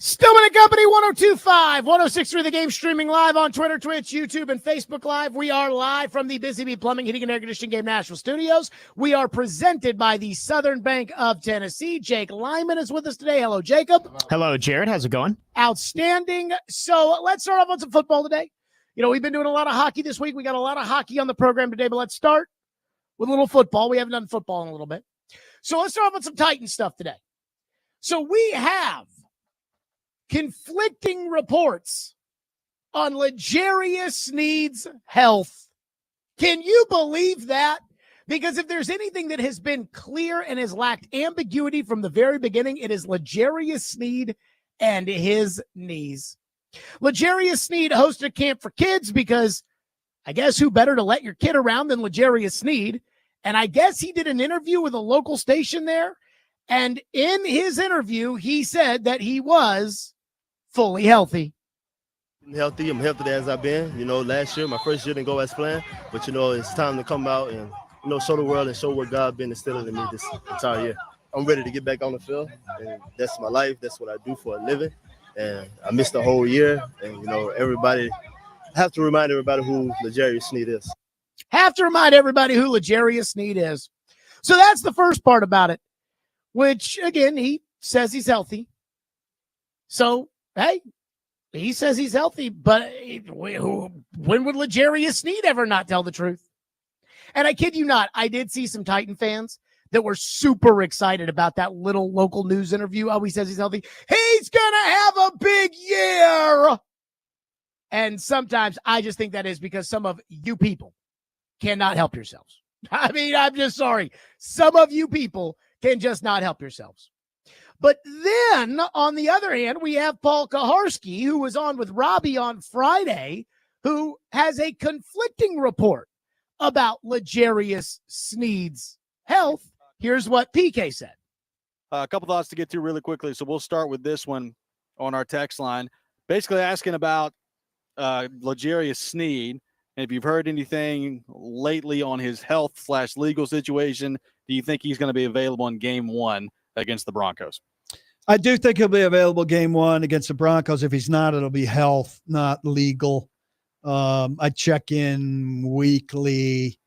Stillman and Company, 102.5, 106.3 The Game, streaming live on Twitter, Twitch, YouTube, and Facebook Live. We are live from the Busy Bee Plumbing, Heating, and Air Conditioning Game Nashville studios. We are presented by the Southern Bank of Tennessee. Jake Lyman is with us today. Hello, Jacob. Hello, Jared. How's it going? Outstanding. So let's start off on some football today. You know, we've been doing a lot of hockey this week. We got a lot of hockey on the program today, but let's start with a little football. We haven't done football in a little bit. So let's start off with some Titans stuff today. So we have conflicting reports on L'Jarius Sneed's health. Can you believe that? Because if there's anything that has been clear and has lacked ambiguity from the very beginning, it is L'Jarius Sneed and his knees. L'Jarius Sneed hosted a camp for kids because I guess who better to let your kid around than L'Jarius Sneed? And I guess he did an interview with a local station there. And in his interview, he said that he was fully healthy. I'm healthy as I've been. You know, last year, my first year didn't go as planned. But, you know, it's time to come out and, you know, show the world and show what God been instilling in me this entire year. I'm ready to get back on the field. And that's my life. That's what I do for a living. And I missed the whole year. And, you know, I have to remind everybody who L'Jarius Sneed is. Have to remind everybody who L'Jarius Sneed is. So that's the first part about it, which, again, he says he's healthy. So, hey, he says he's healthy, but when would L'Jarius Sneed ever not tell the truth? And I kid you not, I did see some Titan fans that were super excited about that little local news interview. Oh, he says he's healthy. He's going to have a big year. And sometimes I just think that is because some of you people cannot help yourselves. I mean, I'm just sorry. Some of you people can just not help yourselves. But then, on the other hand, we have Paul Kaharski, who was on with Robbie on Friday, who has a conflicting report about L'Jarius Sneed's health. Here's what PK said. A couple thoughts to get to really quickly. So we'll start with this one on our text line. Basically asking about L'Jarius Sneed. And if you've heard anything lately on his health/legal situation, do you think he's going to be available in game one against the Broncos? I do think he'll be available game one against the Broncos. If he's not, it'll be health, not legal. I check in weekly.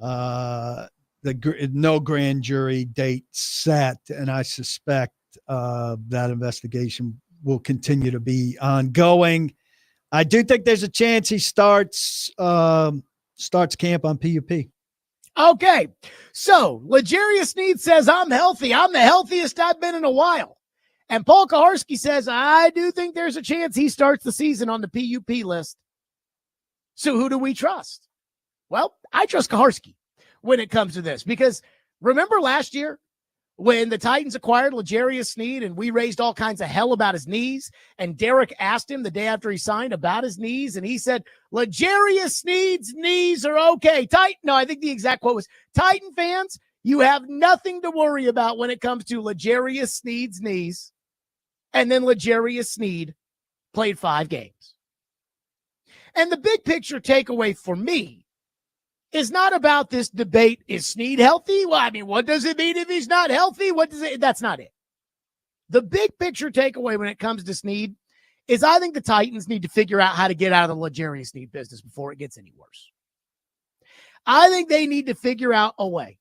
No grand jury date set, and I suspect that investigation will continue to be ongoing. I do think there's a chance he starts camp on PUP. Okay, so L'Jarius Sneed says, I'm healthy. I'm the healthiest I've been in a while. And Paul Kaharski says, I do think there's a chance he starts the season on the PUP list. So who do we trust? Well, I trust Kaharski when it comes to this, because remember last year when the Titans acquired L'Jarius Sneed and we raised all kinds of hell about his knees, and Derek asked him the day after he signed about his knees, and he said, L'Jarius Sneed's knees are okay. I think the exact quote was, Titan fans, you have nothing to worry about when it comes to L'Jarius Sneed's knees. And then L'Jarius Sneed played 5 games. And the big picture takeaway for me is not about this debate, is Sneed healthy? Well, I mean, what does it mean if he's not healthy? That's not it. The big picture takeaway when it comes to Sneed is I think the Titans need to figure out how to get out of the L'Jarius Sneed business before it gets any worse. I think they need to figure out a way.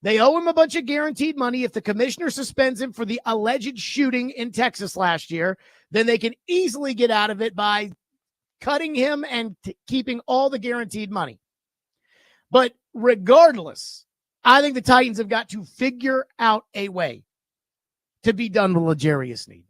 They owe him a bunch of guaranteed money. If the commissioner suspends him for the alleged shooting in Texas last year, then they can easily get out of it by cutting him and keeping all the guaranteed money. But regardless, I think the Titans have got to figure out a way to be done with L'Jarius Sneed.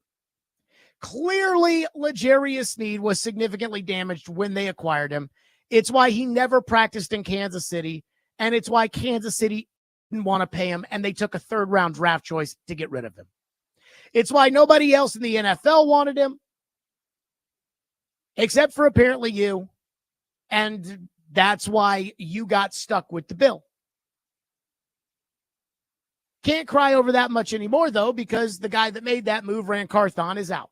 Clearly, L'Jarius Sneed was significantly damaged when they acquired him. It's why he never practiced in Kansas City, and it's why Kansas City didn't want to pay him, and they took a third-round draft choice to get rid of him. It's why nobody else in the NFL wanted him, except for apparently you, and that's why you got stuck with the bill. Can't cry over that much anymore, though, because the guy that made that move, Ran Carthon, is out.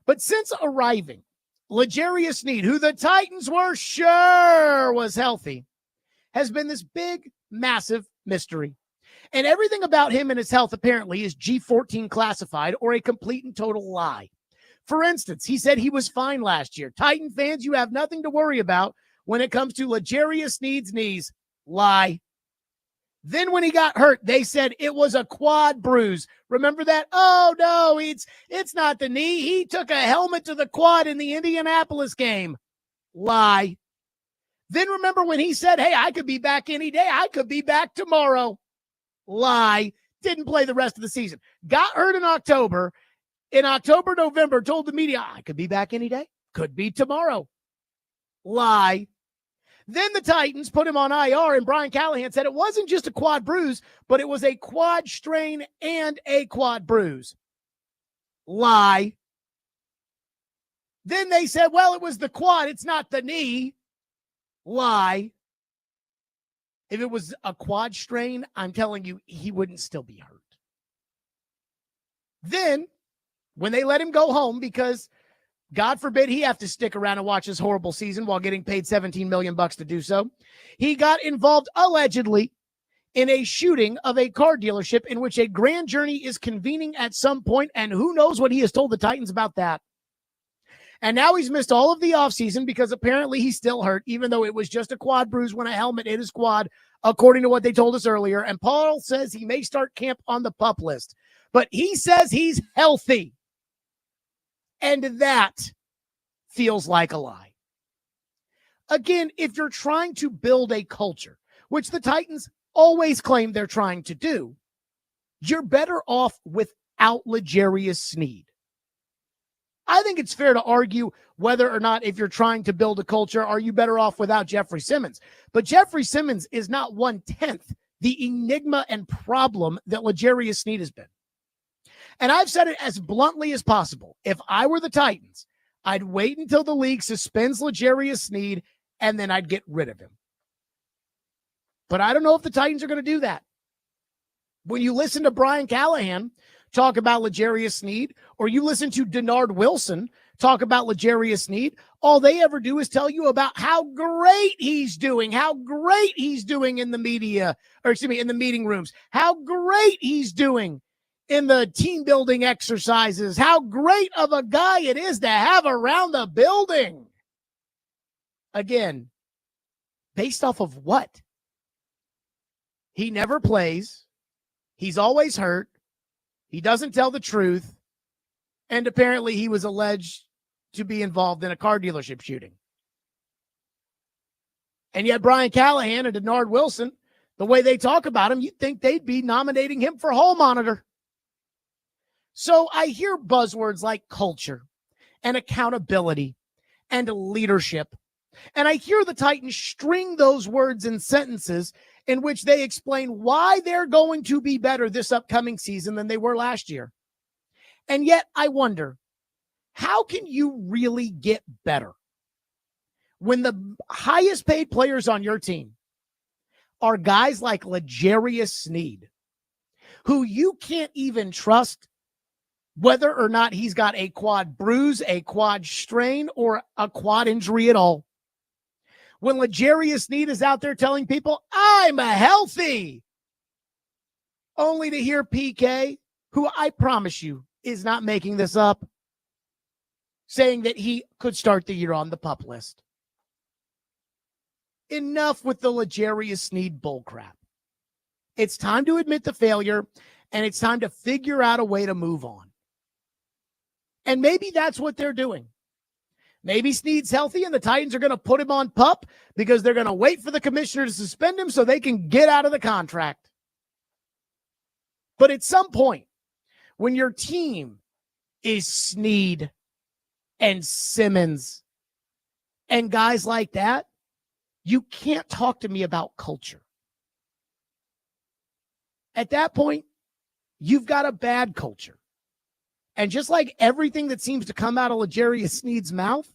But since arriving, L'Jarius Sneed, who the Titans were sure was healthy, has been this big, massive mystery. And everything about him and his health apparently is G14 classified or a complete and total lie. For instance, he said he was fine last year. Titan fans, you have nothing to worry about when it comes to L'Jarius Sneed's knees. Lie. Then when he got hurt, they said it was a quad bruise. Remember that? Oh, no, it's not the knee. He took a helmet to the quad in the Indianapolis game. Lie. Then remember when he said, hey, I could be back any day. I could be back tomorrow. Lie. Didn't play the rest of the season. Got hurt in October. In October, November, told the media, I could be back any day. Could be tomorrow. Lie. Then the Titans put him on IR, and Brian Callahan said it wasn't just a quad bruise, but it was a quad strain and a quad bruise. Lie. Then they said, well, it was the quad. It's not the knee. Lie. If it was a quad strain, I'm telling you, he wouldn't still be hurt. Then, when they let him go home, because God forbid he have to stick around and watch his horrible season while getting paid $17 million to do so, he got involved allegedly in a shooting of a car dealership in which a grand jury is convening at some point, and who knows what he has told the Titans about that. And now he's missed all of the offseason because apparently he's still hurt, even though it was just a quad bruise when a helmet hit his quad, according to what they told us earlier. And Paul says he may start camp on the PUP list, but he says he's healthy. And that feels like a lie. Again, if you're trying to build a culture, which the Titans always claim they're trying to do, you're better off without L'Jarius Sneed. I think it's fair to argue whether or not, if you're trying to build a culture, are you better off without Jeffrey Simmons? But Jeffrey Simmons is not 1/10 the enigma and problem that L'Jarius Sneed has been. And I've said it as bluntly as possible. If I were the Titans, I'd wait until the league suspends L'Jarius Sneed, and then I'd get rid of him. But I don't know if the Titans are going to do that. When you listen to Brian Callahan talk about L'Jarius Sneed, or you listen to Denard Wilson talk about L'Jarius Sneed, all they ever do is tell you about how great he's doing in the media, or excuse me, in the meeting rooms, how great he's doing in the team building exercises, how great of a guy it is to have around the building. Again, based off of what? He never plays. He's always hurt. He doesn't tell the truth. And apparently he was alleged to be involved in a car dealership shooting. And yet Brian Callahan and Denard Wilson, the way they talk about him, you'd think they'd be nominating him for Hall Monitor. So I hear buzzwords like culture and accountability and leadership. And I hear the Titans string those words in sentences in which they explain why they're going to be better this upcoming season than they were last year. And yet I wonder, how can you really get better when the highest paid players on your team are guys like L'Jarius Sneed, who you can't even trust whether or not he's got a quad bruise, a quad strain, or a quad injury at all? When L'Jarius Sneed is out there telling people, I'm healthy, only to hear PK, who I promise you is not making this up, saying that he could start the year on the PUP list. Enough with the L'Jarius Sneed bullcrap. It's time to admit the failure, and it's time to figure out a way to move on. And maybe that's what they're doing. Maybe Sneed's healthy and the Titans are going to put him on PUP because they're going to wait for the commissioner to suspend him so they can get out of the contract. But at some point, when your team is Sneed and Simmons and guys like that, you can't talk to me about culture. At that point, you've got a bad culture. And just like everything that seems to come out of L'Jarius Sneed's mouth,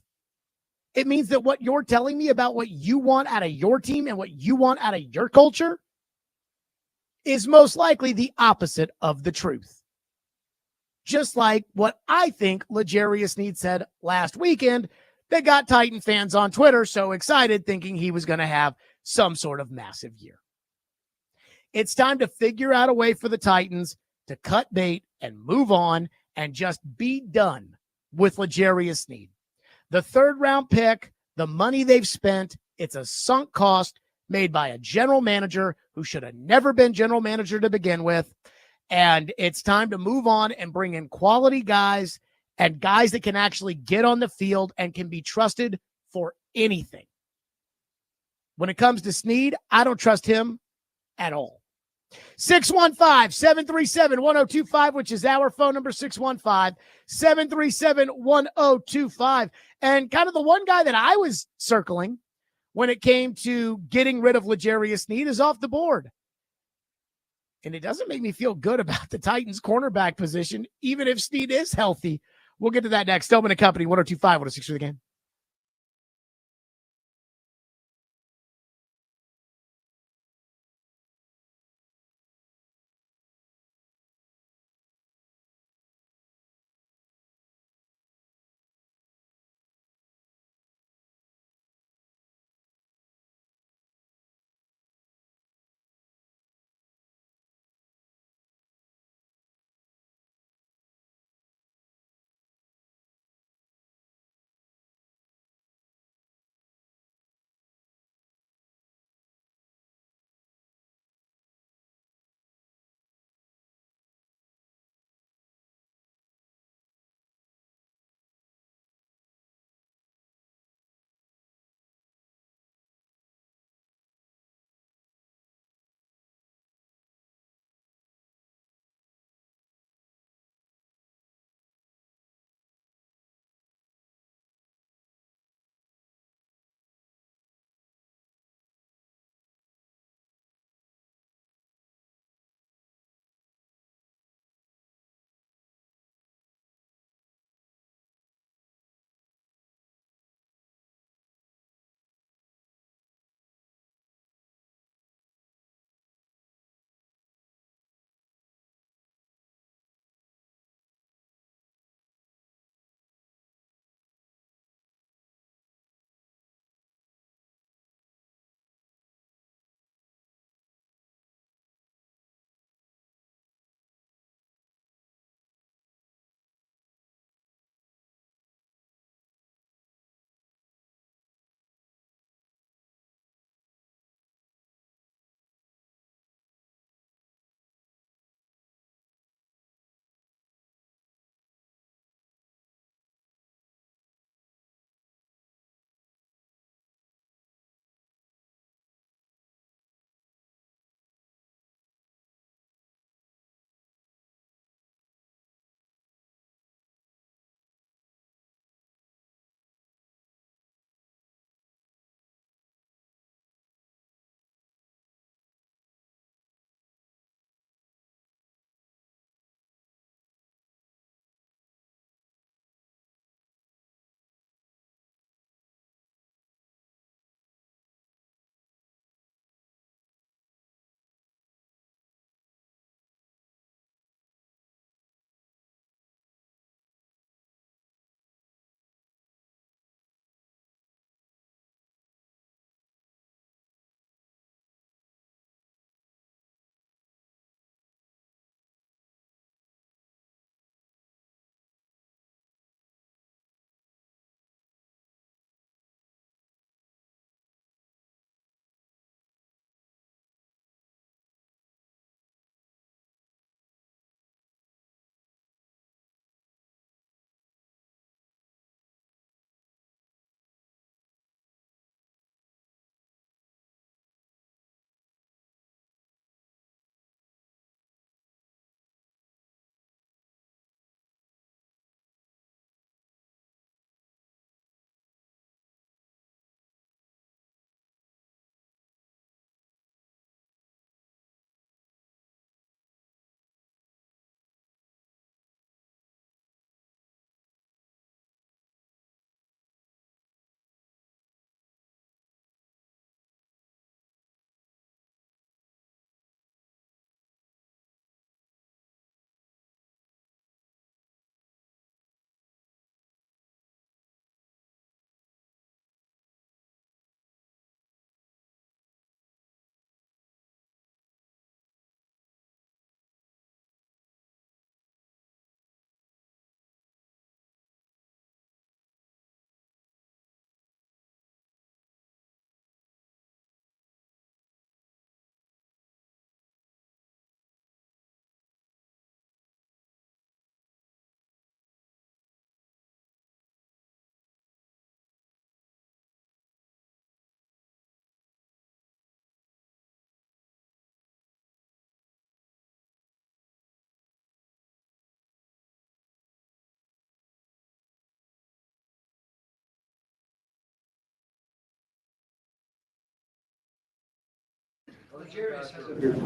it means that what you're telling me about what you want out of your team and what you want out of your culture is most likely the opposite of the truth. Just like what I think L'Jarius Sneed said last weekend that got Titan fans on Twitter so excited thinking he was going to have some sort of massive year. It's time to figure out a way for the Titans to cut bait and move on and just be done with L'Jarius Sneed. The third-round pick, the money they've spent, it's a sunk cost made by a general manager who should have never been general manager to begin with. And it's time to move on and bring in quality guys and guys that can actually get on the field and can be trusted for anything. When it comes to Sneed, I don't trust him at all. 615-737-1025, which is our phone number, 615-737-1025. And kind of the one guy that I was circling when it came to getting rid of L'Jarius Sneed is off the board. And it doesn't make me feel good about the Titans cornerback position, even if Sneed is healthy. We'll get to that next. Stillman and Company, 1025, 106 for the game.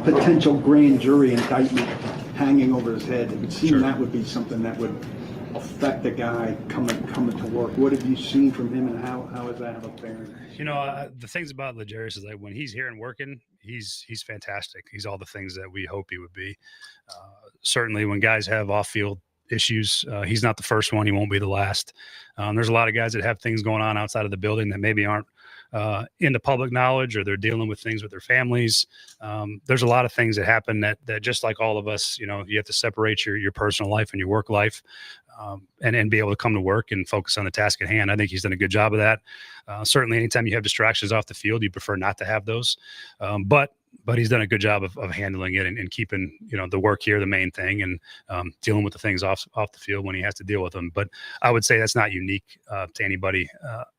Potential grand jury indictment hanging over his head. It would seem that would be something that would affect the guy coming to work. What have you seen from him, and how does that have a bearing? The things about Legarius is that when he's here and working, he's fantastic. He's all the things that we hope he would be. Certainly, when guys have off-field issues, he's not the first one. He won't be the last. There's a lot of guys that have things going on outside of the building that maybe aren't in the public knowledge, or they're dealing with things with their families. There's a lot of things that happen that just like all of us, you have to separate your personal life and your work life, and be able to come to work and focus on the task at hand. I think he's done a good job of that. Certainly, anytime you have distractions off the field, you prefer not to have those. But he's done a good job of handling it and keeping, the work here the main thing, and dealing with the things off the field when he has to deal with them. But I would say that's not unique to anybody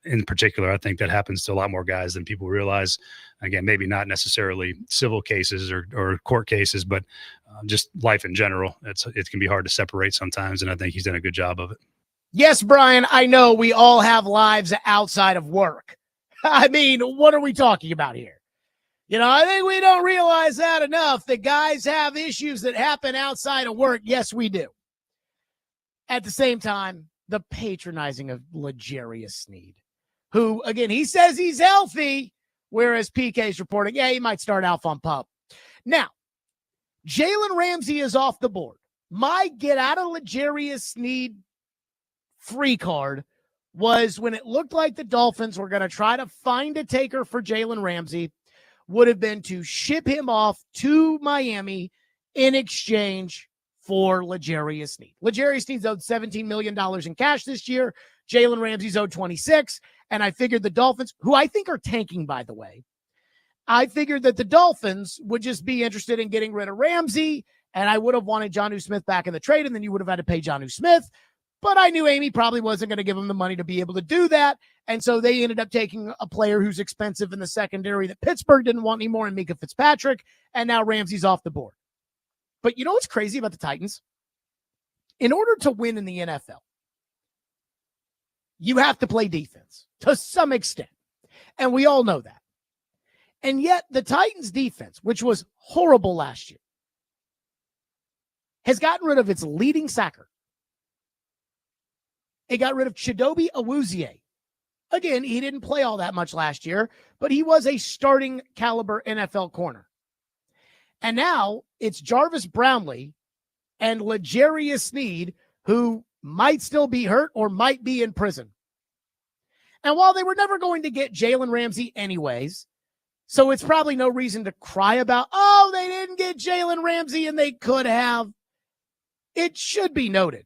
in particular. I think that happens to a lot more guys than people realize. Again, maybe not necessarily civil cases or court cases, but just life in general. It can be hard to separate sometimes, and I think he's done a good job of it. Yes, Brian, I know we all have lives outside of work. I mean, what are we talking about here? I think we don't realize that enough, that guys have issues that happen outside of work. Yes, we do. At the same time, the patronizing of Legarius Sneed, who, again, he says he's healthy, whereas PK's reporting, he might start Alpha on pup. Now, Jalen Ramsey is off the board. My get out of Legarius Sneed free card was when it looked like the Dolphins were going to try to find a taker for Jalen Ramsey, would have been to ship him off to Miami in exchange for Legarius Sneed. Legarius Sneed's owed $17 million in cash this year. Jalen Ramsey's owed 26. And I figured the Dolphins, who I think are tanking, by the way, I figured that the Dolphins would just be interested in getting rid of Ramsey, and I would have wanted Jonnu Smith back in the trade, and then you would have had to pay Jonnu Smith. But I knew Amy probably wasn't going to give him the money to be able to do that. And so they ended up taking a player who's expensive in the secondary that Pittsburgh didn't want anymore in Mika Fitzpatrick. And now Ramsey's off the board. But you know what's crazy about the Titans? In order to win in the NFL, you have to play defense to some extent. And we all know that. And yet the Titans defense, which was horrible last year, has gotten rid of its leading sacker. It got rid of Chidobe Awuzie. Again, he didn't play all that much last year, but he was a starting caliber NFL corner. And now it's Jarvis Brownlee and Legarius Sneed, who might still be hurt or might be in prison. And while they were never going to get Jalen Ramsey anyways, so it's probably no reason to cry about, they didn't get Jalen Ramsey and they could have. It should be noted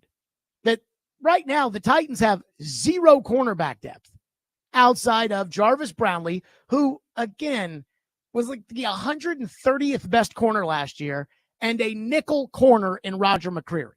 that right now, the Titans have zero cornerback depth outside of Jarvis Brownlee, who, again, was like the 130th best corner last year, and a nickel corner in Roger McCreary.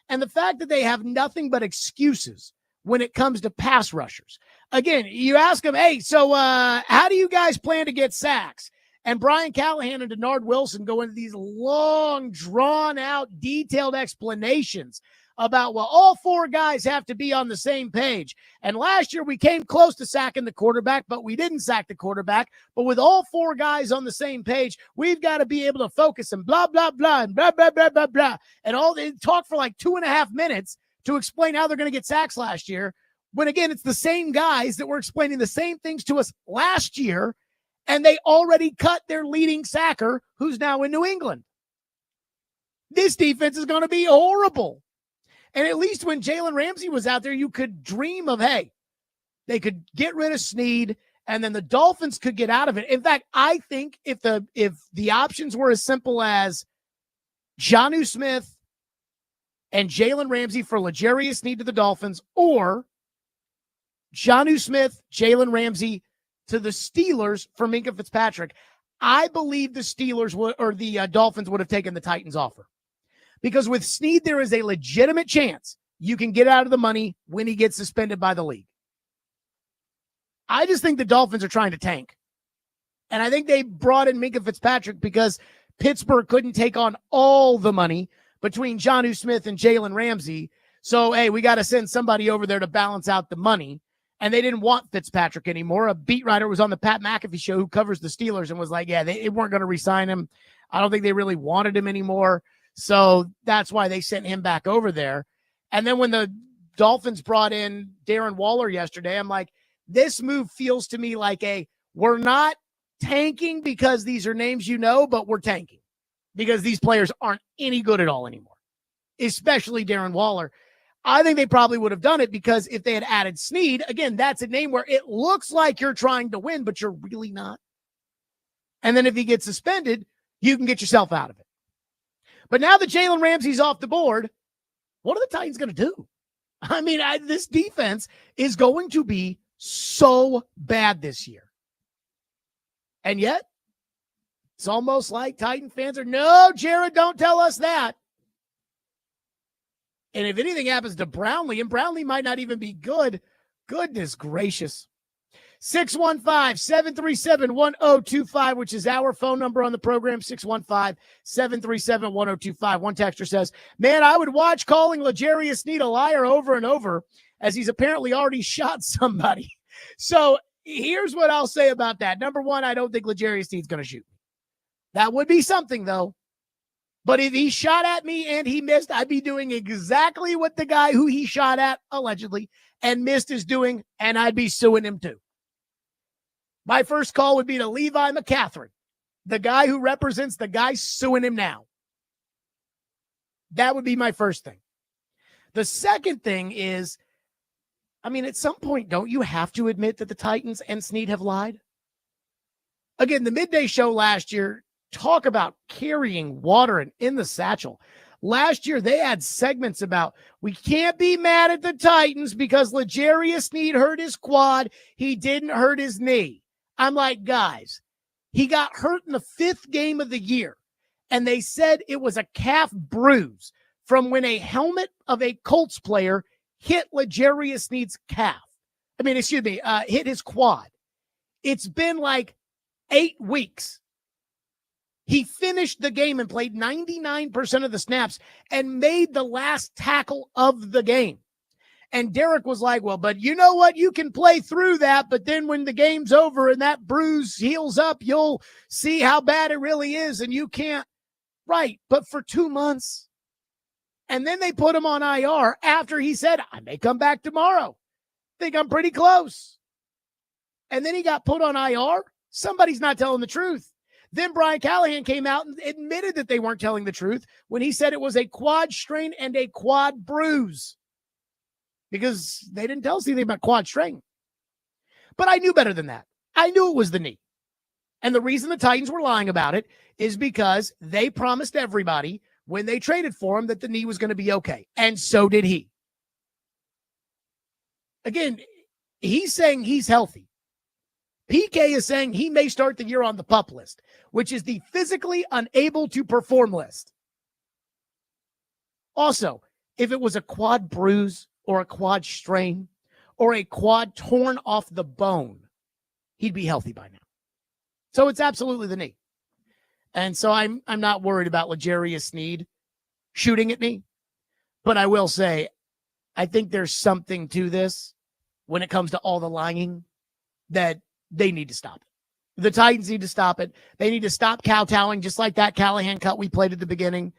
And the fact that they have nothing but excuses when it comes to pass rushers. Again, you ask them, so how do you guys plan to get sacks? And Brian Callahan and Denard Wilson go into these long, drawn-out, detailed explanations about, all four guys have to be on the same page. And last year we came close to sacking the quarterback, but we didn't sack the quarterback. But with all four guys on the same page, we've got to be able to focus and blah, blah, blah, and blah, blah, blah, blah, blah. And all they talk for like 2.5 minutes to explain how they're going to get sacks last year. When again, it's the same guys that were explaining the same things to us last year, and they already cut their leading sacker, who's now in New England. This defense is going to be horrible. And at least when Jalen Ramsey was out there, you could dream of, they could get rid of Sneed, and then the Dolphins could get out of it. In fact, I think if the options were as simple as Jonnu Smith and Jalen Ramsey for Legarius Sneed to the Dolphins, or Jonnu Smith, Jalen Ramsey to the Steelers for Minka Fitzpatrick, I believe the Steelers or the Dolphins would have taken the Titans offer. Because with Sneed, there is a legitimate chance you can get out of the money when he gets suspended by the league. I just think the Dolphins are trying to tank. And I think they brought in Minka Fitzpatrick because Pittsburgh couldn't take on all the money between Jonnu Smith and Jalen Ramsey. So, we got to send somebody over there to balance out the money. And they didn't want Fitzpatrick anymore. A beat writer was on the Pat McAfee show who covers the Steelers and was like, yeah, they weren't going to re-sign him. I don't think they really wanted him anymore. So that's why they sent him back over there. And then when the Dolphins brought in Darren Waller yesterday, I'm like, this move feels to me like we're not tanking because these are names you know, but we're tanking because these players aren't any good at all anymore, especially Darren Waller. I think they probably would have done it because if they had added Sneed, again, that's a name where it looks like you're trying to win, but you're really not. And then if he gets suspended, you can get yourself out of it. But now that Jalen Ramsey's off the board, what are the Titans going to do? I mean, this defense is going to be so bad this year. And yet, it's almost like Titan fans are, no, Jared, don't tell us that. And if anything happens to Brownlee, and Brownlee might not even be good, goodness gracious. 615-737-1025, which is our phone number on the program, 615-737-1025. One texter says, man, I would watch calling L'Jarius Sneed a liar over and over as he's apparently already shot somebody. So here's what I'll say about that. Number one, I don't think L'Jarius Sneed's going to shoot me. That would be something, though. But if he shot at me and he missed, I'd be doing exactly what the guy who he shot at, allegedly, and missed is doing, and I'd be suing him too. My first call would be to Levi McCatherine, the guy who represents the guy suing him now. That would be my first thing. The second thing is, I mean, at some point, don't you have to admit that the Titans and Sneed have lied? Again, the midday show last year, talk about carrying water and in the satchel. Last year, they had segments about, we can't be mad at the Titans because L'Jarius Sneed hurt his quad. He didn't hurt his knee. I'm like, guys, he got hurt in the 5th game of the year, and they said it was a calf bruise from when a helmet of a Colts player hit L'Jarius Sneed's calf. Hit his quad. It's been like 8 weeks. He finished the game and played 99% of the snaps and made the last tackle of the game. And Derek was like, well, but you know what? You can play through that, but then when the game's over and that bruise heals up, you'll see how bad it really is, and you can't. Right, but for 2 months. And then they put him on IR after he said, I may come back tomorrow. Think I'm pretty close. And then he got put on IR. Somebody's not telling the truth. Then Brian Callahan came out and admitted that they weren't telling the truth when he said it was a quad strain and a quad bruise, because they didn't tell us anything about quad strain. But I knew better than that. I knew it was the knee. And the reason the Titans were lying about it is because they promised everybody when they traded for him that the knee was going to be okay. And so did he. Again, he's saying he's healthy. PK is saying he may start the year on the PUP list, which is the physically unable to perform list. Also, if it was a quad bruise or a quad strain or a quad torn off the bone, he'd be healthy by now. So it's absolutely the knee. And so I'm not worried about L'Jarius Sneed shooting at me. But I will say, I think there's something to this when it comes to all the lying that they need to stop it. The Titans need to stop it. They need to stop kowtowing, just like that Callahan cut we played at the beginning.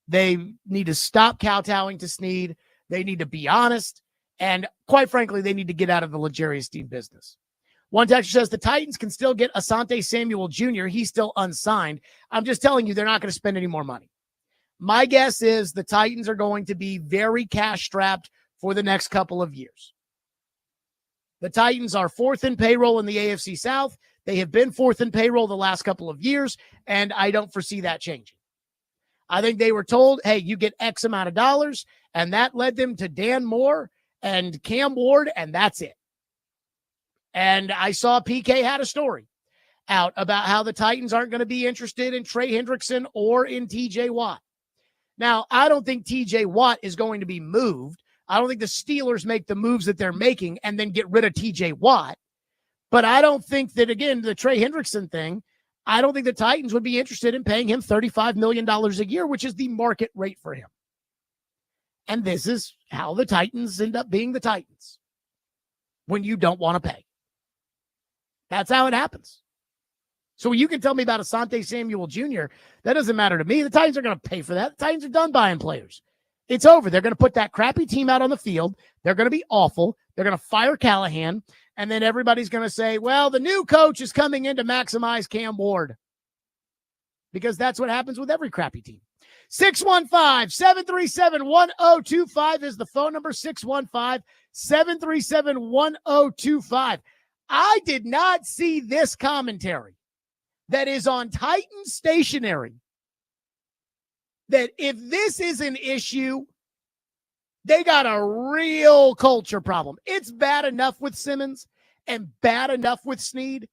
They need to stop kowtowing to Sneed. They need to be honest. And quite frankly, they need to get out of the L'Jarius Sneed business. One texter says the Titans can still get Asante Samuel Jr. He's still unsigned. I'm just telling you, they're not going to spend any more money. My guess is the Titans are going to be very cash strapped for the next couple of years. The Titans are 4th in payroll in the AFC South. They have been 4th in payroll the last couple of years, and I don't foresee that changing. I think they were told, hey, you get X amount of dollars, and that led them to Dan Moore and Cam Ward, and that's it. And I saw PK had a story out about how the Titans aren't going to be interested in Trey Hendrickson or in TJ Watt. Now, I don't think TJ Watt is going to be moved. I don't think the Steelers make the moves that they're making and then get rid of TJ Watt. But I don't think that, again, the Trey Hendrickson thing, I don't think the Titans would be interested in paying him $35 million a year, which is the market rate for him. And this is how the Titans end up being the Titans. when you don't want to pay. That's how it happens. So you can tell me about Asante Samuel Jr. That doesn't matter to me. The Titans are going to pay for that. The Titans are done buying players. It's over. They're going to put that crappy team out on the field. They're going to be awful. They're going to fire Callahan. And then everybody's going to say, well, the new coach is coming in to maximize Cam Ward. Because that's what happens with every crappy team. 615-737-1025 is the phone number. 615-737-1025. I did not see this commentary that is on Titan Stationery, that if this is an issue, they got a real culture problem. It's bad enough with Simmons and bad enough with Sneed,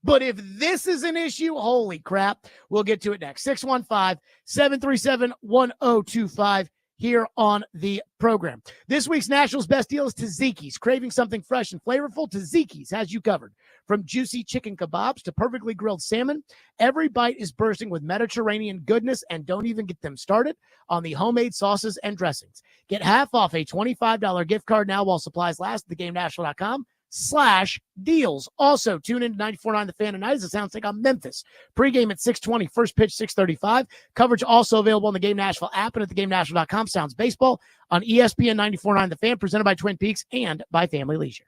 but if this is an issue, holy crap. We'll get to it next. 615-737-1025 here on the program. This week's Nationals Best Deal is Tzatziki's. Craving something fresh and flavorful? Tzatziki's has you covered. From juicy chicken kebabs to perfectly grilled salmon, every bite is bursting with Mediterranean goodness, and don't even get them started on the homemade sauces and dressings. Get half off a $25 gift card now while supplies last at theGameNational.com/deals. Also, tune in to 94.9 The Fan tonight as it sounds like on Memphis. Pregame at 6:20, first pitch 6:35. Coverage also available on the Game Nashville app and at theGameNational.com. Sounds baseball on ESPN 94.9 The Fan, presented by Twin Peaks and by Family Leisure.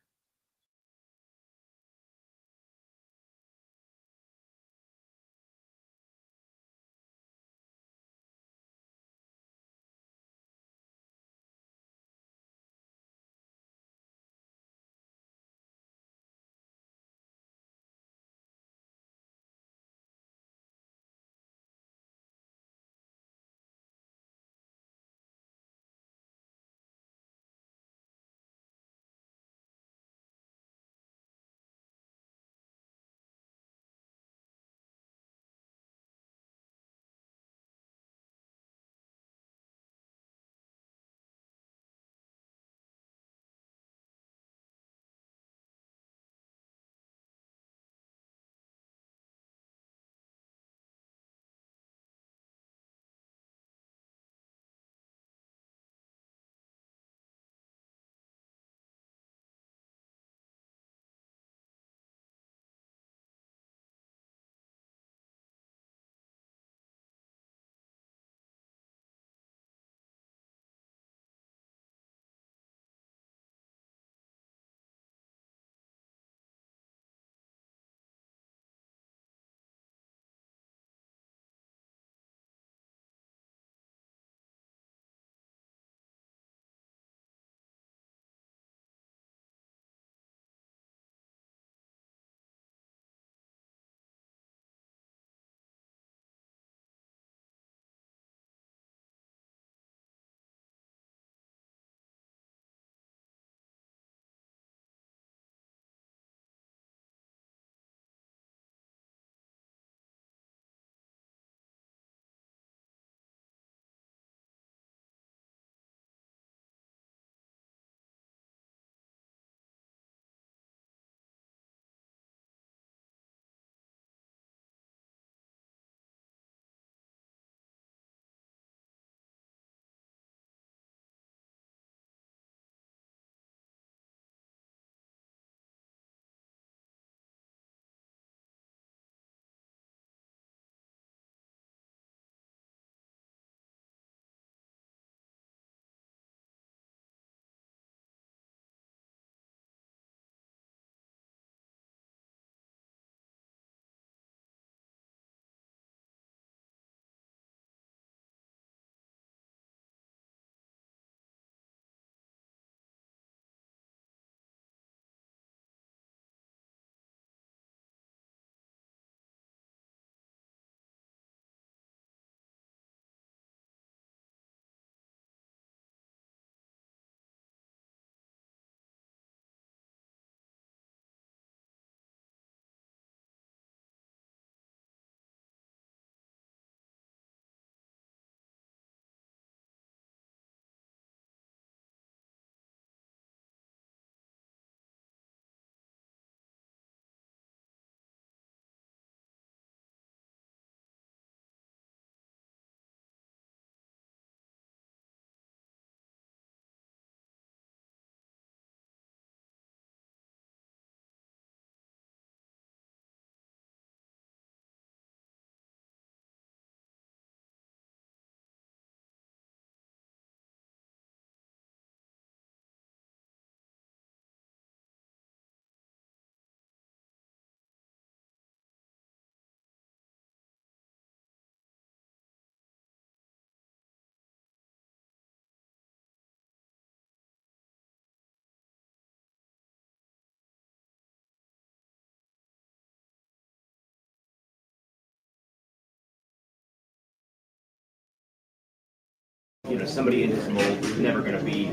somebody in his mold is never going to be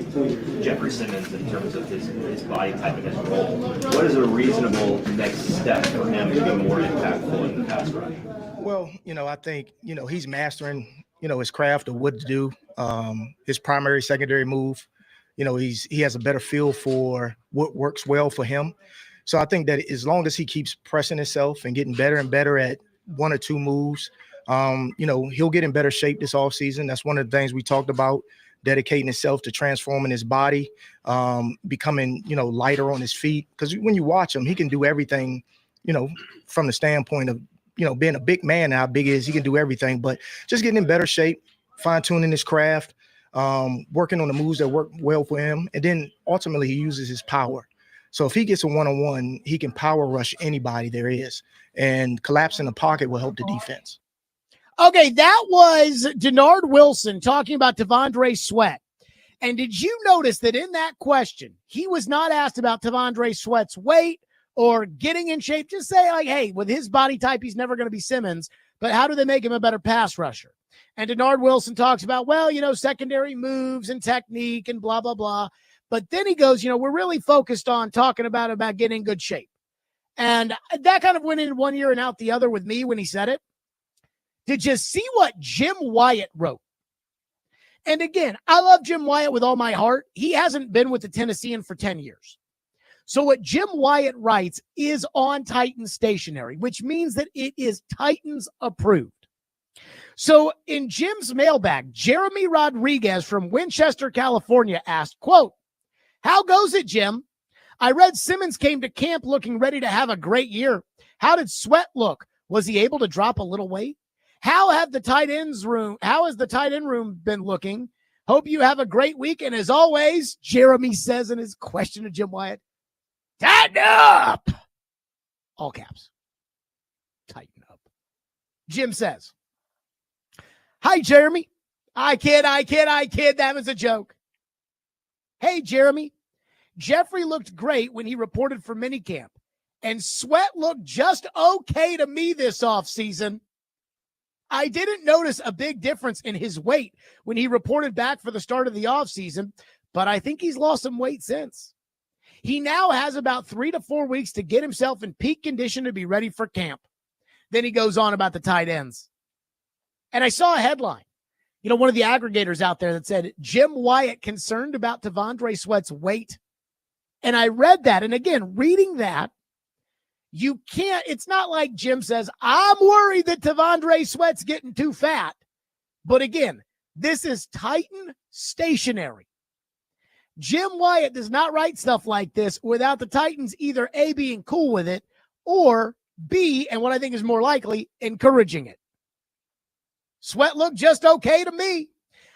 Jeffrey Simmons in terms of his body type and his role. What is a reasonable next step for him to be more impactful in the pass rush? Well, I think, he's mastering, his craft of what to do, his primary, secondary move. He has a better feel for what works well for him. So I think that as long as he keeps pressing himself and getting better and better at one or two moves, he'll get in better shape this offseason. That's one of the things we talked about, dedicating himself to transforming his body, becoming, lighter on his feet. Because when you watch him, he can do everything, from the standpoint of, being a big man, how big he is, he can do everything, but just getting in better shape, fine-tuning his craft, working on the moves that work well for him. And then ultimately he uses his power. So if he gets a one-on-one, he can power rush anybody there is, and collapsing the pocket will help the defense. Okay, that was Denard Wilson talking about T'Vondre Sweat. And did you notice that in that question, he was not asked about T'Vondre Sweat's weight or getting in shape? Just say, like, hey, with his body type, he's never going to be Simmons, but how do they make him a better pass rusher? And Denard Wilson talks about, well, secondary moves and technique and blah, blah, blah. But then he goes, we're really focused on talking about getting in good shape. And that kind of went in one ear and out the other with me when he said it. Did you see what Jim Wyatt wrote? And again, I love Jim Wyatt with all my heart. He hasn't been with the Tennessean for 10 years. So what Jim Wyatt writes is on Titans stationery, which means that it is Titans approved. So in Jim's mailbag, Jeremy Rodriguez from Winchester, California asked, quote, "How goes it, Jim? I read Simmons came to camp looking ready to have a great year. How did Sweat look? Was he able to drop a little weight? How has the tight end room been looking? Hope you have a great week." And as always, Jeremy says in his question to Jim Wyatt, "Tighten up." All caps. Tighten up. Jim says, "Hi, Jeremy. I kid. That was a joke. Hey, Jeremy. Jeffrey looked great when he reported for minicamp, and Sweat looked just okay to me this offseason. I didn't notice a big difference in his weight when he reported back for the start of the offseason, but I think he's lost some weight since. He now has about 3 to 4 weeks to get himself in peak condition to be ready for camp." Then he goes on about the tight ends. And I saw a headline, one of the aggregators out there that said, "Jim Wyatt concerned about T'Vondre Sweat's weight." And I read that. And again, reading that, it's not like Jim says, "I'm worried that T'Vondre Sweat's getting too fat." But again, this is Titan stationery. Jim Wyatt does not write stuff like this without the Titans either A, being cool with it, or B, and what I think is more likely, encouraging it. Sweat looked just okay to me.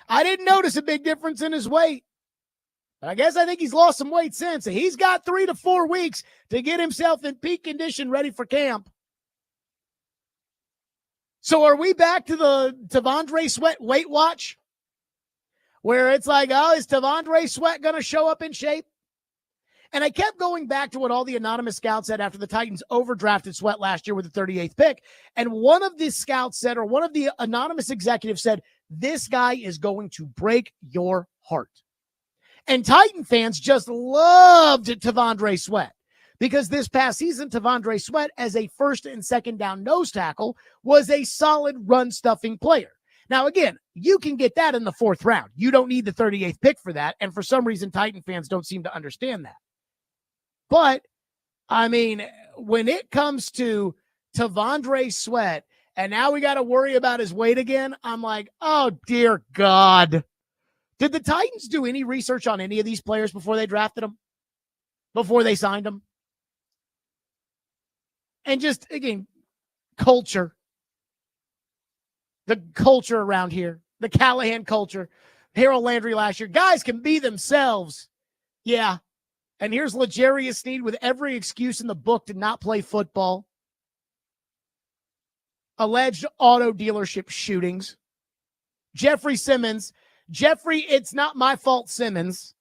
I didn't notice a big difference in his weight. But I think he's lost some weight since. He's got 3 to 4 weeks to get himself in peak condition ready for camp. So are we back to the T'Vondre Sweat weight watch? Where it's like, oh, is T'Vondre Sweat going to show up in shape? And I kept going back to what all the anonymous scouts said after the Titans overdrafted Sweat last year with the 38th pick. And one of the scouts said, or one of the anonymous executives said, this guy is going to break your heart. And Titan fans just loved T'Vondre Sweat because this past season, T'Vondre Sweat, as a first and second down nose tackle, was a solid run-stuffing player. Now, again, you can get that in the 4th round. You don't need the 38th pick for that. And for some reason, Titan fans don't seem to understand that. But, when it comes to T'Vondre Sweat, and now we got to worry about his weight again, I'm like, oh, dear God. Did the Titans do any research on any of these players before they drafted them? Before they signed them? And just, again, culture. The culture around here. The Callahan culture. Harold Landry last year. Guys can be themselves. Yeah. And here's L'Jarius Sneed with every excuse in the book to not play football. Alleged auto dealership shootings. Jeffrey Simmons. Jeffrey, it's not my fault, Simmons.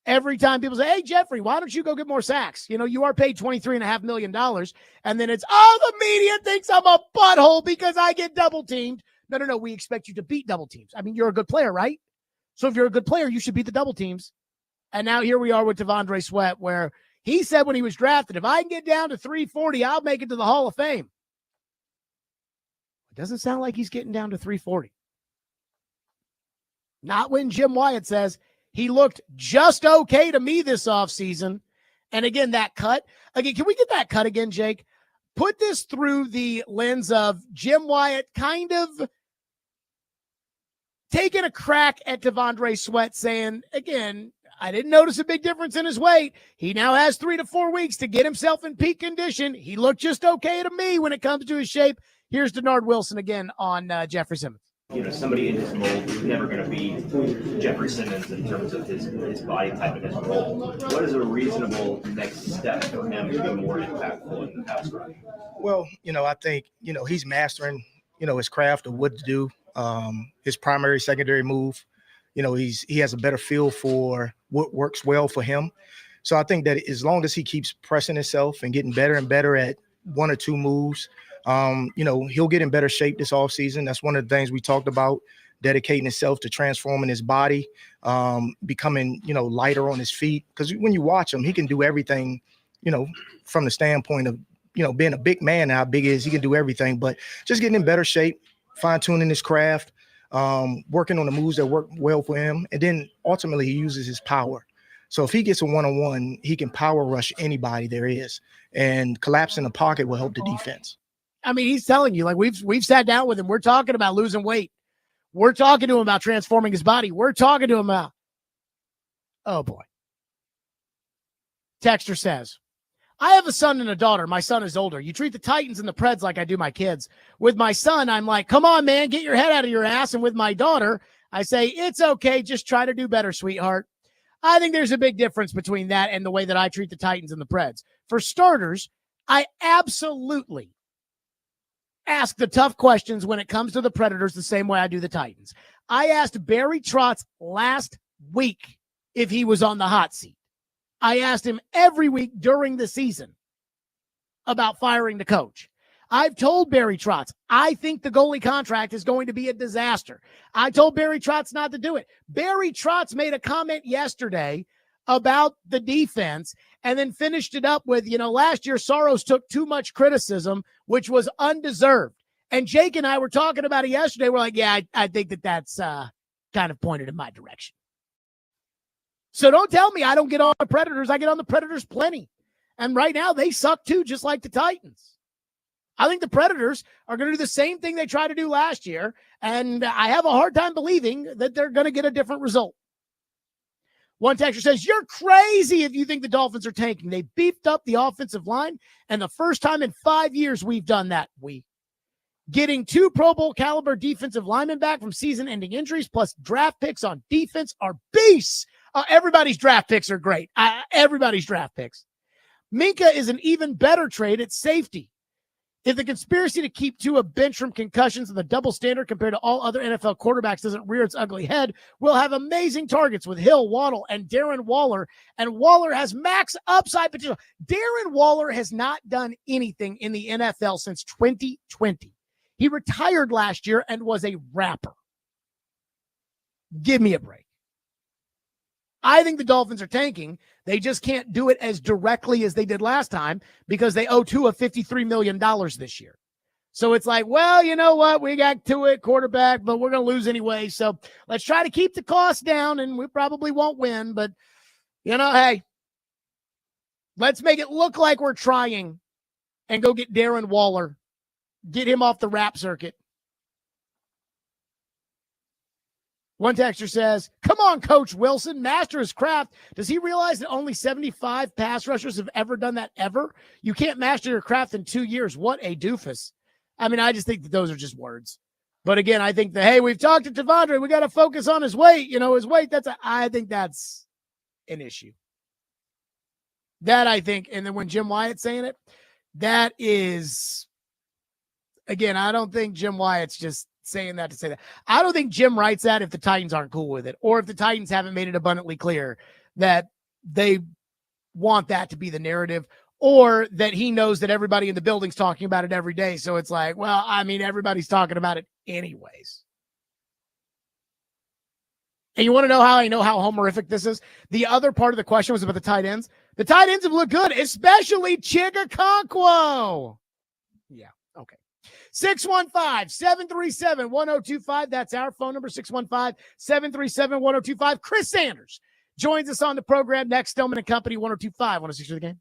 Every time people say, hey, Jeffrey, why don't you go get more sacks? You are paid $23.5 million. And then it's, the media thinks I'm a butthole because I get double teamed. No. We expect you to beat double teams. You're a good player, right? So if you're a good player, you should beat the double teams. And now here we are with Devondre Sweat, where he said when he was drafted, if I can get down to 340, I'll make it to the Hall of Fame. It doesn't sound like he's getting down to 340. Not when Jim Wyatt says he looked just okay to me this offseason. And again, that cut. Again, can we get that cut again, Jake? Put this through the lens of Jim Wyatt kind of taking a crack at Devondre Sweat, saying, again, I didn't notice a big difference in his weight. He now has 3 to 4 weeks to get himself in peak condition. He looked just okay to me when it comes to his shape. Here's Denard Wilson again on Jeffrey Simmons. Somebody in his mold is never going to be Jeffrey Simmons in terms of his body type and his role. What is a reasonable next step for him to be more impactful in the pass rush? Well, I think, he's mastering, his craft of what to do, his primary, secondary move. He has a better feel for what works well for him. So I think that as long as he keeps pressing himself and getting better and better at 1 or 2 moves, he'll get in better shape this offseason. That's one of the things we talked about, dedicating himself to transforming his body, becoming, lighter on his feet. Because when you watch him, he can do everything, from the standpoint of, being a big man, how big he is, he can do everything. But just getting in better shape, fine-tuning his craft, working on the moves that work well for him. And then ultimately he uses his power. So if he gets a one-on-one, he can power rush anybody there is. And collapsing the pocket will help the defense. I mean, he's telling you, like we've sat down with him. We're talking about losing weight. We're talking to him about transforming his body. We're talking to him about, oh boy. Texter says, I have a son and a daughter. My son is older. You treat the Titans and the Preds like I do my kids. With my son, I'm like, come on, man, get your head out of your ass. And with my daughter, I say, it's okay. Just try to do better, sweetheart. I think there's a big difference between that and the way that I treat the Titans and the Preds. For starters, I absolutely ask the tough questions when it comes to the Predators the same way I do the Titans. I asked Barry Trotz last week if he was on the hot seat. I asked him every week during the season about firing the coach. I've told Barry Trotz, I think the goalie contract is going to be a disaster. I told Barry Trotz not to do it. Barry Trotz made a comment yesterday about the defense and then finished it up with, last year Saros took too much criticism, which was undeserved. And Jake and I were talking about it yesterday. We're like, yeah, I think that's kind of pointed in my direction. So don't tell me I don't get on the Predators. I get on the Predators plenty. And right now they suck too, just like the Titans. I think the Predators are going to do the same thing they tried to do last year. And I have a hard time believing that they're going to get a different result. One texter says, you're crazy if you think the Dolphins are tanking. They beefed up the offensive line, and the first time in 5 years we've done that. Getting 2 Pro Bowl caliber defensive linemen back from season-ending injuries, plus draft picks on defense are beasts. Everybody's draft picks are great. Everybody's draft picks. Minka is an even better trade at safety. If the conspiracy to keep Tua bench from concussions and the double standard compared to all other NFL quarterbacks doesn't rear its ugly head, we'll have amazing targets with Hill, Waddle, and Darren Waller. And Waller has max upside potential. Darren Waller has not done anything in the NFL since 2020. He retired last year and was a rapper. Give me a break. I think the Dolphins are tanking. They just can't do it as directly as they did last time because they owe Tua $53 million this year. So it's like, well, you know what? We got Tua at quarterback, but we're going to lose anyway. So let's try to keep the costs down, and we probably won't win. But, hey, let's make it look like we're trying and go get Darren Waller, get him off the rap circuit. One texter says, come on, Coach Wilson, master his craft. Does he realize that only 75 pass rushers have ever done that ever? You can't master your craft in 2 years. What a doofus. I mean, I just think that those are just words. But again, I think that, hey, we've talked to Devondre. We got to focus on his weight. His weight, I think that's an issue. That I think, and then when Jim Wyatt's saying it, that is, again, I don't think Jim Wyatt's just saying that to say that. I don't think Jim writes that if the Titans aren't cool with it, or if the Titans haven't made it abundantly clear that they want that to be the narrative, or that he knows that everybody in the building's talking about it every day. So it's like, well, I mean, everybody's talking about it anyways. And you want to know how I know how homerific this is? The other part of the question was about the tight ends. The tight ends have looked good, especially Chigakonkwo. Yeah, okay. 615-737-1025. That's our phone number, 615-737-1025. Chris Sanders joins us on the program next. Stillman and Company, 1025. 106 for the game.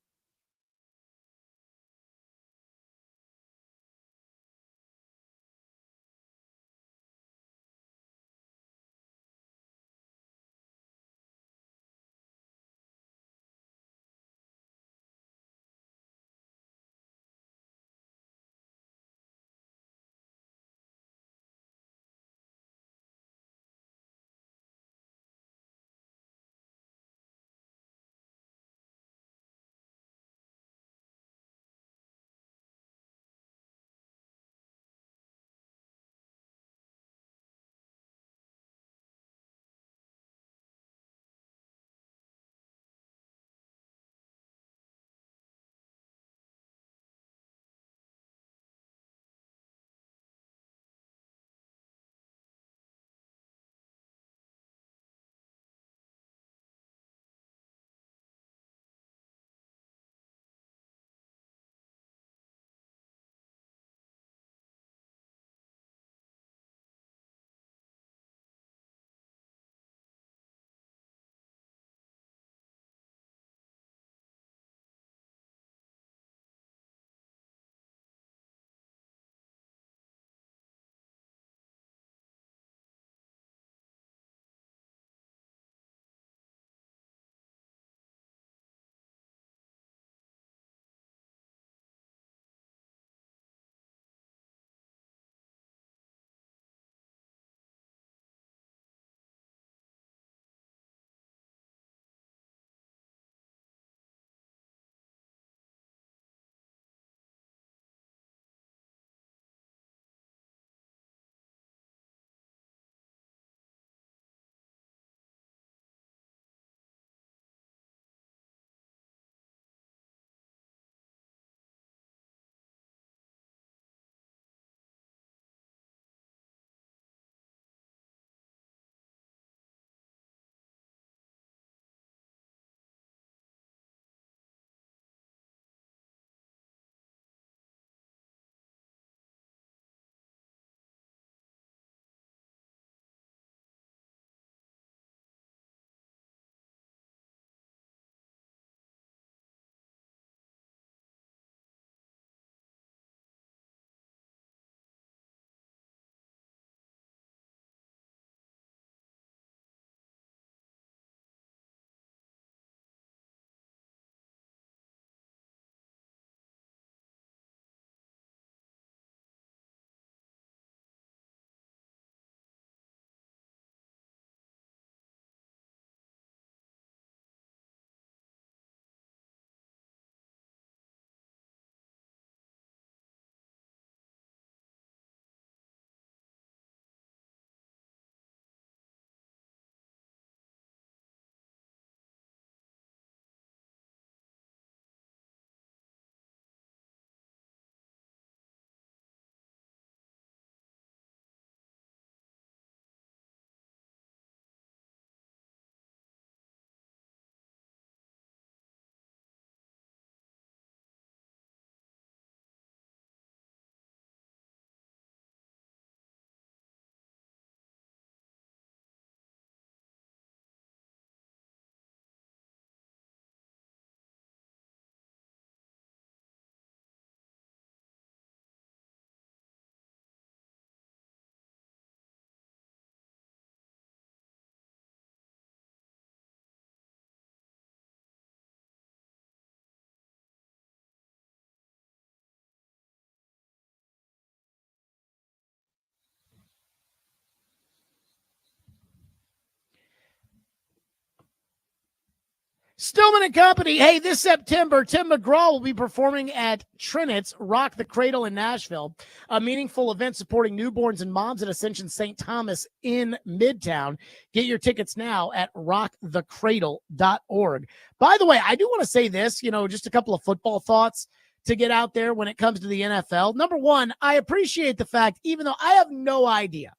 Stillman and Company. Hey, this September, Tim McGraw will be performing at Trinit's Rock the Cradle in Nashville, a meaningful event supporting newborns and moms at Ascension St. Thomas in Midtown. Get your tickets now at rockthecradle.org. By the way, I do want to say this, just a couple of football thoughts to get out there when it comes to the NFL. Number one, I appreciate the fact, even though I have no idea,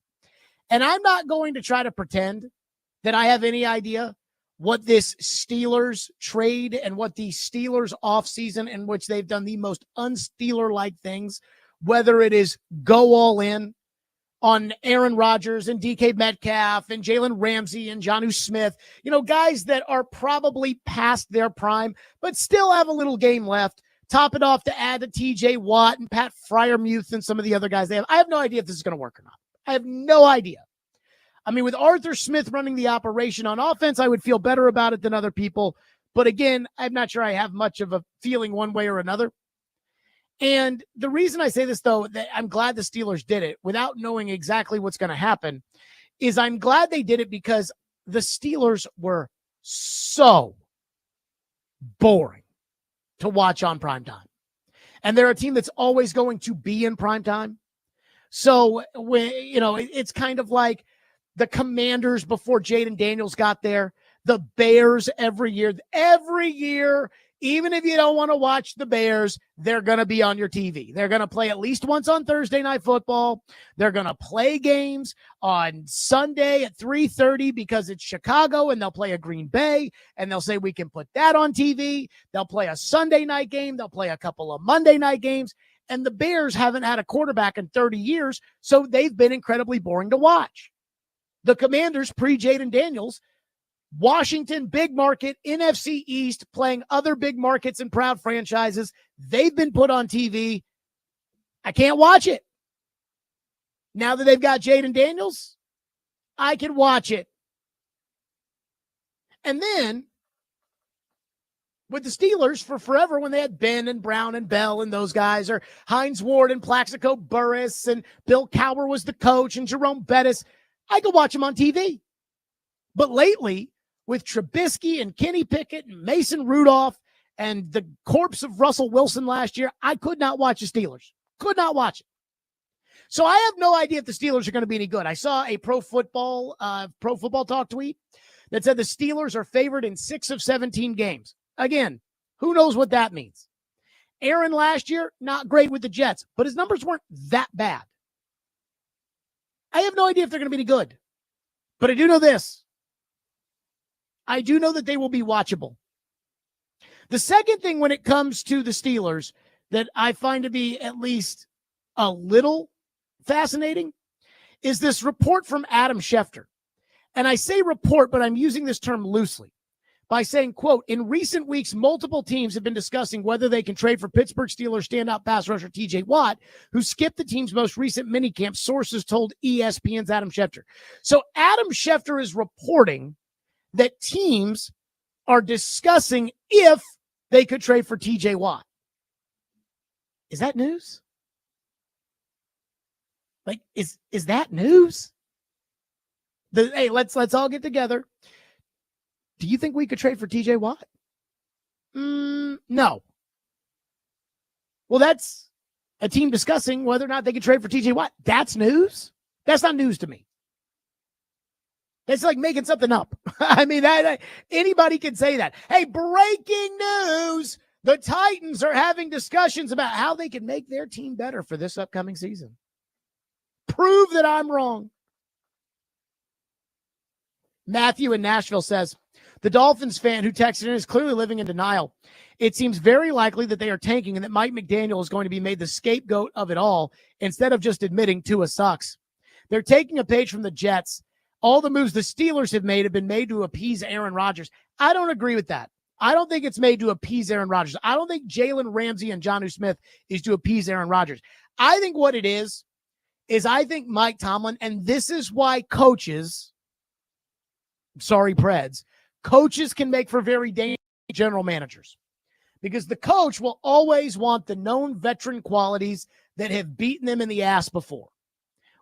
and I'm not going to try to pretend that I have any idea what this Steelers trade and what the Steelers offseason in which they've done the most un-Steeler-like things, whether it is go all in on Aaron Rodgers and DK Metcalf and Jalen Ramsey and Jonnu Smith, guys that are probably past their prime, but still have a little game left. Top it off to add to TJ Watt and Pat Freiermuth and some of the other guys they have. I have no idea if this is going to work or not. I have no idea. I mean, with Arthur Smith running the operation on offense, I would feel better about it than other people. But again, I'm not sure I have much of a feeling one way or another. And the reason I say this, though, that I'm glad the Steelers did it without knowing exactly what's going to happen, is I'm glad they did it because the Steelers were so boring to watch on primetime. And they're a team that's always going to be in primetime. So, it's kind of like the Commanders before Jaden Daniels got there, the Bears every year, even if you don't want to watch the Bears, they're going to be on your TV. They're going to play at least once on Thursday Night Football. They're going to play games on Sunday at 3:30 because it's Chicago, and they'll play a Green Bay, and they'll say we can put that on TV. They'll play a Sunday night game. They'll play a couple of Monday night games, and the Bears haven't had a quarterback in 30 years, so they've been incredibly boring to watch. The Commanders, pre-Jaden Daniels, Washington, big market, NFC East, playing other big markets and proud franchises. They've been put on TV. I can't watch it. Now that they've got Jaden Daniels, I can watch it. And then with the Steelers for forever, when they had Ben and Brown and Bell and those guys, or Hines Ward and Plaxico Burress, and Bill Cowher was the coach, and Jerome Bettis, I could watch them on TV. But lately, with Trubisky and Kenny Pickett and Mason Rudolph and the corpse of Russell Wilson last year, I could not watch the Steelers. Could not watch it. So I have no idea if the Steelers are going to be any good. I saw a Pro Football Talk tweet that said the Steelers are favored in 6 of 17 games. Again, who knows what that means? Aaron last year, not great with the Jets, but his numbers weren't that bad. I have no idea if they're going to be any good. But I do know this. I do know that they will be watchable. The second thing when it comes to the Steelers that I find to be at least a little fascinating is this report from Adam Schefter. And I say report, but I'm using this term loosely by saying, quote, in recent weeks, multiple teams have been discussing whether they can trade for Pittsburgh Steelers standout pass rusher TJ Watt, who skipped the team's most recent minicamp, sources told ESPN's Adam Schefter. So Adam Schefter is reporting that teams are discussing if they could trade for TJ Watt. Is that news? Like, is that news? Hey, let's all get together. Do you think we could trade for TJ Watt? No. Well, that's a team discussing whether or not they could trade for TJ Watt. That's news? That's not news to me. It's like making something up. I mean, that anybody can say that. Hey, breaking news. The Titans are having discussions about how they can make their team better for this upcoming season. Prove that I'm wrong. Matthew in Nashville says, the Dolphins fan who texted in is clearly living in denial. It seems very likely that they are tanking and that Mike McDaniel is going to be made the scapegoat of it all instead of just admitting Tua sucks. They're taking a page from the Jets. All the moves the Steelers have made have been made to appease Aaron Rodgers. I don't agree with that. I don't think it's made to appease Aaron Rodgers. I don't think Jalen Ramsey and Jonnu Smith is to appease Aaron Rodgers. I think what it is I think Mike Tomlin, and this is why coaches, Preds, coaches can make for very dangerous general managers, because the coach will always want the known veteran qualities that have beaten them in the ass before.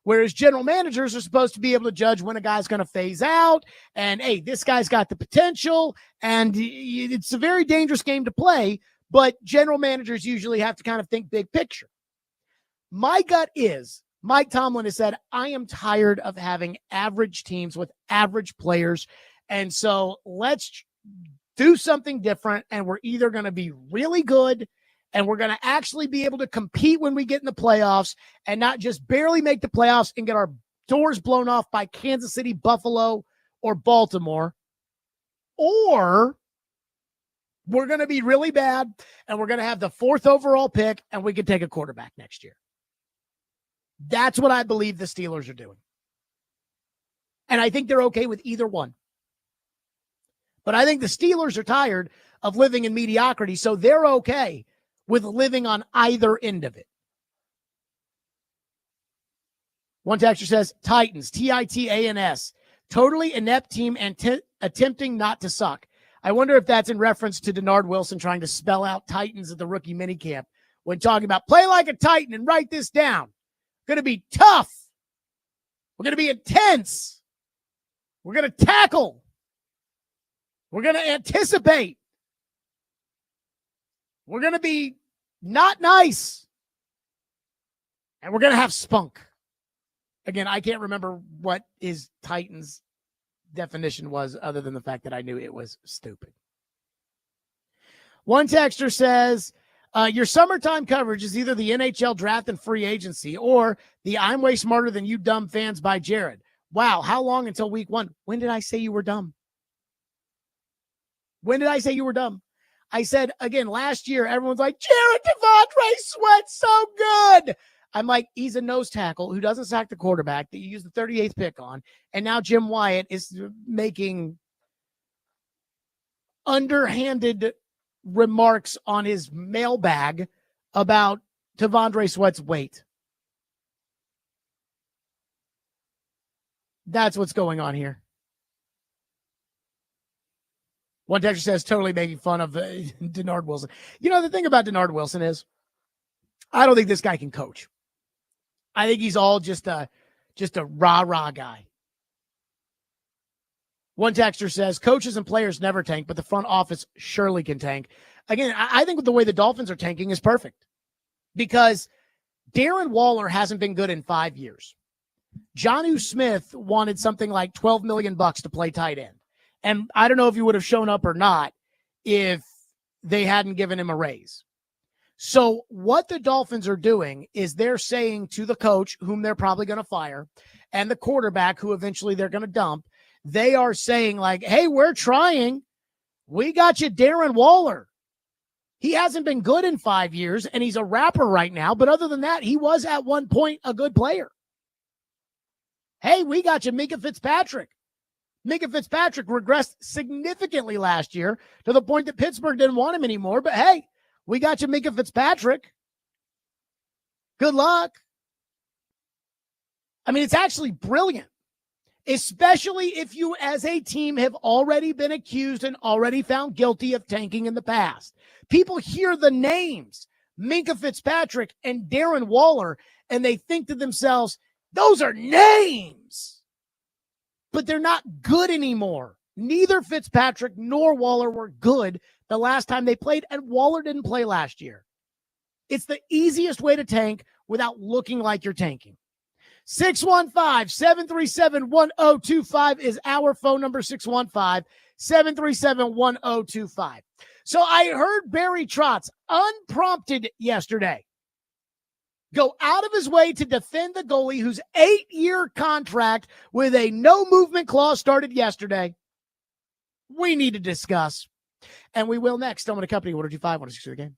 Whereas general managers are supposed to be able to judge when a guy's going to phase out and, hey, this guy's got the potential, and it's a very dangerous game to play, but general managers usually have to kind of think big picture. My gut is Mike Tomlin has said, I am tired of having average teams with average players, and so let's do something different, and we're either going to be really good and we're going to actually be able to compete when we get in the playoffs and not just barely make the playoffs and get our doors blown off by Kansas City, Buffalo, or Baltimore, or we're going to be really bad and we're going to have the 4th overall pick and we can take a quarterback next year. That's what I believe the Steelers are doing. And I think they're okay with either one. But I think the Steelers are tired of living in mediocrity, so they're okay with living on either end of it. One texter says, Titans, Titans, totally inept team and attempting not to suck. I wonder if that's in reference to Denard Wilson trying to spell out Titans at the rookie minicamp when talking about play like a Titan and write this down. Going to be tough. We're going to be intense. We're going to tackle. We're going to anticipate. We're going to be not nice. And we're going to have spunk. Again, I can't remember what his Titans definition was other than the fact that I knew it was stupid. One texter says, your summertime coverage is either the NHL draft and free agency or the I'm way smarter than you dumb fans by Jared. Wow, how long until week 1? When did I say you were dumb? When did I say you were dumb? I said, again, last year, everyone's like, Jared Devondre Sweat's so good. I'm like, he's a nose tackle who doesn't sack the quarterback that you use the 38th pick on. And now Jim Wyatt is making underhanded remarks on his mailbag about Devondre Sweat's weight. That's what's going on here. One texter says, totally making fun of Denard Wilson. You know, the thing about Denard Wilson is, I don't think this guy can coach. I think he's all just a rah-rah guy. One texter says, coaches and players never tank, but the front office surely can tank. Again, I think the way the Dolphins are tanking is perfect because Darren Waller hasn't been good in 5 years. Jonnu Smith wanted something like $12 million to play tight end. And I don't know if he would have shown up or not if they hadn't given him a raise. So what the Dolphins are doing is they're saying to the coach, whom they're probably going to fire, and the quarterback, who eventually they're going to dump, they are saying like, hey, we're trying. We got you Darren Waller. He hasn't been good in 5 years, and he's a rapper right now. But other than that, he was at one point a good player. Hey, we got you Minka Fitzpatrick. Minka Fitzpatrick regressed significantly last year to the point that Pittsburgh didn't want him anymore. But hey, we got you Minka Fitzpatrick. Good luck. I mean, it's actually brilliant, especially if you as a team have already been accused and already found guilty of tanking in the past. People hear the names, Minka Fitzpatrick and Darren Waller, and they think to themselves, those are names. But they're not good anymore. Neither Fitzpatrick nor Waller were good the last time they played, and Waller didn't play last year. It's the easiest way to tank without looking like you're tanking. 615-737-1025 is our phone number, 615-737-1025. So I heard Barry Trotz, unprompted yesterday, go out of his way to defend the goalie whose 8-year contract with a no movement clause started yesterday. We need to discuss. And we will next. Stillman & Company, 102.5, 106 the game.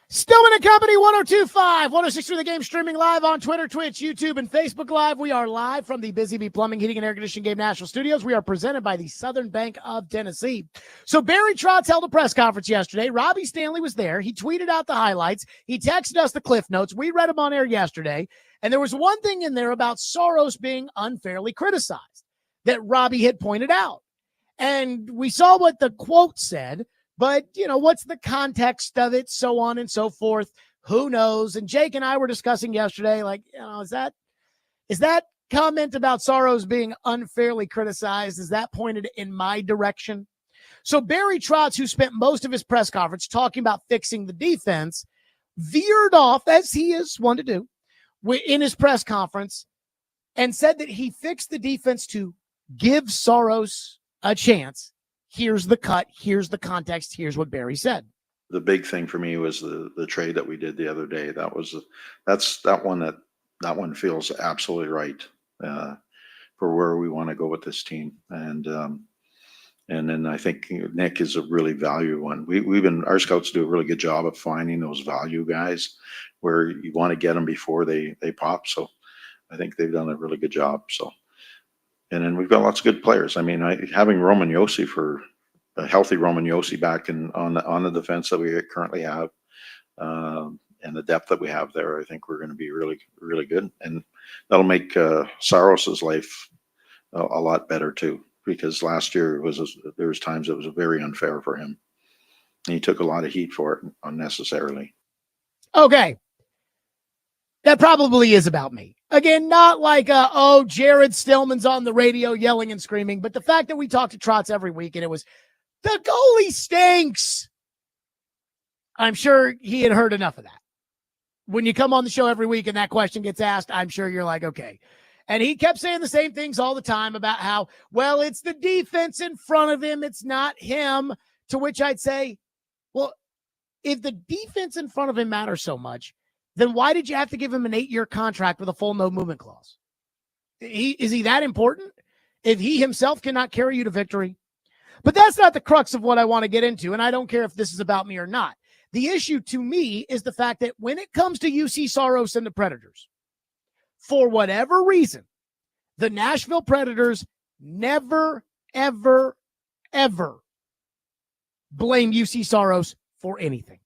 Stillman and Company, 102.5, 106 The Game, streaming live on Twitter, Twitch, YouTube, and Facebook Live. We are live from the Busy Bee Plumbing, Heating, and Air Conditioning Game National Studios. We are presented by the Southern Bank of Tennessee. So Barry Trotz held a press conference yesterday. Robbie Stanley was there. He tweeted out the highlights. He texted us the cliff notes. We read them on air yesterday. And there was one thing in there about Saros being unfairly criticized that Robbie had pointed out. And we saw what the quote said. But, what's the context of it, so on and so forth? Who knows? And Jake and I were discussing yesterday, is that comment about Saros being unfairly criticized, is that pointed in my direction? So Barry Trotz, who spent most of his press conference talking about fixing the defense, veered off, as he is one to do, in his press conference, and said that he fixed the defense to give Saros a chance. Here's the cut. Here's the context. Here's what Barry said. The big thing for me was the trade that we did the other day. That one feels absolutely right for where we want to go with this team. And then I think Nick is a really value one. Our scouts do a really good job of finding those value guys where you want to get them before they pop. So I think they've done a really good job. So. And then we've got lots of good players. I mean, having Roman Yossi for a healthy Roman Yossi back on the defense that we currently have, and the depth that we have there, I think we're going to be really, really good. And that'll make Saros's life a lot better too, because last year there was times it was very unfair for him. And he took a lot of heat for it unnecessarily. Okay. That probably is about me. Again, not like, Jared Stillman's on the radio yelling and screaming, but the fact that we talk to Trotz every week and it was, the goalie stinks. I'm sure he had heard enough of that. When you come on the show every week and that question gets asked, I'm sure you're like, okay. And he kept saying the same things all the time about how, well, it's the defense in front of him. It's not him. To which I'd say, well, if the defense in front of him matters so much, then why did you have to give him an 8-year contract with a full no movement clause? Is he that important if he himself cannot carry you to victory? But that's not the crux of what I want to get into, and I don't care if this is about me or not. The issue to me is the fact that when it comes to UC Saros and the Predators, for whatever reason, the Nashville Predators never, ever, ever blame UC Saros for anything.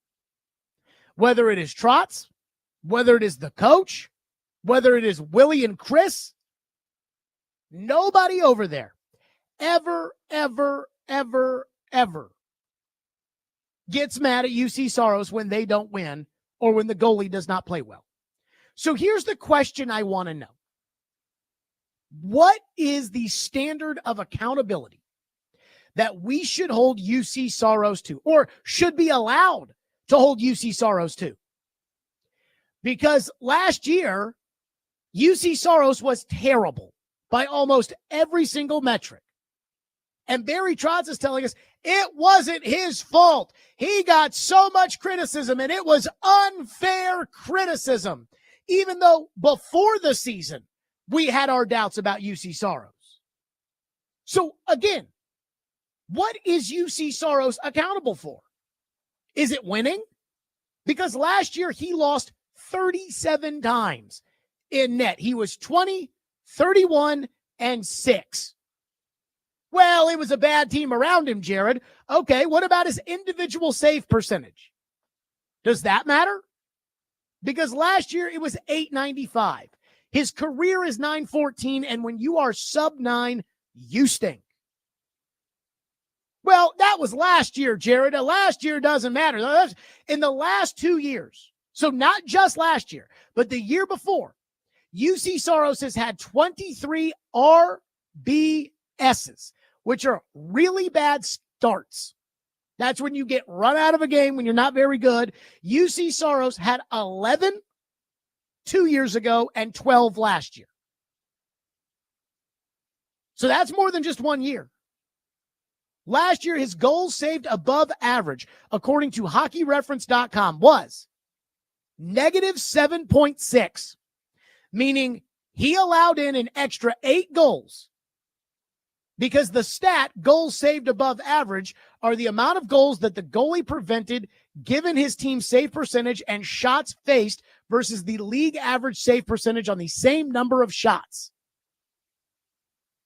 Whether it is Trotz, whether it is the coach, whether it is Willie and Chris, nobody over there ever, ever, ever, ever gets mad at UC Saros when they don't win or when the goalie does not play well. So here's the question I want to know. What is the standard of accountability that we should hold UC Saros to, or should be allowed to hold UC Saros to? Because last year, UC Saros was terrible by almost every single metric. And Barry Trotz is telling us it wasn't his fault. He got so much criticism, and it was unfair criticism, even though before the season, we had our doubts about UC Saros. So again, what is UC Saros accountable for? Is it winning? Because last year he lost 37 times in net. He was 20, 31, and 6. Well, it was a bad team around him, Jared. Okay, what about his individual save percentage? Does that matter? Because last year it was .895. His career is .914, and when you are sub-9, you stink. Well, that was last year, Jared. Last year doesn't matter. That's in the last 2 years. So not just last year, but the year before, UC Saros has had 23 RBSs, which are really bad starts. That's when you get run out of a game when you're not very good. UC Saros had 11 2 years ago and 12 last year. So that's more than just 1 year. Last year, his goals saved above average, according to hockeyreference.com, was -7.6, meaning he allowed in an extra 8 goals because the stat goals saved above average are the amount of goals that the goalie prevented given his team's save percentage and shots faced versus the league average save percentage on the same number of shots.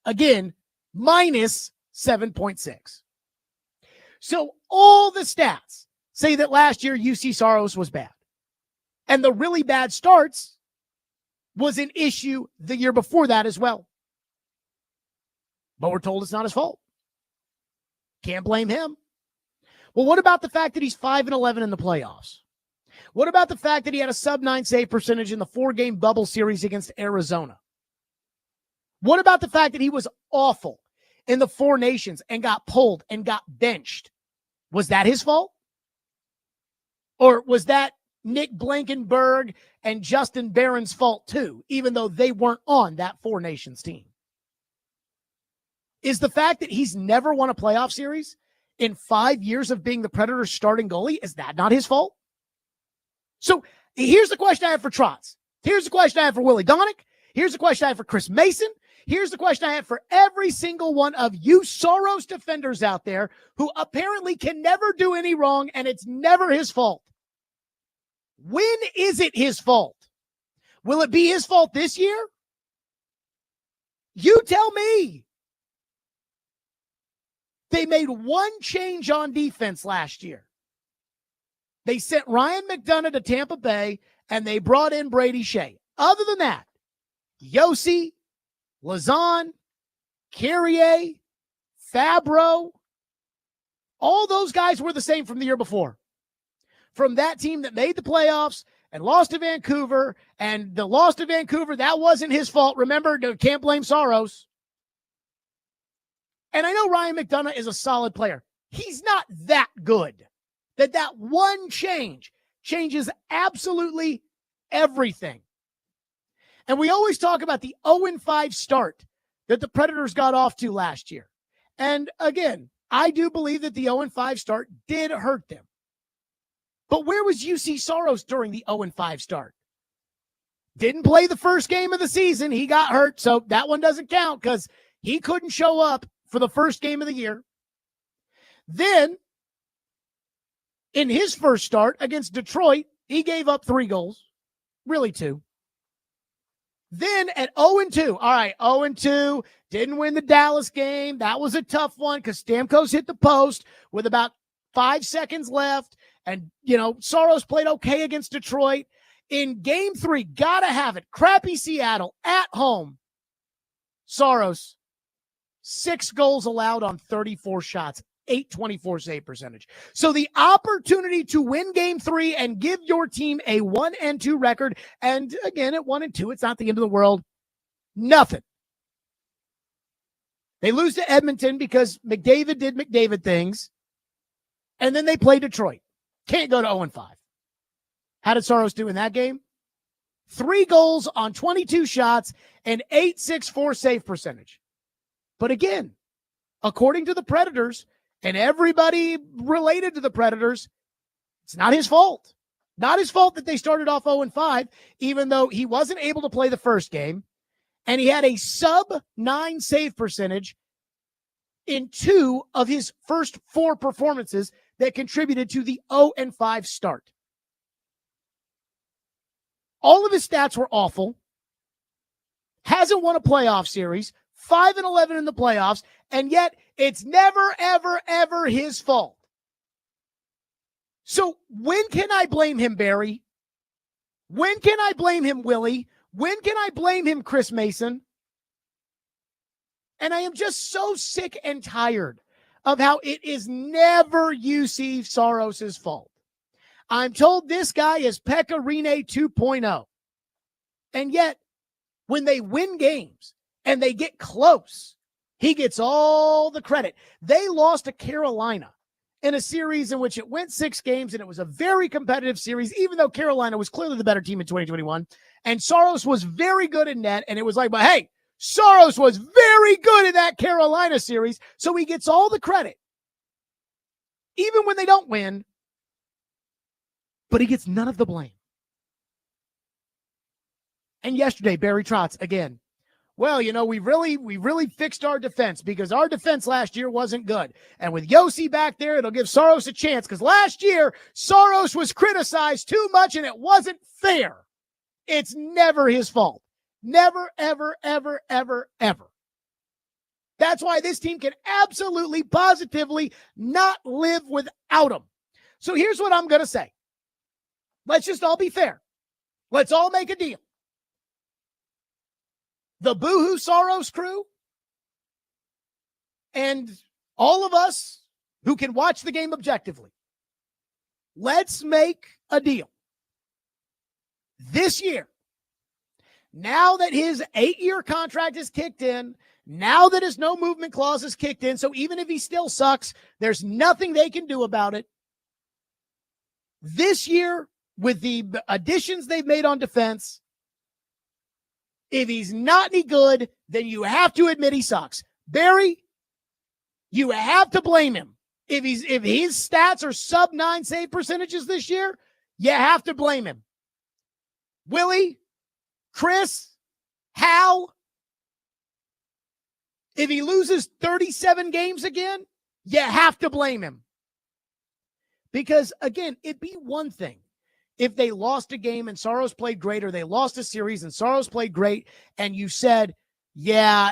Again, minus 7.6. So all the stats say that last year UC Saros was bad. And the really bad starts was an issue the year before that as well. But we're told it's not his fault. Can't blame him. Well, what about the fact that he's 5-11 in the playoffs? What about the fact that he had a sub-9 save percentage in the 4-game bubble series against Arizona? What about the fact that he was awful in the Four Nations and got pulled and got benched? Was that his fault? Or was that Nick Blankenberg and Justin Barron's fault too, even though they weren't on that Four Nations team? Is the fact that he's never won a playoff series in 5 years of being the Predators' starting goalie, is that not his fault? So here's the question I have for Trotz. Here's the question I have for Willie Donick. Here's the question I have for Chris Mason. Here's the question I have for every single one of you Saros defenders out there who apparently can never do any wrong and it's never his fault. When is it his fault? Will it be his fault this year? You tell me. They made one change on defense last year. They sent Ryan McDonough to Tampa Bay, and they brought in Brady Shea. Other than that, Yossi, Lazan, Carrier, Fabro, all those guys were the same from the year before. From that team that made the playoffs and lost to Vancouver, and the loss to Vancouver, that wasn't his fault. Remember, can't blame Saros. And I know Ryan McDonough is a solid player. He's not that good. That one change changes absolutely everything. And we always talk about the 0-5 start that the Predators got off to last year. And again, I do believe that the 0-5 start did hurt them. But where was UC Saros during the 0-5 start? Didn't play the first game of the season. He got hurt, so that one doesn't count because he couldn't show up for the first game of the year. Then, in his first start against Detroit, he gave up 3 goals. Really 2. Then at 0-2, all right, 0-2, didn't win the Dallas game. That was a tough one because Stamkos hit the post with about 5 seconds left. And, Saros played okay against Detroit. In game 3, gotta have it. Crappy Seattle at home. Saros, 6 goals allowed on 34 shots, .824 save percentage. So the opportunity to win game 3 and give your team a 1-2 record, and again, at 1-2, it's not the end of the world. Nothing. They lose to Edmonton because McDavid did McDavid things, and then they play Detroit. Can't go to 0-5. How did Saros do in that game? 3 goals on 22 shots and .864 save percentage. But again, according to the Predators and everybody related to the Predators, it's not his fault. Not his fault that they started off 0-5, even though he wasn't able to play the first game, and he had a sub-9 save percentage in 2 of his first 4 performances that contributed to the 0-5 start. All of his stats were awful. Hasn't won a playoff series. 5-11 in the playoffs, and yet it's never, ever, ever his fault. So when can I blame him, Barry? When can I blame him, Willie? When can I blame him, Chris Mason? And I am just so sick and tired of how it is never UC Saros' fault. I'm told this guy is Pekka Rinne 2.0. And yet, when they win games, and they get close, he gets all the credit. They lost to Carolina in a series in which it went 6 games, and it was a very competitive series, even though Carolina was clearly the better team in 2021. And Saros was very good in net, and it was like, but hey, Saros was very good in that Carolina series, so he gets all the credit. Even when they don't win, but he gets none of the blame. And yesterday, Barry Trotz, again, well, we really fixed our defense because our defense last year wasn't good. And with Yossi back there, it'll give Saros a chance because last year, Saros was criticized too much and it wasn't fair. It's never his fault. Never, ever, ever, ever, ever. That's why this team can absolutely, positively not live without him. So here's what I'm going to say. Let's just all be fair. Let's all make a deal. The Boohoo Saros crew and all of us who can watch the game objectively, let's make a deal. This year, now that his 8-year contract is kicked in, now that his no movement clause is kicked in, so even if he still sucks, there's nothing they can do about it. This year, with the additions they've made on defense, if he's not any good, then you have to admit he sucks. Barry, you have to blame him. If his stats are sub-9 save percentages this year, you have to blame him. Willie, Chris, Hal, if he loses 37 games again, you have to blame him. Because, again, it'd be one thing if they lost a game and Saros played great, or they lost a series and Saros played great, and you said, yeah,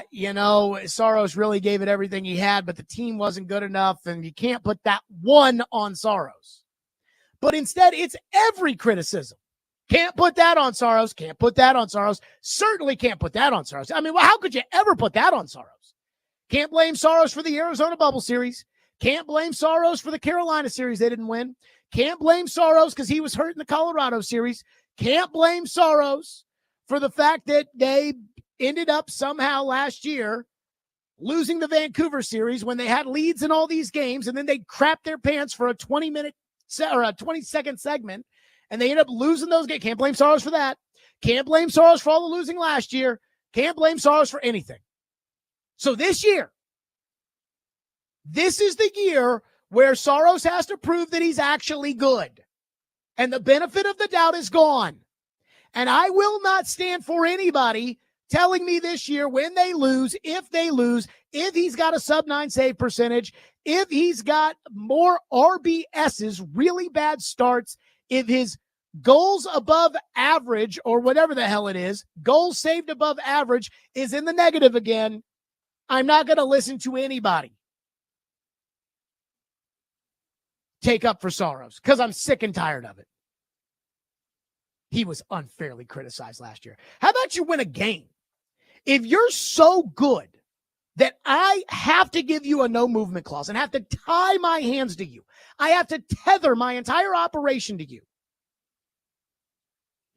Saros really gave it everything he had, but the team wasn't good enough, and you can't put that one on Saros. But instead, it's every criticism. Can't put that on Saros. Can't put that on Saros. Certainly can't put that on Saros. I mean, well, how could you ever put that on Saros? Can't blame Saros for the Arizona Bubble Series. Can't blame Saros for the Carolina Series they didn't win. Can't blame Saros because he was hurt in the Colorado Series. Can't blame Saros for the fact that they ended up somehow last year losing the Vancouver Series when they had leads in all these games, and then they crapped their pants for a 20-minute or a 20-second segment, and they ended up losing those games. Can't blame Saros for that. Can't blame Saros for all the losing last year. Can't blame Saros for anything. So this year, this is the year where Saros has to prove that he's actually good. And the benefit of the doubt is gone. And I will not stand for anybody telling me this year when they lose, if he's got a sub-9 save percentage, if he's got more RBSs, really bad starts, if his goals above average or whatever the hell it is, goals saved above average is in the negative again, I'm not going to listen to anybody take up for Saros because I'm sick and tired of it. He was unfairly criticized last year. How about you win a game? If you're so good that I have to give you a no movement clause and have to tie my hands to you, I have to tether my entire operation to you,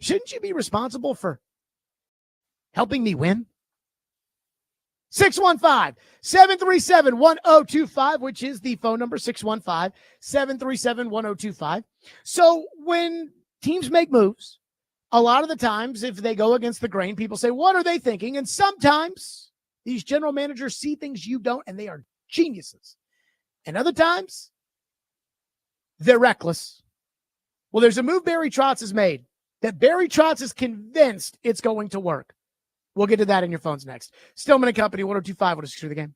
shouldn't you be responsible for helping me win? 615-737-1025, which is the phone number, 615-737-1025. So when teams make moves, a lot of the times, if they go against the grain, people say, what are they thinking? And sometimes these general managers see things you don't, and they are geniuses. And other times, they're reckless. Well, there's a move Barry Trotz has made that Barry Trotz is convinced it's going to work. We'll get to that in your phones next. Stillman and Company, 102.5, 106 the game.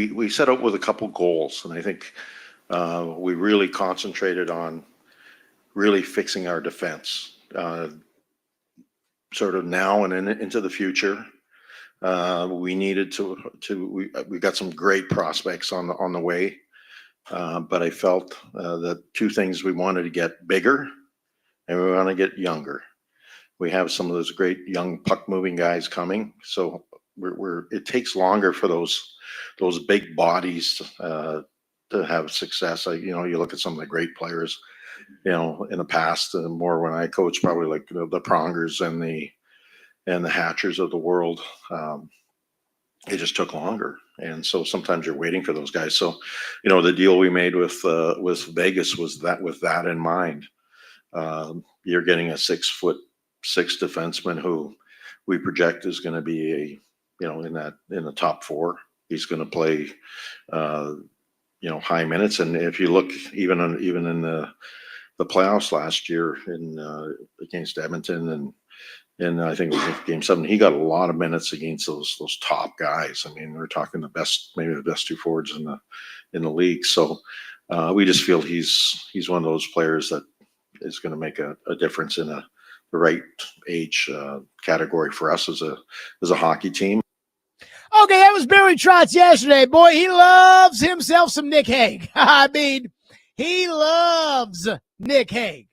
we set out with a couple goals, and I think we really concentrated on really fixing our defense, sort of now and into the future. We needed we got some great prospects on the way, but I felt that two things: we wanted to get bigger, and we want to get younger. We have some of those great young puck moving guys coming, so it takes longer for those big bodies to have success. You know, you look at some of the great players, you know, in the past, more when I coached, probably like the Prongers and the Hatchers of the world. It just took longer, and so sometimes you're waiting for those guys. So, you know, the deal we made with Vegas was that with that in mind. You're getting a 6'6" defenseman who we project is going to be in the top four. He's going to play, high minutes. And if you look even in the playoffs last year against Edmonton and I think it was Game 7, he got a lot of minutes against those top guys. I mean, we're talking maybe the best two forwards in the league. So we just feel he's one of those players that is going to make a difference in the right age category for us as a hockey team. Okay, that was Barry Trotz yesterday. Boy, he loves himself some Nick Hague. I mean, he loves Nick Hague.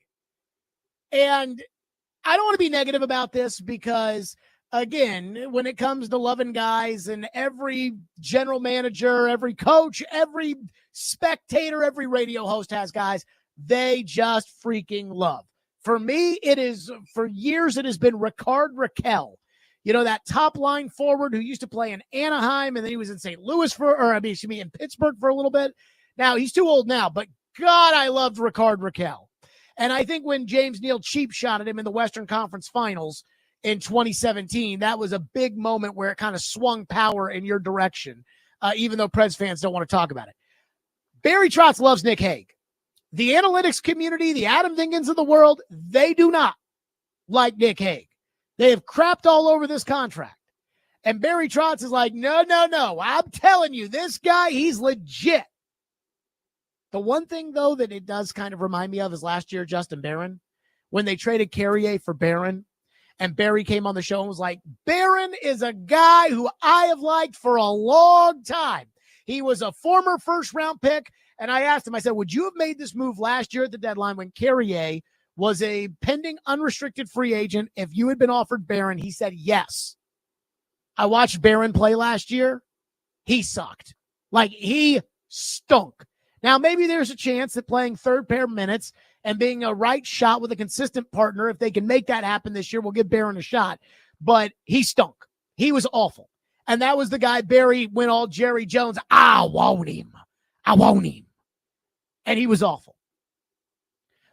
And I don't want to be negative about this because, again, when it comes to loving guys, and every general manager, every coach, every spectator, every radio host has guys they just freaking love. For me, for years, it has been Ricard Raquel. You know, that top line forward who used to play in Anaheim, and then he was in St. Louis in Pittsburgh for a little bit. Now, he's too old now, but God, I loved Ricard Raquel. And I think when James Neal cheap shot at him in the Western Conference Finals in 2017, that was a big moment where it kind of swung power in your direction, even though Preds fans don't want to talk about it. Barry Trotz loves Nick Hague. The analytics community, the Adam Dinkins of the world, they do not like Nick Hague. They have crapped all over this contract. And Barry Trotz is like, no. I'm telling you, this guy, he's legit. The one thing, though, that it does kind of remind me of is last year, Justin Barron, when they traded Carrier for Barron, and Barry came on the show and was like, Barron is a guy who I have liked for a long time. He was a former first-round pick. And I asked him, I said, would you have made this move last year at the deadline when Carrier was a pending unrestricted free agent if you had been offered Barron? He said, yes. I watched Barron play last year. He sucked. Like, he stunk. Now, maybe there's a chance that playing third pair minutes and being a right shot with a consistent partner, if they can make that happen this year, we'll give Barron a shot. But he stunk. He was awful. And that was the guy Barry went all Jerry Jones. I want him. And he was awful.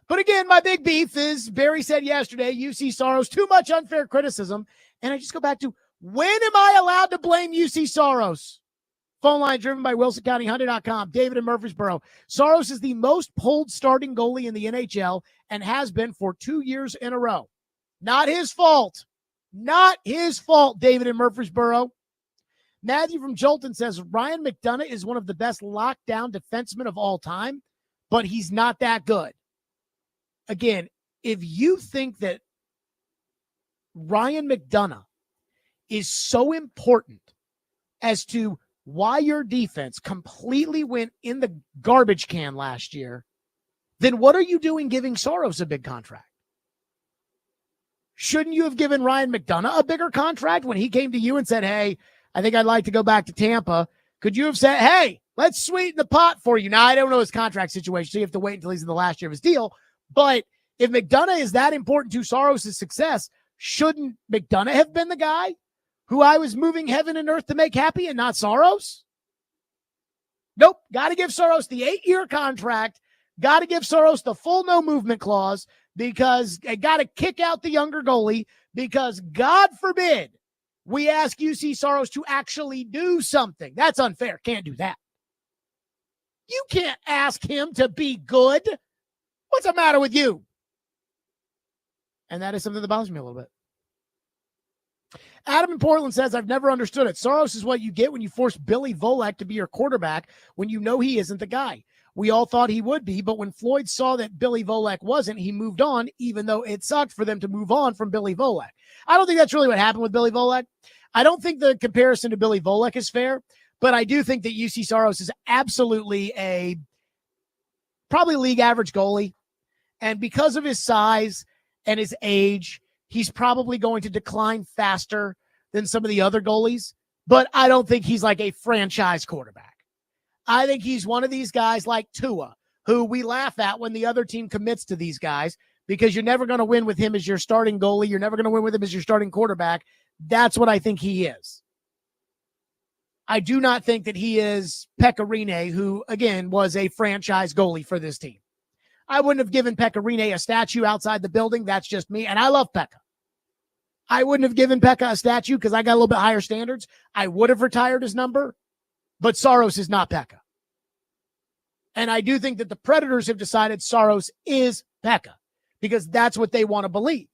But again, my big beef is Barry said yesterday, UC Saros, too much unfair criticism. And I just go back to, when am I allowed to blame UC Saros? Phone line driven by WilsonCountyHunter.com. David in Murfreesboro. Saros is the most pulled starting goalie in the NHL and has been for 2 years in a row. Not his fault. Not his fault, David in Murfreesboro. Matthew from Jolton says, Ryan McDonough is one of the best lockdown defensemen of all time, but he's not that good. Again, if you think that Ryan McDonough is so important as to why your defense completely went in the garbage can last year, then what are you doing giving Saros a big contract? Shouldn't you have given Ryan McDonough a bigger contract when he came to you and said, hey, I think I'd like to go back to Tampa? Could you have said, hey, let's sweeten the pot for you? Now, I don't know his contract situation, so you have to wait until he's in the last year of his deal. But if McDonough is that important to Saros' success, shouldn't McDonough have been the guy who I was moving heaven and earth to make happy and not Saros? Nope. Got to give Saros the 8-year contract. Got to give Saros the full no movement clause, because I got to kick out the younger goalie, because God forbid we ask UC Saros to actually do something. That's unfair. Can't do that. You can't ask him to be good. What's the matter with you? And that is something that bothers me a little bit. Adam in Portland says, I've never understood it. Saros is what you get when you force Billy Volek to be your quarterback when you know he isn't the guy. We all thought he would be, but when Floyd saw that Billy Volek wasn't, he moved on, even though it sucked for them to move on from Billy Volek. I don't think that's really what happened with Billy Volek. I don't think the comparison to Billy Volek is fair, but I do think that UC Saros is absolutely a probably league average goalie. And because of his size and his age, he's probably going to decline faster than some of the other goalies, but I don't think he's like a franchise quarterback. I think he's one of these guys like Tua, who we laugh at when the other team commits to these guys because you're never going to win with him as your starting goalie. You're never going to win with him as your starting quarterback. That's what I think he is. I do not think that he is Pekka Rinne, who, again, was a franchise goalie for this team. I wouldn't have given Pekka Rinne a statue outside the building. That's just me, and I love Pekka. I wouldn't have given Pekka a statue because I got a little bit higher standards. I would have retired his number, but Saros is not Pekka. And I do think that the Predators have decided Saros is Pekka because that's what they want to believe.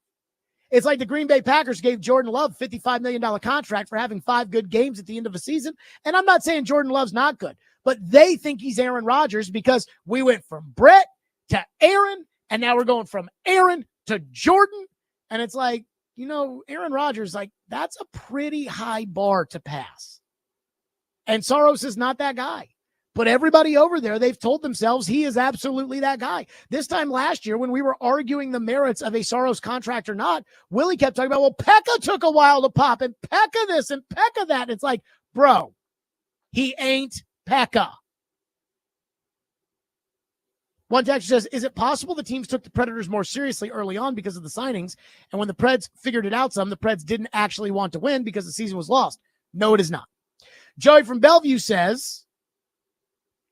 It's like the Green Bay Packers gave Jordan Love a $55 million contract for having 5 good games at the end of a season. And I'm not saying Jordan Love's not good, but they think he's Aaron Rodgers because we went from Brett to Aaron, and now we're going from Aaron to Jordan. And it's like, you know, Aaron Rodgers, like, that's a pretty high bar to pass. And Saros is not that guy. But everybody over there, they've told themselves he is absolutely that guy. This time last year, when we were arguing the merits of a Saros contract or not, Willie kept talking about, well, Pekka took a while to pop, and Pekka this and Pekka that. And it's like, bro, he ain't Pekka. One texter says, is it possible the teams took the Predators more seriously early on because of the signings? And when the Preds figured it out some, the Preds didn't actually want to win because the season was lost. No, it is not. Joey from Bellevue says,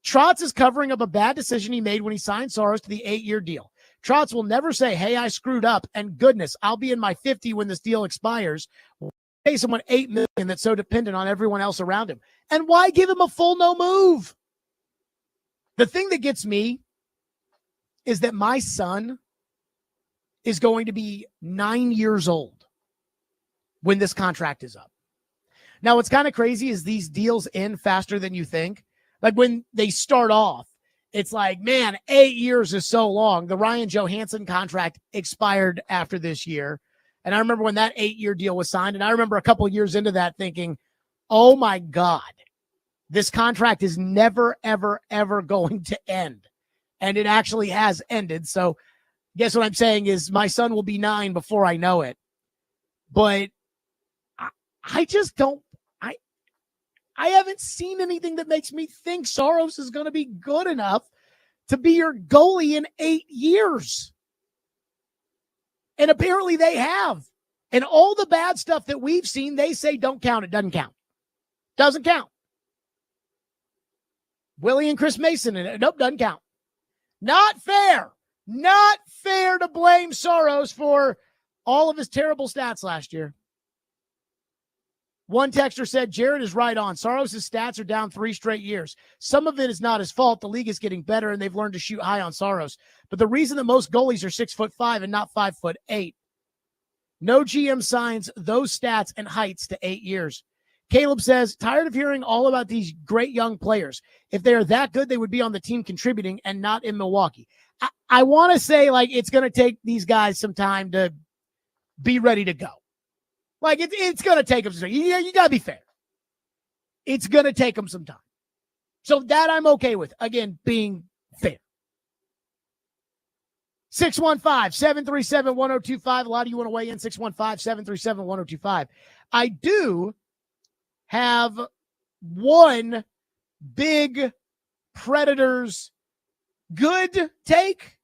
Trotz is covering up a bad decision he made when he signed Saros to the 8-year deal. Trotz will never say, hey, I screwed up, and goodness, I'll be in my 50 when this deal expires. Pay someone $8 million that's so dependent on everyone else around him. And why give him a full no move? The thing that gets me is that my son is going to be 9 years old when this contract is up. Now, what's kind of crazy is these deals end faster than you think. Like when they start off, it's like, man, 8 years is so long. The Ryan Johansson contract expired after this year. And I remember when that 8-year deal was signed. And I remember a couple of years into that thinking, oh my God, this contract is never, ever, ever going to end. And it actually has ended. So guess what I'm saying is my son will be 9 before I know it. But I just don't. I haven't seen anything that makes me think Saros is going to be good enough to be your goalie in 8 years. And apparently they have. And all the bad stuff that we've seen, they say don't count. It doesn't count. Doesn't count. Willie and Chris Mason, nope, doesn't count. Not fair. Not fair to blame Saros for all of his terrible stats last year. One texter said, Jared is right on. Saros' stats are down 3 straight years. Some of it is not his fault. The league is getting better, and they've learned to shoot high on Saros. But the reason that most goalies are 6'5" and not 5'8". No GM signs those stats and heights to 8 years. Caleb says, tired of hearing all about these great young players. If they are that good, they would be on the team contributing and not in Milwaukee. I want to say, like, it's going to take these guys some time to be ready to go. Like, it's going to take them some time. You got to be fair. It's going to take them some time. So that I'm okay with, again, being fair. 615-737-1025. A lot of you want to weigh in. 615-737-1025. I do have one big Predators good take.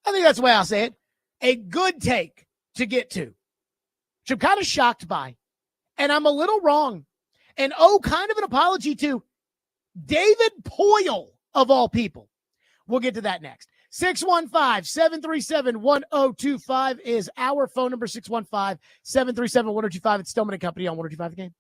I think that's the way I'll say it. A good take to get to, which I'm kind of shocked by. And I'm a little wrong. And kind of an apology to David Poyle, of all people. We'll get to that next. 615-737-1025 is our phone number, 615-737-1025. It's Stillman & Company on 1025 The Game.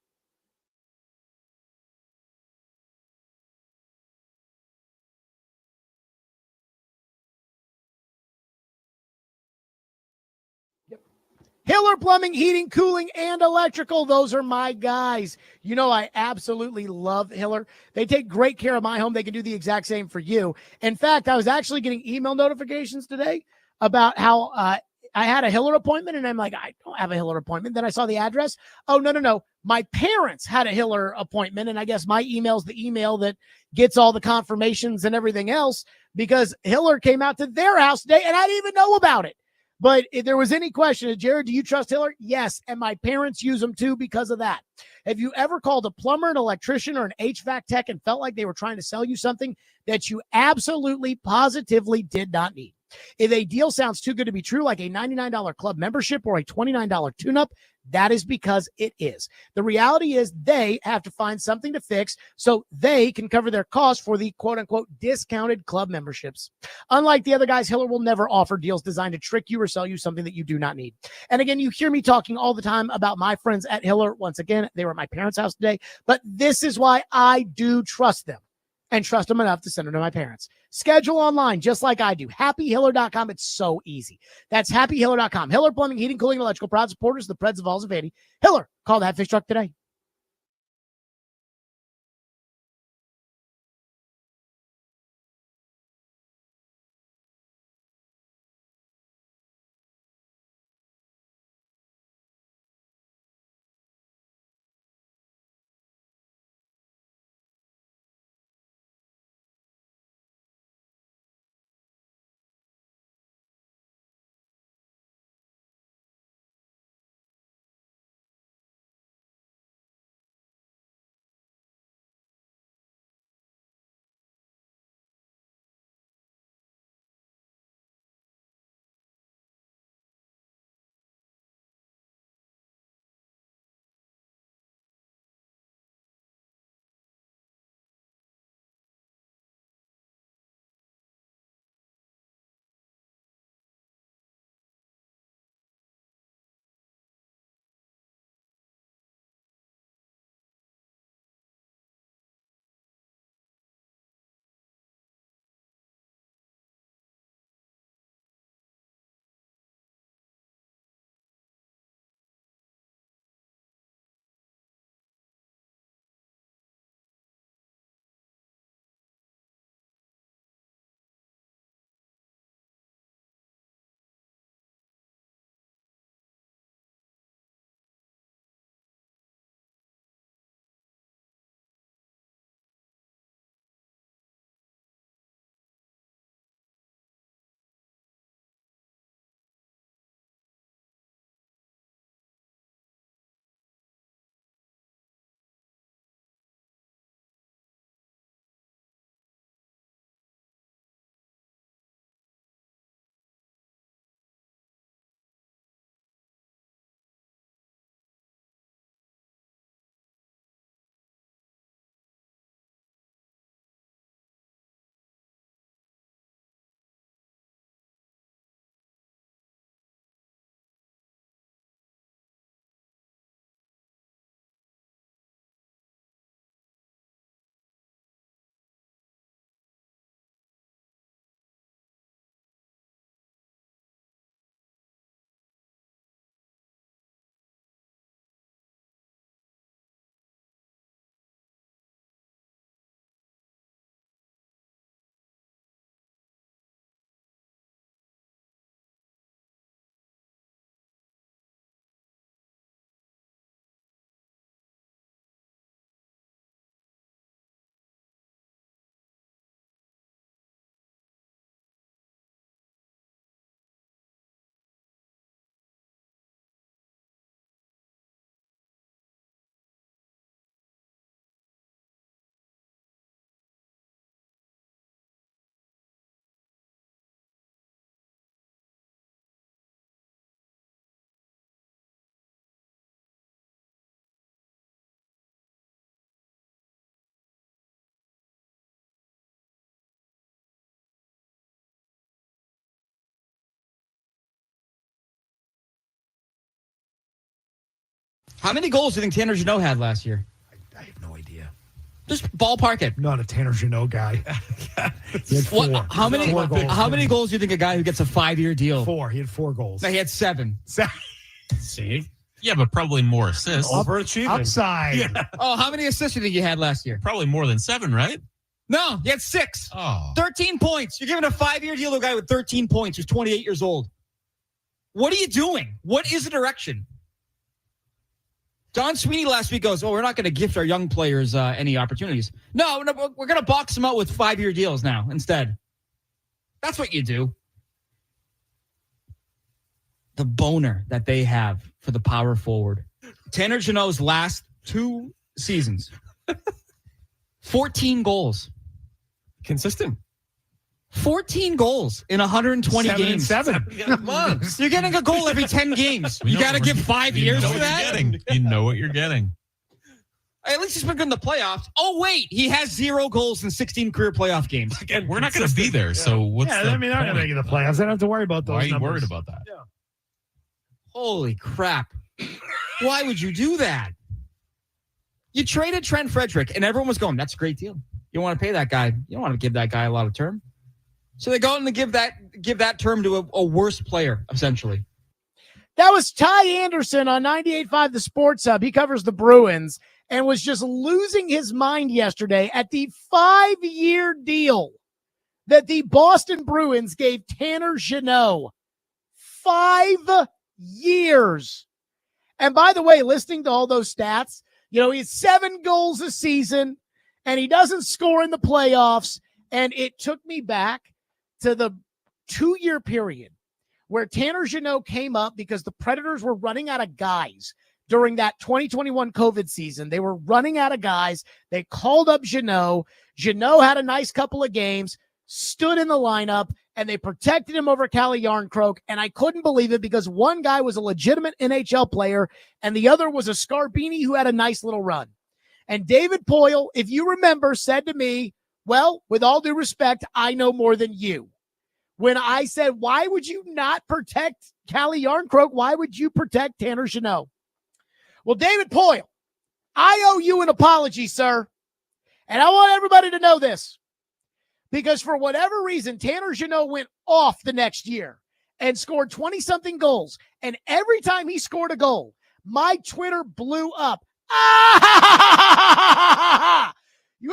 Hiller Plumbing, Heating, Cooling, and Electrical. Those are my guys. You know, I absolutely love Hiller. They take great care of my home. They can do the exact same for you. In fact, I was actually getting email notifications today about how I had a Hiller appointment, and I'm like, I don't have a Hiller appointment. Then I saw the address. Oh, no. My parents had a Hiller appointment, and I guess my email's the email that gets all the confirmations and everything else, because Hiller came out to their house today, and I didn't even know about it. But if there was any question, Jared, do you trust Hiller? Yes, and my parents use them too because of that. Have you ever called a plumber, an electrician, or an HVAC tech and felt like they were trying to sell you something that you absolutely, positively did not need? If a deal sounds too good to be true, like a $99 club membership or a $29 tune-up, that is because it is. The reality is they have to find something to fix so they can cover their costs for the quote-unquote discounted club memberships. Unlike the other guys, Hiller will never offer deals designed to trick you or sell you something that you do not need. And again, you hear me talking all the time about my friends at Hiller. Once again, they were at my parents' house today, but this is why I do trust them and trust them enough to send them to my parents. Schedule online just like I do. HappyHiller.com. It's so easy. That's HappyHiller.com. Hiller Plumbing, Heating, Cooling, and Electrical. Proud supporters of the Preds of Valsavady. Hiller, call that fix truck today. How many goals do you think Tanner Jeannot had last year? I have no idea. Just ballpark it. Not a Tanner Jeannot guy. He had four. How many goals? goals do you think a guy who gets a 5-year deal? 4. He had 4 goals. No, he had 7. See? Yeah, but probably more assists. Overachieving. Upside. Yeah. Oh, how many assists do you think you had last year? Probably more than 7, right? No, you had 6. Oh. 13 points. You're giving a 5-year deal to a guy with 13 points who's 28 years old. What are you doing? What is the direction? Don Sweeney last week goes, we're not going to gift our young players any opportunities. No, we're going to box them out with 5-year deals now instead. That's what you do. The boner that they have for the power forward. Tanner Jeannot's last 2 seasons. 14 goals. Consistent. 14 goals in 120 games. 7. You're getting a goal every 10 games. You got to give 5 years for that? You know what you're getting. At least he's been good in the playoffs. Oh, wait. He has 0 goals in 16 career playoff games. Again, we're not going to be there, so what's the they're not going to make the playoffs. They don't have to worry about those Why are you numbers. worried about that? Yeah. Holy crap. Why would you do that? You traded Trent Frederick, and everyone was going, that's a great deal. You don't want to pay that guy. You don't want to give that guy a lot of term. So they go out and give that term to a worse player, essentially. That was Ty Anderson on 98.5 The Sports Hub. He covers the Bruins and was just losing his mind yesterday at the 5-year deal that the Boston Bruins gave Tanner Jeannot. 5 years. And by the way, listening to all those stats, he has 7 goals a season, and he doesn't score in the playoffs. And it took me back to the 2-year period where Tanner Jeannot came up because the Predators were running out of guys during that 2021 COVID season. They were running out of guys. They called up Jeannot. Jeannot had a nice couple of games, stood in the lineup, and they protected him over Calle Yarncroke. And I couldn't believe it because one guy was a legitimate NHL player and the other was a Scarbini who had a nice little run. And David Poyle, if you remember, said to me, well, with all due respect, I know more than you. When I said, why would you not protect Calle Yarncroke? Why would you protect Tanner Jeannot? Well, David Poyle, I owe you an apology, sir. And I want everybody to know this. Because for whatever reason, Tanner Jeannot went off the next year and scored 20-something goals. And every time he scored a goal, my Twitter blew up. You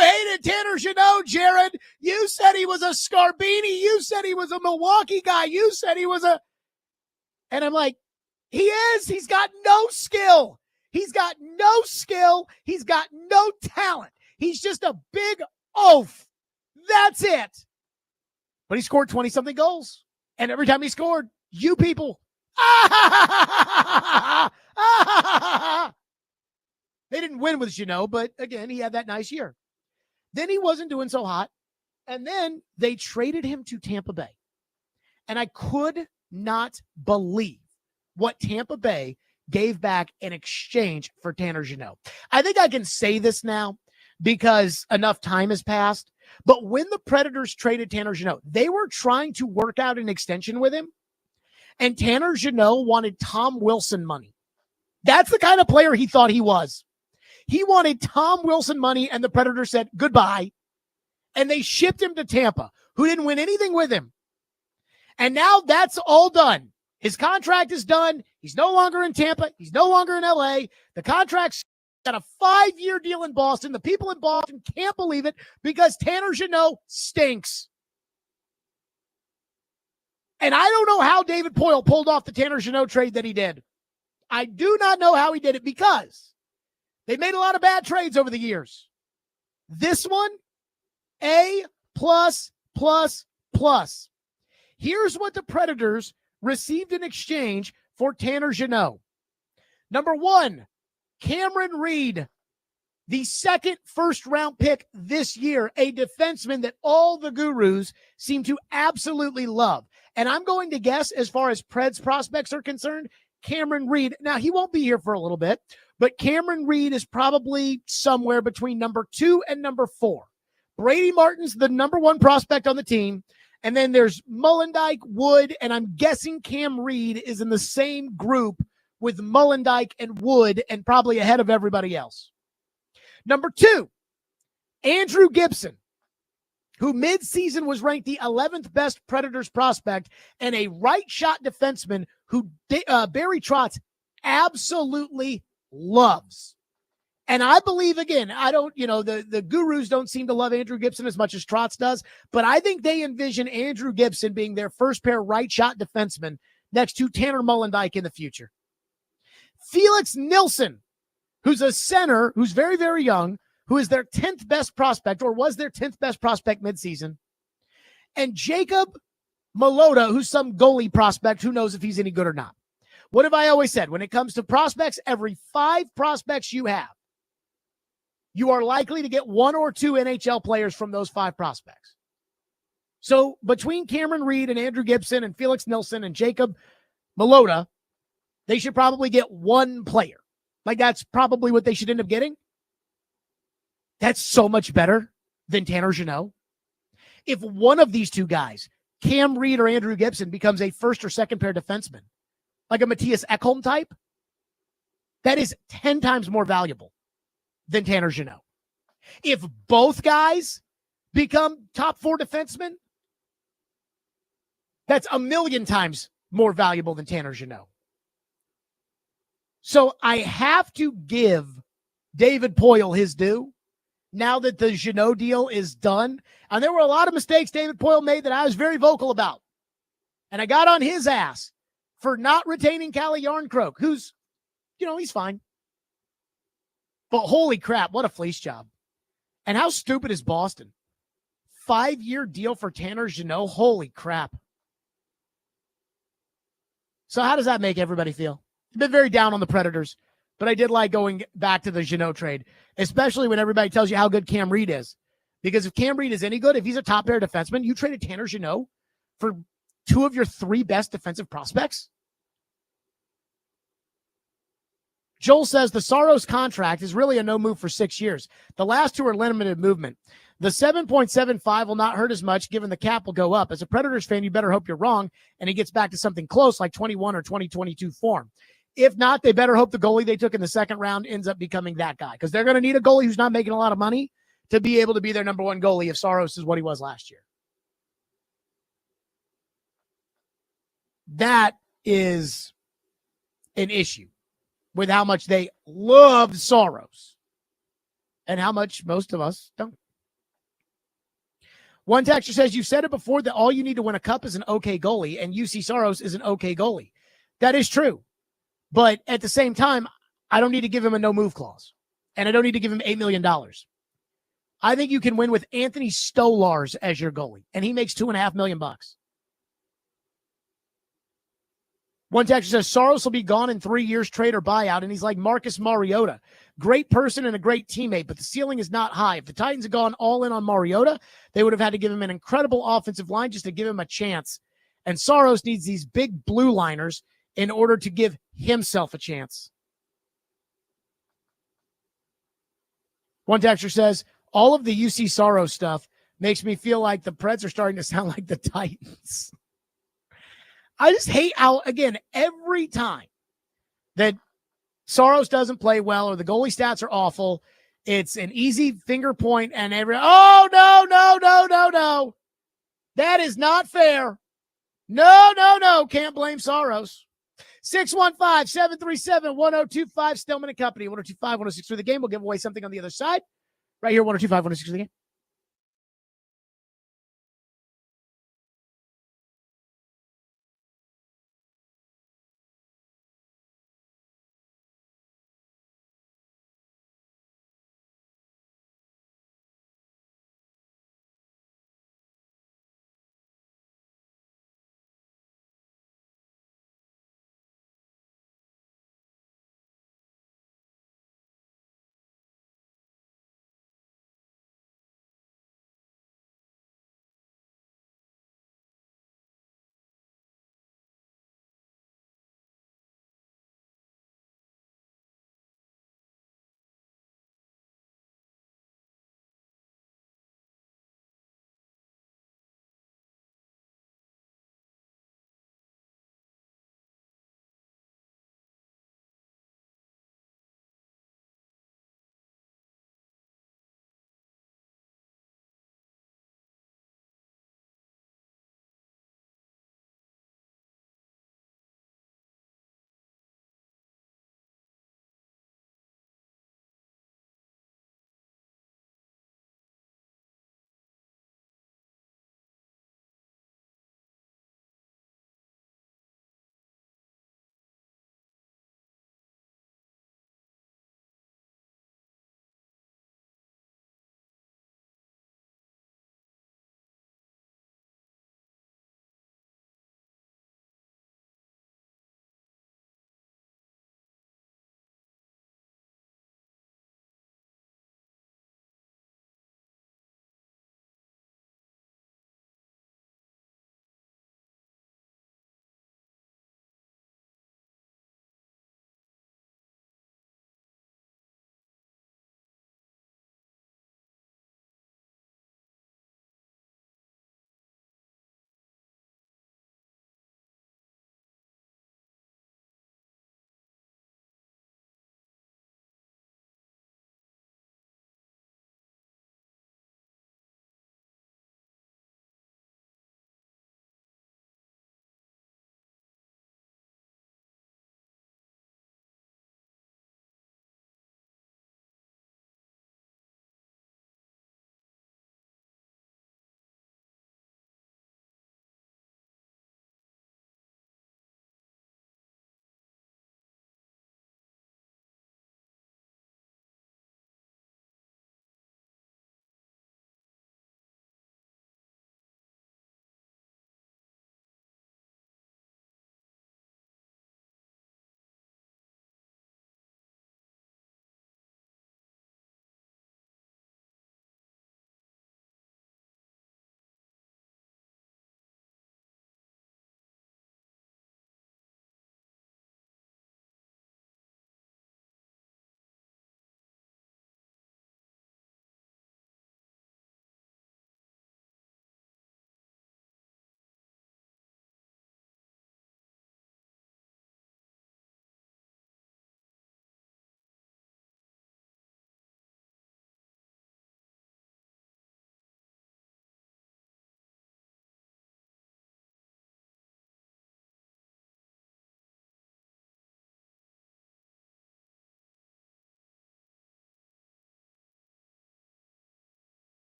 hated Tanner Jeannot, Jared. You said he was a Scarbini. You said he was a Milwaukee guy. You said he was a... And I'm like, he is. He's got no skill. He's got no skill. He's got no talent. He's just a big oaf. That's it. But he scored 20-something goals. And every time he scored, you people... They didn't win with Jeannot, but again, he had that nice year. Then he wasn't doing so hot. And then they traded him to Tampa Bay. And I could not believe what Tampa Bay gave back in exchange for Tanner Jeannot. I think I can say this now because enough time has passed. But when the Predators traded Tanner Jeannot, they were trying to work out an extension with him. And Tanner Jeannot wanted Tom Wilson money. That's the kind of player he thought he was. He wanted Tom Wilson money, and the Predators said goodbye. And they shipped him to Tampa, who didn't win anything with him. And now that's all done. His contract is done. He's no longer in Tampa. He's no longer in LA. The contract's got a 5-year deal in Boston. The people in Boston can't believe it because Tanner Jeannot stinks. And I don't know how David Poyle pulled off the Tanner Jeannot trade that he did. I do not know how he did it because they made a lot of bad trades over the years. This one, A+++. Here's what the Predators received in exchange for Tanner Jeannot. Number 1, Cameron Reed, the second first-round pick this year, a defenseman that all the gurus seem to absolutely love. And I'm going to guess, as far as Preds prospects are concerned, Cameron Reed, now he won't be here for a little bit, but Cameron Reed is probably somewhere between number 2 and number 4. Brady Martin's the number 1 prospect on the team. And then there's Mullendijk, Wood, and I'm guessing Cam Reed is in the same group with Mullendijk and Wood and probably ahead of everybody else. Number 2, Andrew Gibson. who midseason was ranked the 11th best Predators prospect, and a right shot defenseman who Barry Trotz absolutely loves. And I believe, again, I don't, the gurus don't seem to love Andrew Gibson as much as Trotz does, but I think they envision Andrew Gibson being their first pair right shot defenseman next to Tanner Mullendijk in the future. Felix Nilsson, who's a center, who's very, very young, who is their 10th best prospect, or was their 10th best prospect midseason. And Jacob Malota, who's some goalie prospect, who knows if he's any good or not. What have I always said? When it comes to prospects, every 5 prospects you have, you are likely to get 1 or 2 NHL players from those 5 prospects. So between Cameron Reed and Andrew Gibson and Felix Nilsson and Jacob Malota, they should probably get 1 player. Like, that's probably what they should end up getting. That's so much better than Tanner Jeannot. If one of these 2 guys, Cam Reed or Andrew Gibson, becomes a first or second pair defenseman, like a Matthias Ekholm type, that is 10 times more valuable than Tanner Jeannot. If both guys become top 4 defensemen, that's 1,000,000 times more valuable than Tanner Jeannot. So I have to give David Poile his due now that the Jeannot deal is done. And there were a lot of mistakes David Poile made that I was very vocal about. And I got on his ass for not retaining Calle Yarncroke, who's, he's fine. But holy crap, what a fleece job. And how stupid is Boston? 5-year deal for Tanner Jeannot. Holy crap. So how does that make everybody feel? I've been very down on the Predators, but I did like going back to the Jeannot trade, especially when everybody tells you how good Cam Reed is. Because if Cam Reed is any good, if he's a top pair defenseman, you traded Tanner Jeannot for 2 of your 3 best defensive prospects. Joel says the Saros contract is really a no move for 6 years. The last 2 are limited movement. The 7.75 will not hurt as much given the cap will go up. As a Predators fan, you better hope you're wrong and he gets back to something close like 21 or 2022 form. If not, they better hope the goalie they took in the second round ends up becoming that guy, because they're going to need a goalie who's not making a lot of money to be able to be their number 1 goalie if Saros is what he was last year. That is an issue with how much they love Saros and how much most of us don't. One texter says, you've said it before that all you need to win a cup is an okay goalie, and UC Saros is an okay goalie. That is true. But at the same time, I don't need to give him a no-move clause, and I don't need to give him $8 million. I think you can win with Anthony Stolarz as your goalie, and he makes $2.5 million. One texter says, Saros will be gone in 3 years, trade or buyout, and he's like Marcus Mariota. Great person and a great teammate, but the ceiling is not high. If the Titans had gone all in on Mariota, they would have had to give him an incredible offensive line just to give him a chance. And Saros needs these big blue liners in order to give himself a chance. One texter says, all of the UC Saros stuff makes me feel like the Preds are starting to sound like the Titans. I just hate how, again, every time that Saros doesn't play well or the goalie stats are awful, it's an easy finger point and no. That is not fair. No. Can't blame Saros. 615-737-1025, Stillman & Company, 1025, 106 through the game. We'll give away something on the other side. Right here, 1025, 106 through the game.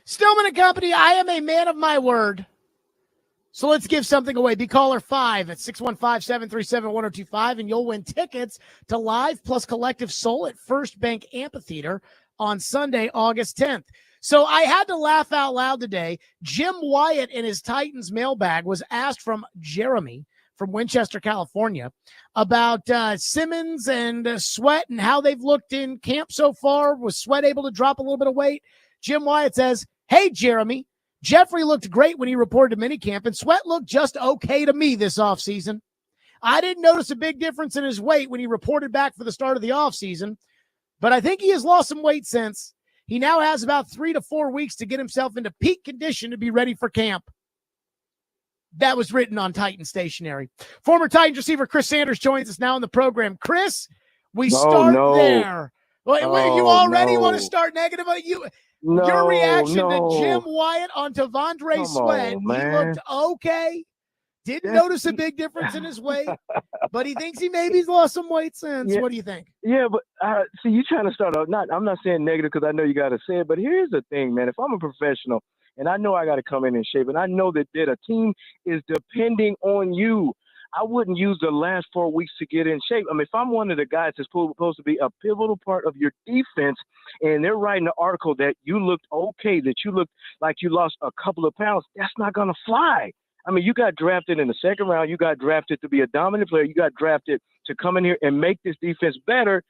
Stillman and Company, I am a man of my word. So let's give something away. Be caller 5 at 615-737-1025, and you'll win tickets to Live plus Collective Soul at First Bank Amphitheater on Sunday, August 10th. So I had to laugh out loud today. Jim Wyatt in his Titans mailbag was asked from Jeremy from Winchester, California, about Simmons and Sweat and how they've looked in camp so far. Was Sweat able to drop a little bit of weight? Jim Wyatt says, "Hey, Jeremy, Jeffrey looked great when he reported to minicamp, and Sweat looked just okay to me this offseason. I didn't notice a big difference in his weight when he reported back for the start of the offseason, but I think he has lost some weight since. He now has about 3 to 4 weeks to get himself into peak condition to be ready for camp." That was written on Titan Stationery. Former Titans receiver Chris Sanders joins us now in the program. Chris, we start there. Well, you already want to start negative? Your reaction to Jim Wyatt on Tavondre Sweat, he looked okay. Didn't notice a big difference in his weight, but he thinks he's lost some weight since. Yeah. What do you think? Yeah, but see, you trying to start out. I'm not saying negative because I know you got to say it, but here's the thing, man. If I'm a professional and I know I got to come in shape, and I know that a team is depending on you, I wouldn't use the last 4 weeks to get in shape. I mean, if I'm one of the guys that's supposed to be a pivotal part of your defense, and they're writing an article that you looked okay, that you looked like you lost a couple of pounds, that's not going to fly. I mean, you got drafted in the second round. You got drafted to be a dominant player. You got drafted to come in here and make this defense better.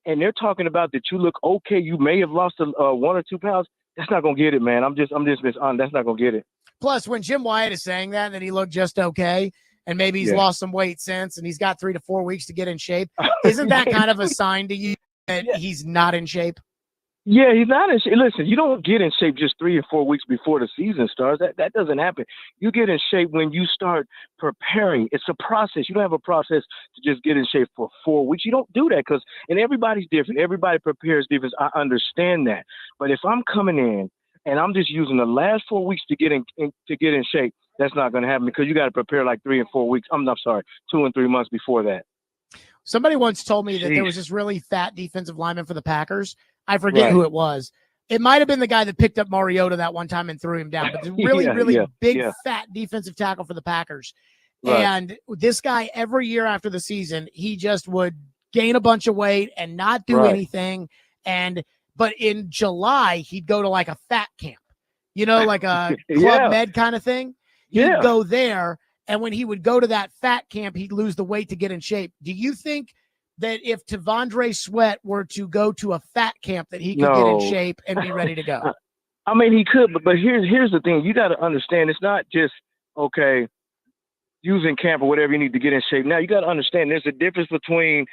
And they're talking about that you look okay. You may have lost 1 or 2 pounds. That's not going to get it, man. I'm just honest. That's not going to get it. Plus, when Jim Wyatt is saying that he looked just okay, and maybe he's lost some weight since, and he's got 3 to 4 weeks to get in shape, isn't that kind of a sign to you that he's not in shape? Yeah, he's not in shape. Listen, you don't get in shape just 3 or 4 weeks before the season starts. That doesn't happen. You get in shape when you start preparing. It's a process. You don't have a process to just get in shape for 4 weeks. You don't do that and everybody's different. Everybody prepares different. I understand that. But if I'm coming in and I'm just using the last 4 weeks to get in shape, that's not going to happen because you got to prepare like 3 and 4 weeks. I'm sorry, 2 and 3 months before that. Somebody once told me that there was this really fat defensive lineman for the Packers. I forget who it was. It might have been the guy that picked up Mariota that one time and threw him down, but the really big, fat defensive tackle for the Packers. Right. And this guy, every year after the season, he just would gain a bunch of weight and not do anything. But in July, he'd go to like a fat camp, like a Club Med kind of thing. He'd go there. And when he would go to that fat camp, he'd lose the weight to get in shape. Do you think that if Tavondre Sweat were to go to a fat camp that he could get in shape and be ready to go? I mean, he could, but here's the thing. You got to understand, it's not just, using camp or whatever you need to get in shape. Now, you got to understand there's a difference between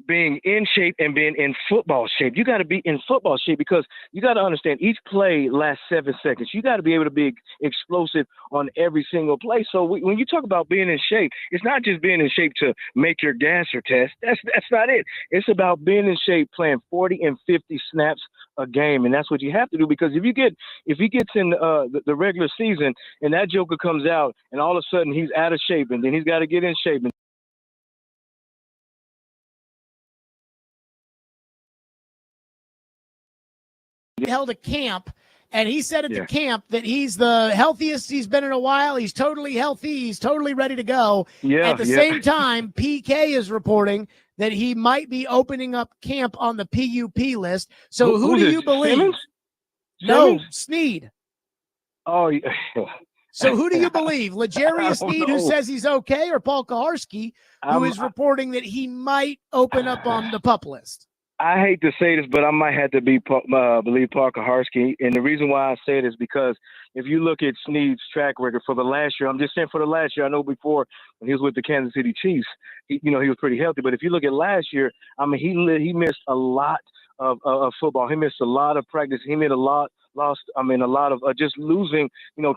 being in shape and being in football shape. You got to be in football shape because you got to understand each play lasts 7 seconds. You got to be able to be explosive on every single play. So when you talk about being in shape, it's not just being in shape to make your gasser test. That's not it. It's about being in shape, playing 40 and 50 snaps a game, and that's what you have to do because if he gets in the regular season and that joker comes out and all of a sudden he's out of shape and then he's got to get in shape. He held a camp, and he said at the camp that he's the healthiest he's been in a while. He's totally healthy. He's totally ready to go. At the same time, PK is reporting that he might be opening up camp on the PUP list. So who do you believe? Simmons? No, Sneed. Oh, yeah. So who do you believe? L'Jarius Sneed, who says he's okay, or Paul Kaharski, who is reporting that he might open up on the PUP list? I hate to say this, but I might have to believe Paul Kaharski. And the reason why I say it is because if you look at Sneed's track record for the last year, I'm just saying for the last year, I know before when he was with the Kansas City Chiefs, he was pretty healthy. But if you look at last year, I mean, he missed a lot of football. He missed a lot of practice. He made a lot of just losing,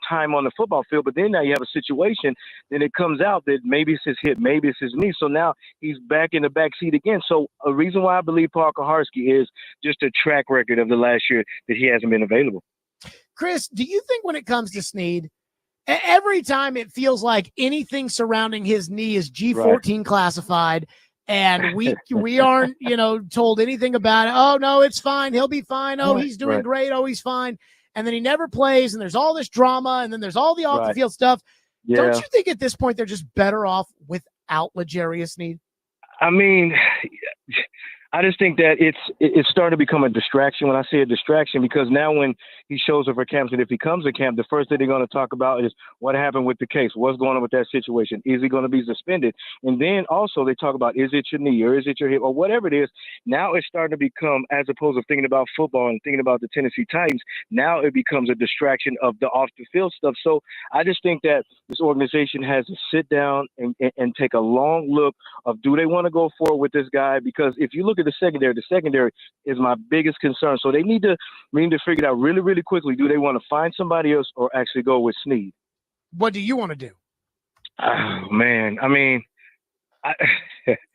time on the football field. But then now you have a situation, then it comes out that maybe it's his hip, maybe it's his knee. So now he's back in the back seat again. So a reason why I believe Paul Kaharski is just a track record of the last year that he hasn't been available. Chris, do you think when it comes to Sneed, every time it feels like anything surrounding his knee is G14 classified, and we aren't, told anything about it. Oh, no, it's fine. He'll be fine. Oh, he's doing great. Oh, he's fine. and then he never plays, and there's all this drama, and then there's all the off the Right. field stuff. Yeah. Don't you think at this point they're just better off without L'Jarius Sneed? I mean, I just think that it's starting to become a distraction. When I say a distraction, because now when he shows up for camps, and if he comes to camp, the first thing they're going to talk about is what happened with the case, what's going on with that situation, is he going to be suspended? And then also they talk about, is it your knee or is it your hip or whatever it is. Now it's starting to become, as opposed to thinking about football and thinking about the Tennessee Titans, now it becomes a distraction of the off the field stuff. So I just think that this organization has to sit down and take a long look of, do they want to go forward with this guy? Because if you look at the secondary is my biggest concern. So we need to figure it out really, really quickly. Do they want to find somebody else or actually go with Sneed? What do you want to do? Oh, man. I mean,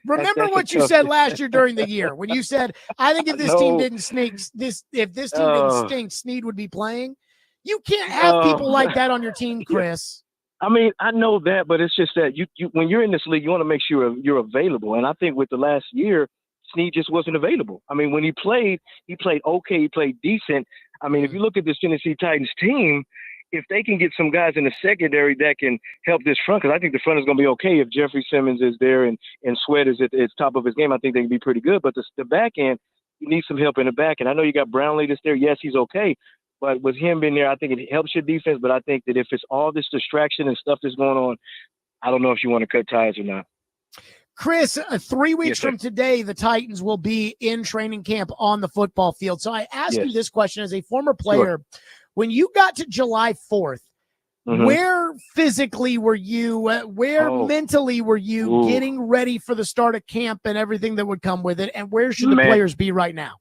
remember what you said last year during the year when you said, I think if this team didn't stink, if this team didn't stink, Sneed would be playing. You can't have people like that on your team, Chris. I mean, I know that, but it's just that you when you're in this league, you want to make sure you're available. And I think with the last year, Sneed just wasn't available. I mean, when he played okay, he played decent. I mean, if you look at this Tennessee Titans team, if they can get some guys in the secondary that can help this front, because I think the front is going to be okay if Jeffrey Simmons is there and Sweat is at the top of his game. I think they can be pretty good. But the back end, you need some help in the back end. I know you got Brownlee that's there. Yes, he's okay. But with him being there, I think it helps your defense. But I think that if it's all this distraction and stuff that's going on, I don't know if you want to cut ties or not. Chris, 3 weeks from today, the Titans will be in training camp on the football field. So I ask you this question as a former player. Sure. When you got to July 4th, where physically were you, where mentally were you getting ready for the start of camp and everything that would come with it? And where should the players be right now?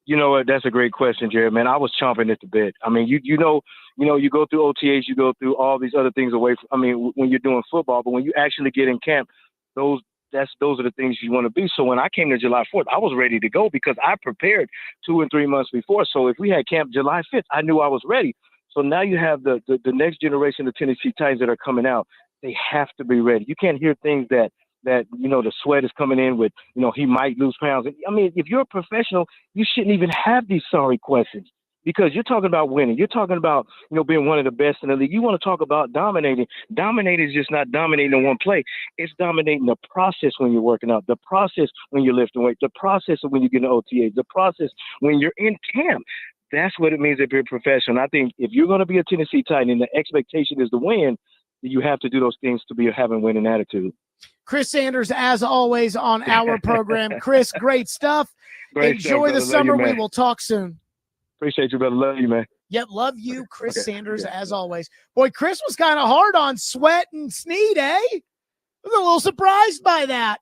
You know what? That's a great question, Jared, man. I was chomping at the bit. I mean, you know, you go through OTAs, you go through all these other things away from, I mean, when you're doing football, but when you actually get in camp, those are the things you want to be. So when I came to July 4th, I was ready to go because I prepared 2 and 3 months before. So if we had camp July 5th, I knew I was ready. So now you have the next generation of Tennessee Titans that are coming out. They have to be ready. You can't hear things that the Sweat is coming in with, he might lose pounds. I mean, if you're a professional, you shouldn't even have these sorry questions. Because you're talking about winning. You're talking about, being one of the best in the league. You want to talk about dominating. Dominating is just not dominating in one play. It's dominating the process when you're working out, the process when you're lifting weight, the process of when you get an OTA, the process when you're in camp. That's what it means to be a professional. And I think if you're going to be a Tennessee Titan and the expectation is to win, you have to do those things to be having winning attitude. Chris Sanders, as always, on our program. Chris, great stuff. Enjoy the summer. We will talk soon. Appreciate you, brother. Love you, man. Yep, love you, Chris Sanders, as always. Boy, Chris was kind of hard on Sweat and Sneed, eh? I was a little surprised by that.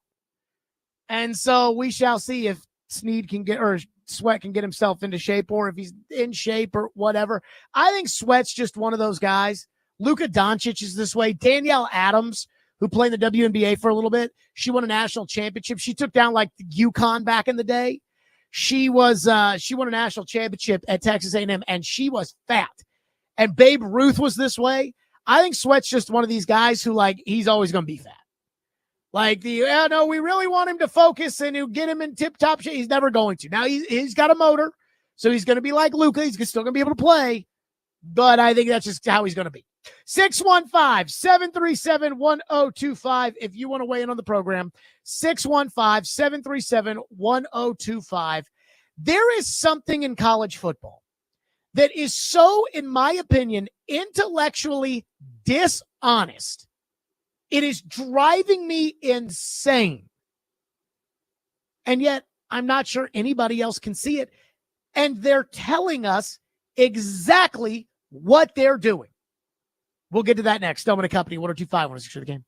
And so we shall see if Sneed can get, or Sweat can get himself into shape, or if he's in shape or whatever. I think Sweat's just one of those guys. Luka Doncic is this way. Danielle Adams, who played in the WNBA for a little bit, she won a national championship. She took down like UConn back in the day. She won a national championship at Texas A&M, and she was fat. And Babe Ruth was this way. I think Sweat's just one of these guys who, he's always going to be fat. We really want him to focus and get him in tip-top shape. He's never going to. Now, he's got a motor, so he's going to be like Luka. He's still going to be able to play, but I think that's just how he's going to be. 615-737-1025 if you want to weigh in on the program. 615-737-1025. There is something in college football that is so, in my opinion, intellectually dishonest. It is driving me insane. And yet, I'm not sure anybody else can see it. And they're telling us exactly what they're doing. We'll get to that next. Stillman & Company, 102.5, 106 for the game.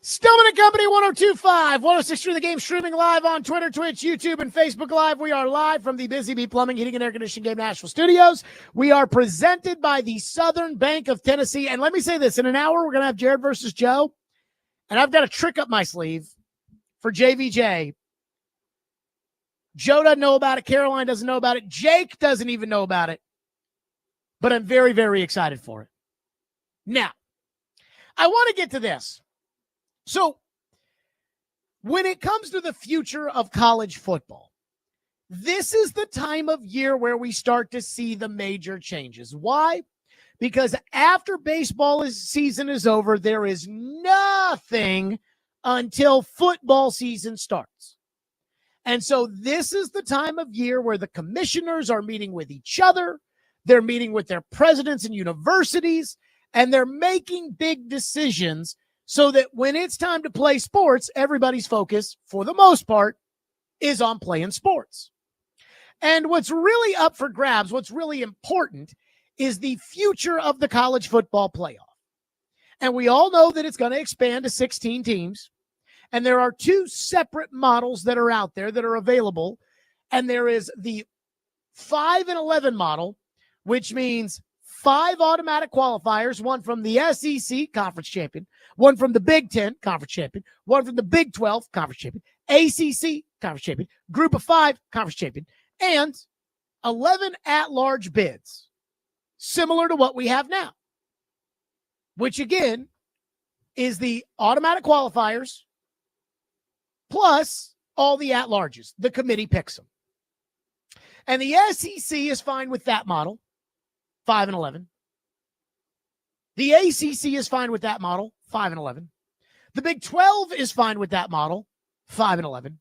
Stillman and Company 1025, 106 through the game, streaming live on Twitter, Twitch, YouTube, and Facebook Live. We are live from the Busy Bee Plumbing, Heating, and Air Conditioning Game Nashville studios. We are presented by the Southern Bank of Tennessee. And let me say this, in an hour, we're going to have Jared versus Joe. And I've got a trick up my sleeve for JVJ. Joe doesn't know about it. Caroline doesn't know about it. Jake doesn't even know about it. But I'm very, very excited for it. Now, I want to get to this. So, when it comes to the future of college football, this is the time of year where we start to see the major changes. Why? Because after baseball season is over, there is nothing until football season starts. And so this is the time of year where the commissioners are meeting with each other. They're meeting with their presidents and universities, and they're making big decisions so that when it's time to play sports, everybody's focus, for the most part, is on playing sports. And what's really up for grabs, what's really important, is the future of the college football playoff. And we all know that it's going to expand to 16 teams. And there are two separate models that are out there that are available. And there is the 5-11 model, which means 5 automatic qualifiers, one from the SEC conference champion, one from the Big Ten conference champion, one from the Big 12 conference champion, ACC conference champion, Group of 5 conference champion, and 11 at-large bids, similar to what we have now, which again is the automatic qualifiers plus all the at-larges. The committee picks them. And the SEC is fine with that model, 5-11. The ACC is fine with that model, 5-11. The Big 12 is fine with that model, 5-11.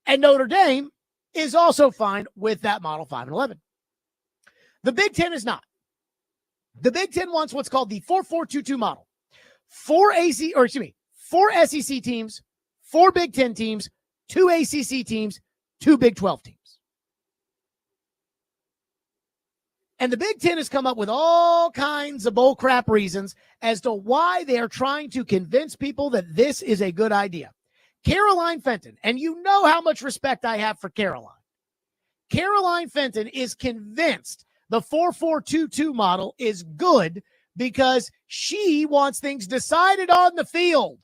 And Notre Dame is also fine with that model, 5-11. The Big 10 is not. The Big 10 wants what's called the 4-4-2-2 model. 4 SEC teams, 4 Big 10 teams, 2 ACC teams, 2 Big 12 teams. And the Big Ten has come up with all kinds of bullcrap reasons as to why they are trying to convince people that this is a good idea. Caroline Fenton, and you know how much respect I have for Caroline. Caroline Fenton is convinced the 4-4-2-2 model is good because she wants things decided on the field.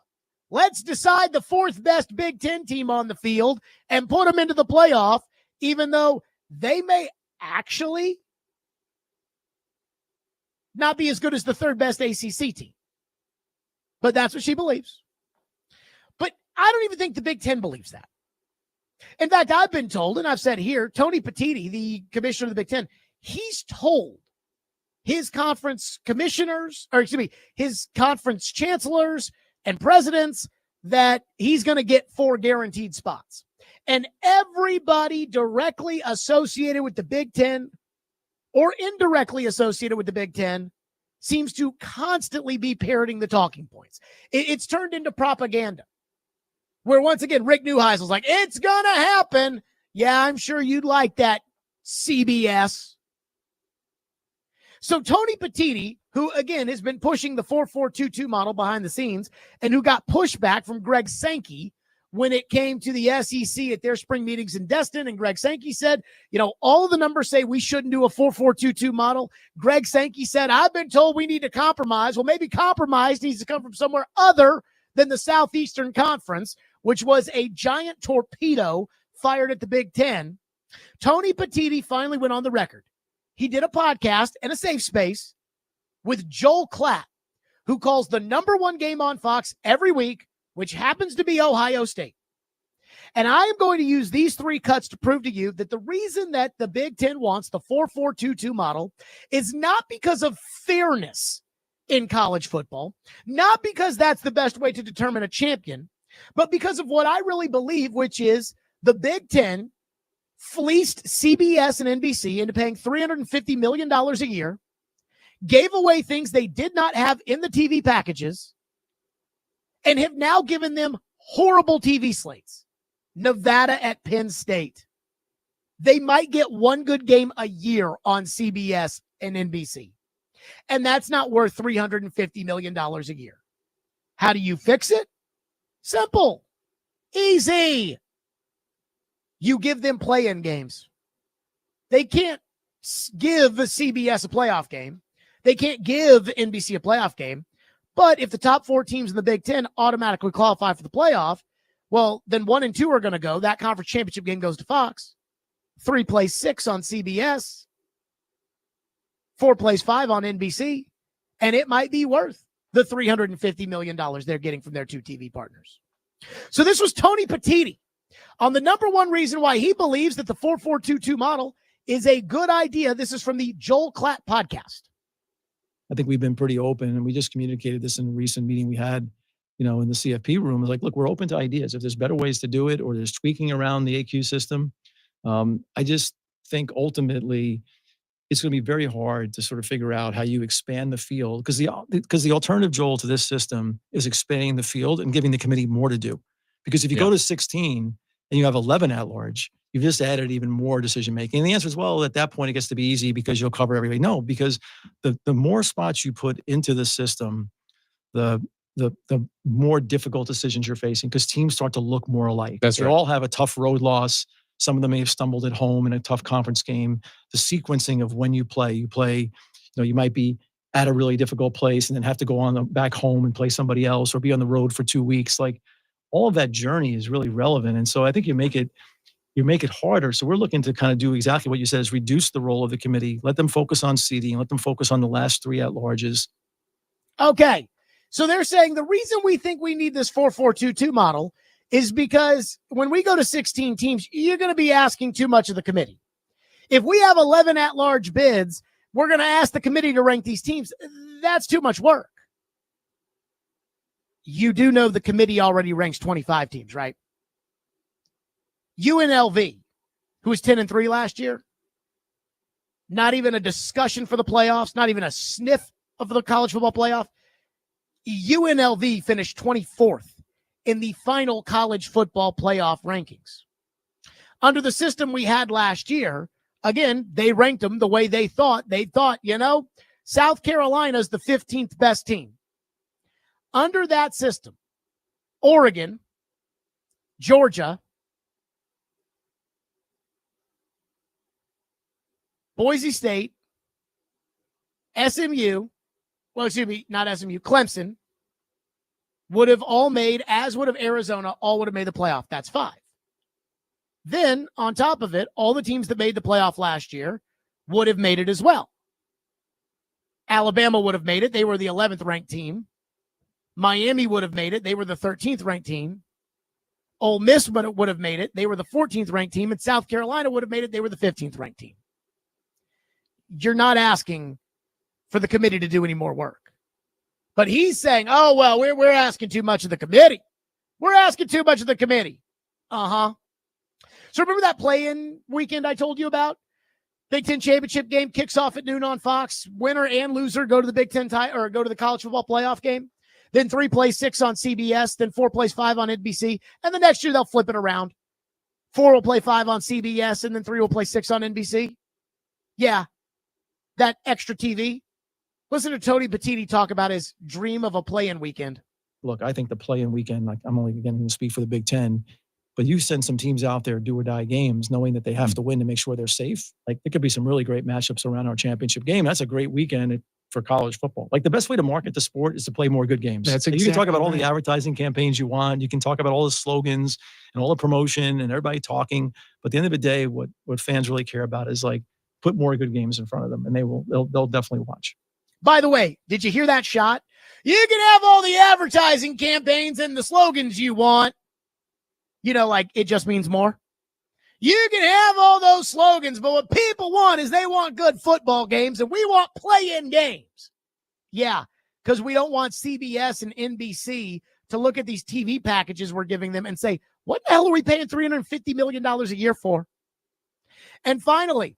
Let's decide the 4th best Big Ten team on the field and put them into the playoff, even though they may actually not be as good as the 3rd best ACC team. But that's what she believes. But I don't even think the Big Ten believes that. In fact, I've been told, and I've said here, Tony Petitti, the commissioner of the Big Ten, he's told his conference commissioners, his conference chancellors and presidents that he's going to get 4 guaranteed spots. And everybody directly associated with the Big Ten or indirectly associated with the Big Ten seems to constantly be parroting the talking points. It's turned into propaganda, where once again, Rick Neuheisel's like, it's going to happen. Yeah, I'm sure you'd like that, CBS. So Tony Petitti, who again has been pushing the 4-4-2-2 model behind the scenes and who got pushback from Greg Sankey when it came to the SEC at their spring meetings in Destin. And Greg Sankey said, all of the numbers say we shouldn't do a 4-4-2-2 model. Greg Sankey said, I've been told we need to compromise. Well, maybe compromise needs to come from somewhere other than the Southeastern Conference, which was a giant torpedo fired at the Big Ten. Tony Petitti finally went on the record. He did a podcast and a safe space with Joel Klatt, who calls the number 1 game on Fox every week, which happens to be Ohio State. And I am going to use these 3 cuts to prove to you that the reason that the Big Ten wants the 4-4-2-2 model is not because of fairness in college football, not because that's the best way to determine a champion, but because of what I really believe, which is the Big Ten fleeced CBS and NBC into paying $350 million a year, gave away things they did not have in the TV packages, and have now given them horrible TV slates. Nevada at Penn State. They might get 1 good game a year on CBS and NBC. And that's not worth $350 million a year. How do you fix it? Simple. Easy. You give them play-in games. They can't give CBS a playoff game. They can't give NBC a playoff game. But if the top 4 teams in the Big Ten automatically qualify for the playoff, well, then 1 and 2 are going to go. That conference championship game goes to Fox. 3 plays 6 on CBS. 4 plays 5 on NBC. And it might be worth the $350 million they're getting from their 2 TV partners. So this was Tony Petitti on the number one reason why he believes that the 4-4-2-2 model is a good idea. This is from the Joel Klatt podcast. I think we've been pretty open, and we just communicated this in a recent meeting we had, in the CFP room. It's like, look, we're open to ideas. If there's better ways to do it, or there's tweaking around the AQ system, I just think ultimately it's going to be very hard to sort of figure out how you expand the field, because the alternative, Joel, to this system is expanding the field and giving the committee more to do. Because if you go to 16 and you have 11 at large, you've just added even more decision making. And the answer is, well, at that point it gets to be easy because you'll cover everybody. No, because the more spots you put into the system, the more difficult decisions you're facing, because teams start to look more alike. They all have a tough road loss. Some of them may have stumbled at home in a tough conference game. The sequencing of when you play, you might be at a really difficult place and then have to go back home and play somebody else, or be on the road for 2 weeks. Like, all of that journey is really relevant. And so I think you make it harder. So we're looking to kind of do exactly what you said, is reduce the role of the committee, let them focus on seeding, let them focus on the last 3 at-larges. Okay. So they're saying the reason we think we need this 4-4-2-2 model is because when we go to 16 teams, you're going to be asking too much of the committee. If we have 11 at-large bids, we're going to ask the committee to rank these teams. That's too much work. You do know the committee already ranks 25 teams, right? UNLV, who was 10-3 last year, not even a discussion for the playoffs, not even a sniff of the college football playoff. UNLV finished 24th in the final college football playoff rankings. Under the system we had last year, again, they ranked them the way they thought. They thought, South Carolina's the 15th best team. Under that system, Oregon, Georgia, Boise State, Clemson would have all made, as would have Arizona, all would have made the playoff. That's 5. Then, on top of it, all the teams that made the playoff last year would have made it as well. Alabama would have made it. They were the 11th ranked team. Miami would have made it. They were the 13th ranked team. Ole Miss would have made it. They were the 14th ranked team. And South Carolina would have made it. They were the 15th ranked team. You're not asking for the committee to do any more work. But he's saying, oh, well, we're asking too much of the committee. We're asking too much of the committee. Uh-huh. So remember that play-in weekend I told you about? Big Ten championship game kicks off at noon on Fox. Winner and loser go to the Big Ten go to the college football playoff game. Then 3 plays 6 on CBS. Then 4 plays 5 on NBC. And the next year they'll flip it around. 4 will play 5 on CBS, and then 3 will play 6 on NBC. Yeah, that extra TV. Listen to Tony Petitti talk about his dream of a play-in weekend. Look, I think the play-in weekend, like, I'm only going to speak for the Big Ten, but you send some teams out there, do or die games, knowing that they have to win to make sure they're safe. Like, there could be some really great matchups around our championship game. That's a great weekend for college football. Like, the best way to market the sport is to play more good games. That's You can talk about all exactly the advertising campaigns you want. You can talk about all the slogans and all the promotion and everybody talking. But at the end of the day, what fans really care about is, like, put more good games in front of them, and they'll definitely watch. By the way, did you hear that shot? You can have all the advertising campaigns and the slogans you want. Like, it just means more. You can have all those slogans, but what people want is they want good football games, and we want play-in games. Yeah, because we don't want CBS and NBC to look at these TV packages we're giving them and say, what the hell are we paying $350 million a year for? And finally,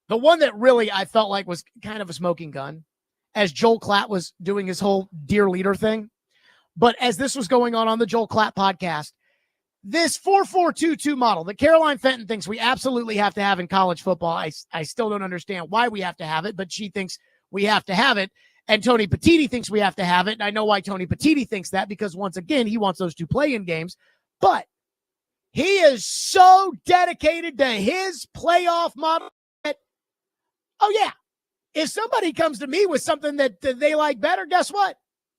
the one that really I felt like was kind of a smoking gun, as Joel Klatt was doing his whole Dear Leader thing. But as this was going on the Joel Klatt podcast, this 4-4-2-2 model that Caroline Fenton thinks we absolutely have to have in college football, I still don't understand why we have to have it, but she thinks we have to have it. And Tony Petitti thinks we have to have it. And I know why Tony Petitti thinks that, because once again, he wants those 2 play-in games. But he is so dedicated to his playoff model that, oh yeah, if somebody comes to me with something that they like better, guess what?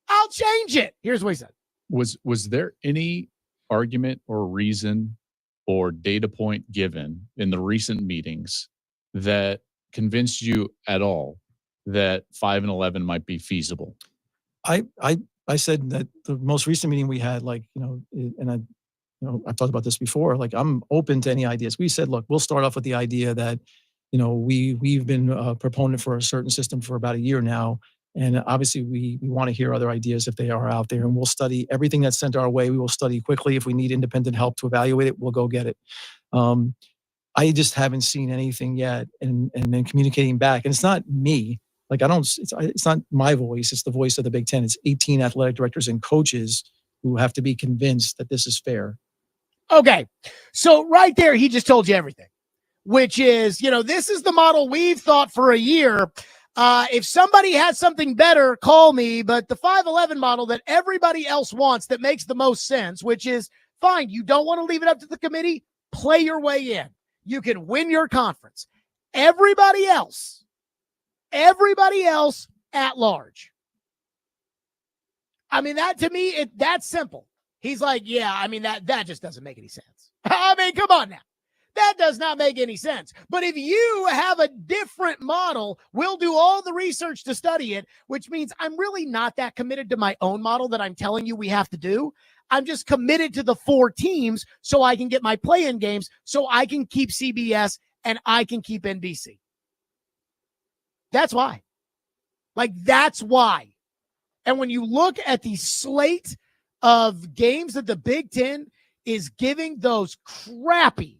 I'll change it. Here's what he said. Was there any argument or reason or data point given in the recent meetings that convinced you at all that 5-11 might be feasible? I said that the most recent meeting we had, like, and I've talked about this before, like, I'm open to any ideas. We said, look, we'll start off with the idea that, we've been a proponent for a certain system for about a year now. And obviously we want to hear other ideas if they are out there, and we'll study everything that's sent our way. We will study quickly. If we need independent help to evaluate it, we'll go get it. I just haven't seen anything yet, and then communicating back. And it's not me. Like, it's not my voice. It's the voice of the Big Ten. It's 18 athletic directors and coaches who have to be convinced that this is fair. Okay. So right there, he just told you everything, which is, this is the model we've thought for a year. If somebody has something better, call me. But the 5-11 model that everybody else wants, that makes the most sense, which is fine. You don't want to leave it up to the committee. Play your way in. You can win your conference. Everybody else at large. I mean, that to me, that's simple. He's like, yeah, I mean, that just doesn't make any sense. I mean, come on now. That does not make any sense. But if you have a different model, we'll do all the research to study it, which means I'm really not that committed to my own model that I'm telling you we have to do. I'm just committed to the 4 teams so I can get my play-in games, so I can keep CBS and I can keep NBC. That's why. That's why. And when you look at the slate of games that the Big Ten is giving those crappy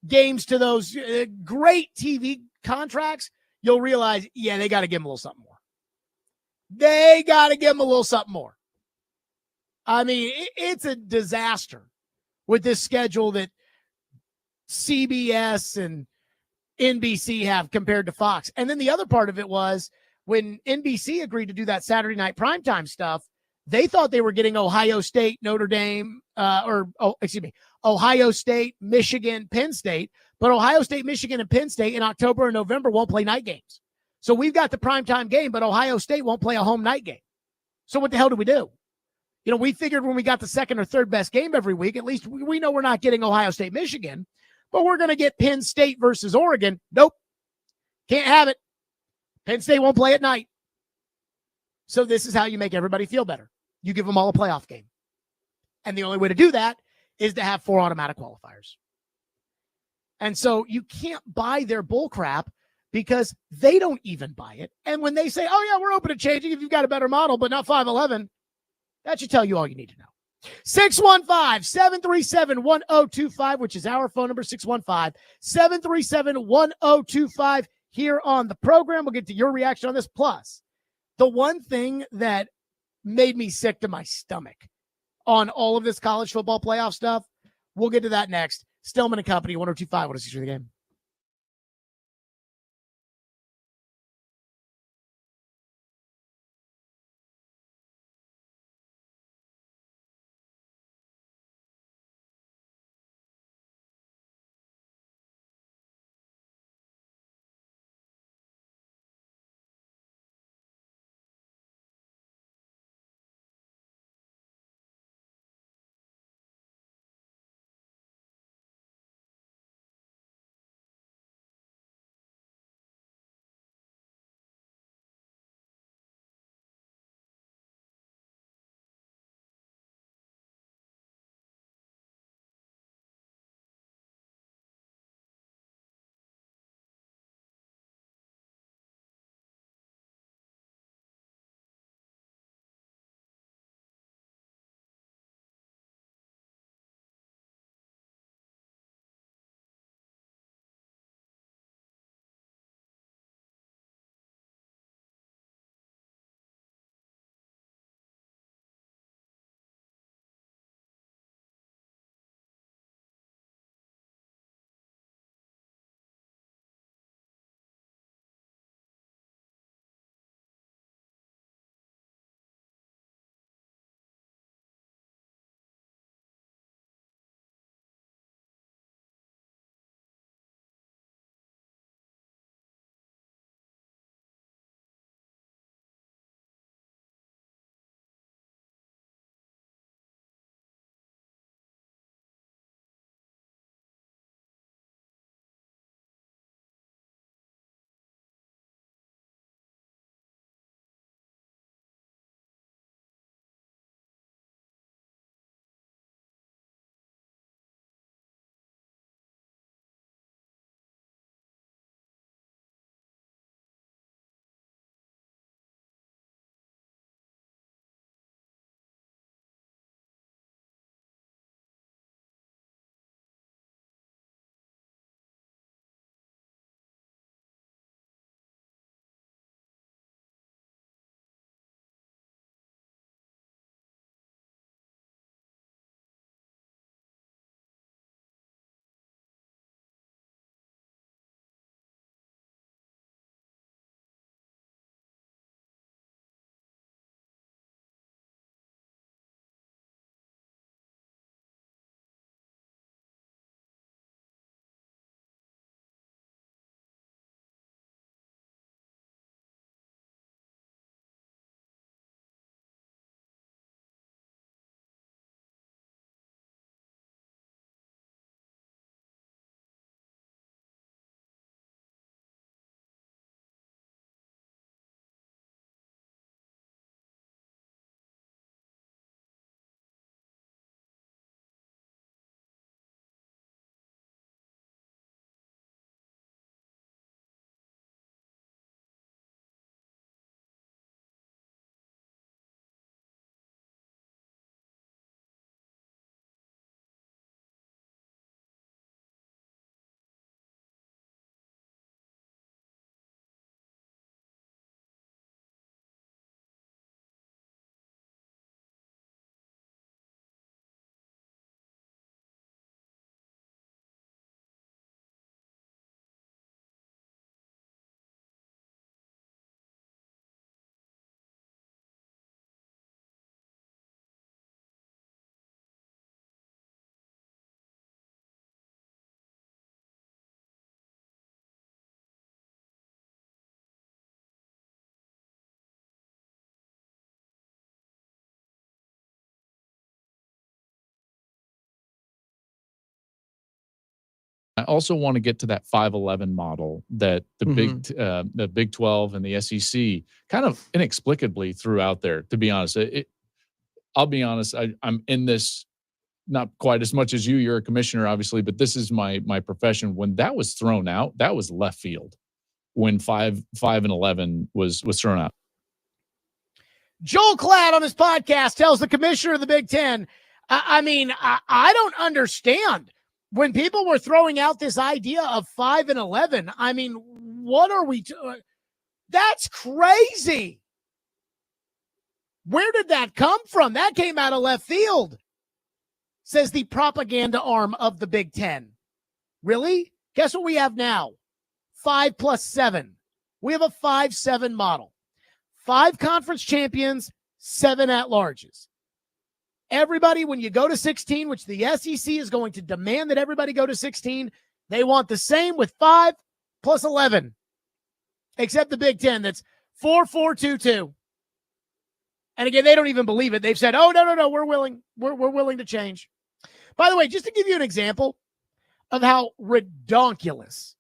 games to those great TV contracts, you'll realize, yeah, they got to give them a little something more. They got to give them a little something more. I mean, it's a disaster with this schedule that CBS and NBC have compared to Fox. And then the other part of it was when NBC agreed to do that Saturday night primetime stuff, they thought they were getting Ohio State, Notre Dame, Ohio State, Michigan, Penn State. But Ohio State, Michigan, and Penn State in October and November won't play night games. So we've got the primetime game, but Ohio State won't play a home night game. So what the hell do we do? We figured when we got the second or third best game every week, at least we know we're not getting Ohio State, Michigan, but we're going to get Penn State versus Oregon. Nope. Can't have it. Penn State won't play at night. So this is how you make everybody feel better. You give them all a playoff game. And the only way to do that is to have 4 automatic qualifiers. And so you can't buy their bull crap because they don't even buy it. And when they say, oh, yeah, we're open to changing if you've got a better model, but not 5-11, that should tell you all you need to know. 615-737-1025, which is our phone number, 615-737-1025 here on the program. We'll get to your reaction on this. Plus, the one thing that made me sick to my stomach on all of this college football playoff stuff, we'll get to that next. Stillman and Company, 1025. What is the game? I also want to get to that 5-11 model that the Big 12 and the SEC kind of inexplicably threw out there, to be honest. I'll be honest, I'm in this not quite as much as you. You're a commissioner, obviously, but this is my profession. When that was thrown out, that was left field. When 5 and 11 was thrown out. Joel Klatt on his podcast tells the commissioner of the Big Ten, I don't understand. When people were throwing out this idea of 5 and 11, I mean, what are we doing? That's crazy. Where did that come from? That came out of left field, says the propaganda arm of the Big Ten. Really? Guess what we have now? 5 plus 7. We have a 5-7 model. 5 conference champions, 7 at-larges. Everybody, when you go to 16, which the SEC is going to demand that everybody go to 16, they want the same with 5 plus 11, except the Big Ten that's 4-4-2-2. And again, they don't even believe it. They've said, oh, no, we're willing. We're willing to change. By the way, just to give you an example of how redonkulous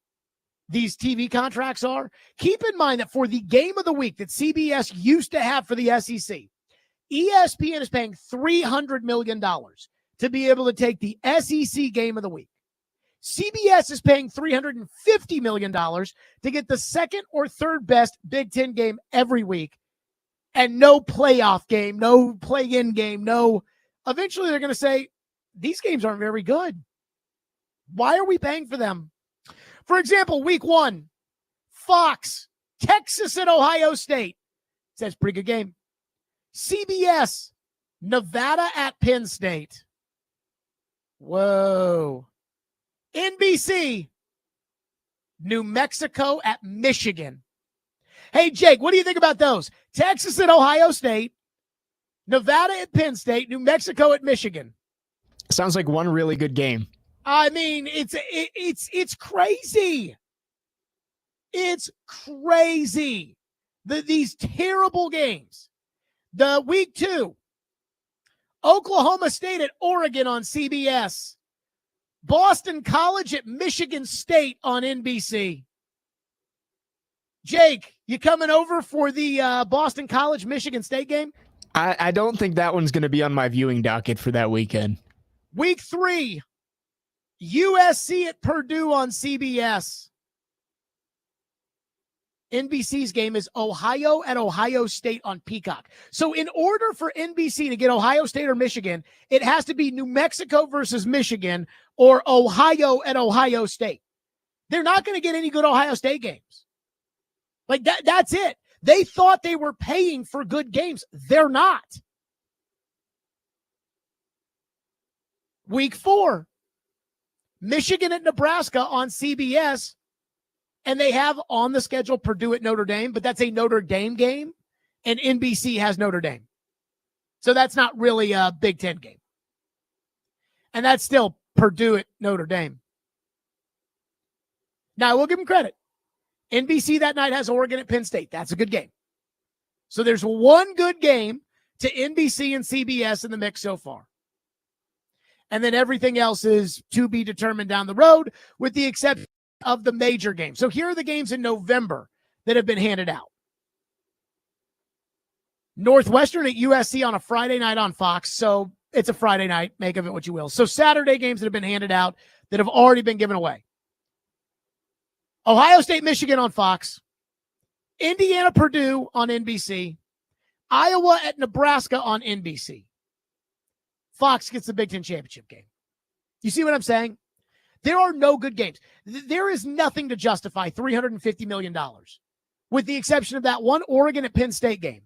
these TV contracts are, keep in mind that for the game of the week that CBS used to have for the SEC, ESPN is paying $300 million to be able to take the SEC game of the week. CBS is paying $350 million to get the second or third best Big Ten game every week, and no playoff game, no play-in game, no. Eventually they're going to say, these games aren't very good. Why are we paying for them? For example, week 1, Fox, Texas and Ohio State. Says pretty good game. CBS, Nevada at Penn State. Whoa. NBC, New Mexico at Michigan. Hey, Jake, what do you think about those? Texas at Ohio State, Nevada at Penn State, New Mexico at Michigan. Sounds like one really good game. I mean, it's crazy. It's crazy. These terrible games. The week 2, Oklahoma State at Oregon on CBS. Boston College at Michigan State on NBC. Jake, you coming over for the Boston College Michigan State game? I don't think that one's going to be on my viewing docket for that weekend. Week 3, USC at Purdue on CBS. NBC's game is Ohio at Ohio State on Peacock. So in order for NBC to get Ohio State or Michigan, it has to be New Mexico versus Michigan or Ohio at Ohio State. They're not going to get any good Ohio State games. Like that's it. They thought they were paying for good games. They're not. Week 4, Michigan at Nebraska on CBS. And they have on the schedule Purdue at Notre Dame, but that's a Notre Dame game, and NBC has Notre Dame. So that's not really a Big Ten game. And that's still Purdue at Notre Dame. Now, we'll give them credit. NBC that night has Oregon at Penn State. That's a good game. So there's one good game to NBC and CBS in the mix so far. And then everything else is to be determined down the road, with the exception of the major games. So here are the games in November that have been handed out. Northwestern at USC on a Friday night on Fox. So it's a Friday night. Make of it what you will. So Saturday games that have been handed out that have already been given away. Ohio State, Michigan on Fox. Indiana, Purdue on NBC. Iowa at Nebraska on NBC. Fox gets the Big Ten championship game. You see what I'm saying? There are no good games. There is nothing to justify $350 million. With the exception of that one Oregon at Penn State game.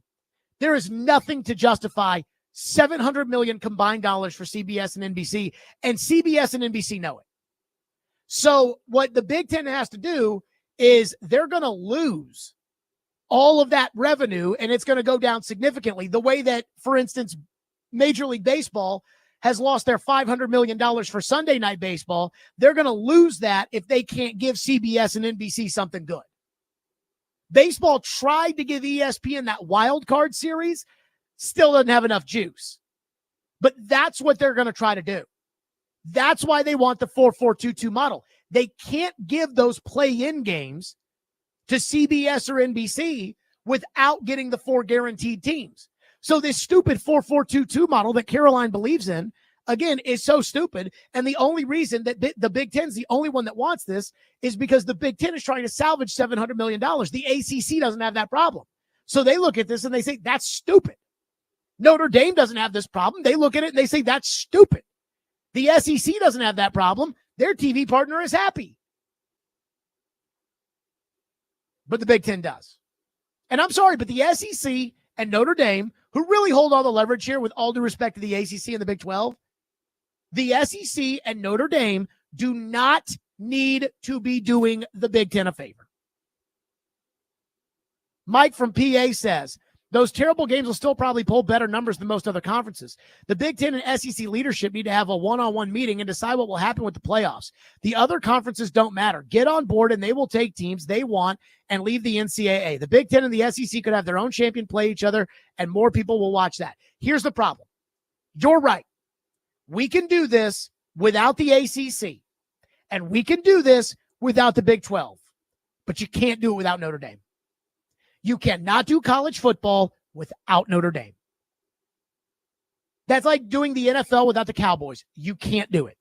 There is nothing to justify $700 million combined dollars for CBS and NBC, and CBS and NBC know it. So what the Big Ten has to do is they're going to lose all of that revenue, and it's going to go down significantly. The way that, for instance, Major League Baseball has lost their $500 million for Sunday Night Baseball. They're going to lose that if they can't give CBS and NBC something good. Baseball tried to give ESPN that wild card series, still doesn't have enough juice. But that's what they're going to try to do. That's why they want the 4-4-2-2 model. They can't give those play-in games to CBS or NBC without getting the 4 guaranteed teams. So this stupid 4-4-2-2 model that Caroline believes in, again, is so stupid. And the only reason that the Big Ten's the only one that wants this is because the Big Ten is trying to salvage $700 million. The ACC doesn't have that problem. So they look at this and they say, that's stupid. Notre Dame doesn't have this problem. They look at it and they say, that's stupid. The SEC doesn't have that problem. Their TV partner is happy. But the Big Ten does. And I'm sorry, but the SEC and Notre Dame, who really hold all the leverage here with all due respect to the ACC and the Big 12, the SEC and Notre Dame do not need to be doing the Big Ten a favor. Mike from PA says, those terrible games will still probably pull better numbers than most other conferences. The Big Ten and SEC leadership need to have a one-on-one meeting and decide what will happen with the playoffs. The other conferences don't matter. Get on board and they will take teams they want and leave the NCAA. The Big Ten and the SEC could have their own champion play each other and more people will watch that. Here's the problem. You're right. We can do this without the ACC and we can do this without the Big 12, but you can't do it without Notre Dame. You cannot do college football without Notre Dame. That's like doing the NFL without the Cowboys. You can't do it.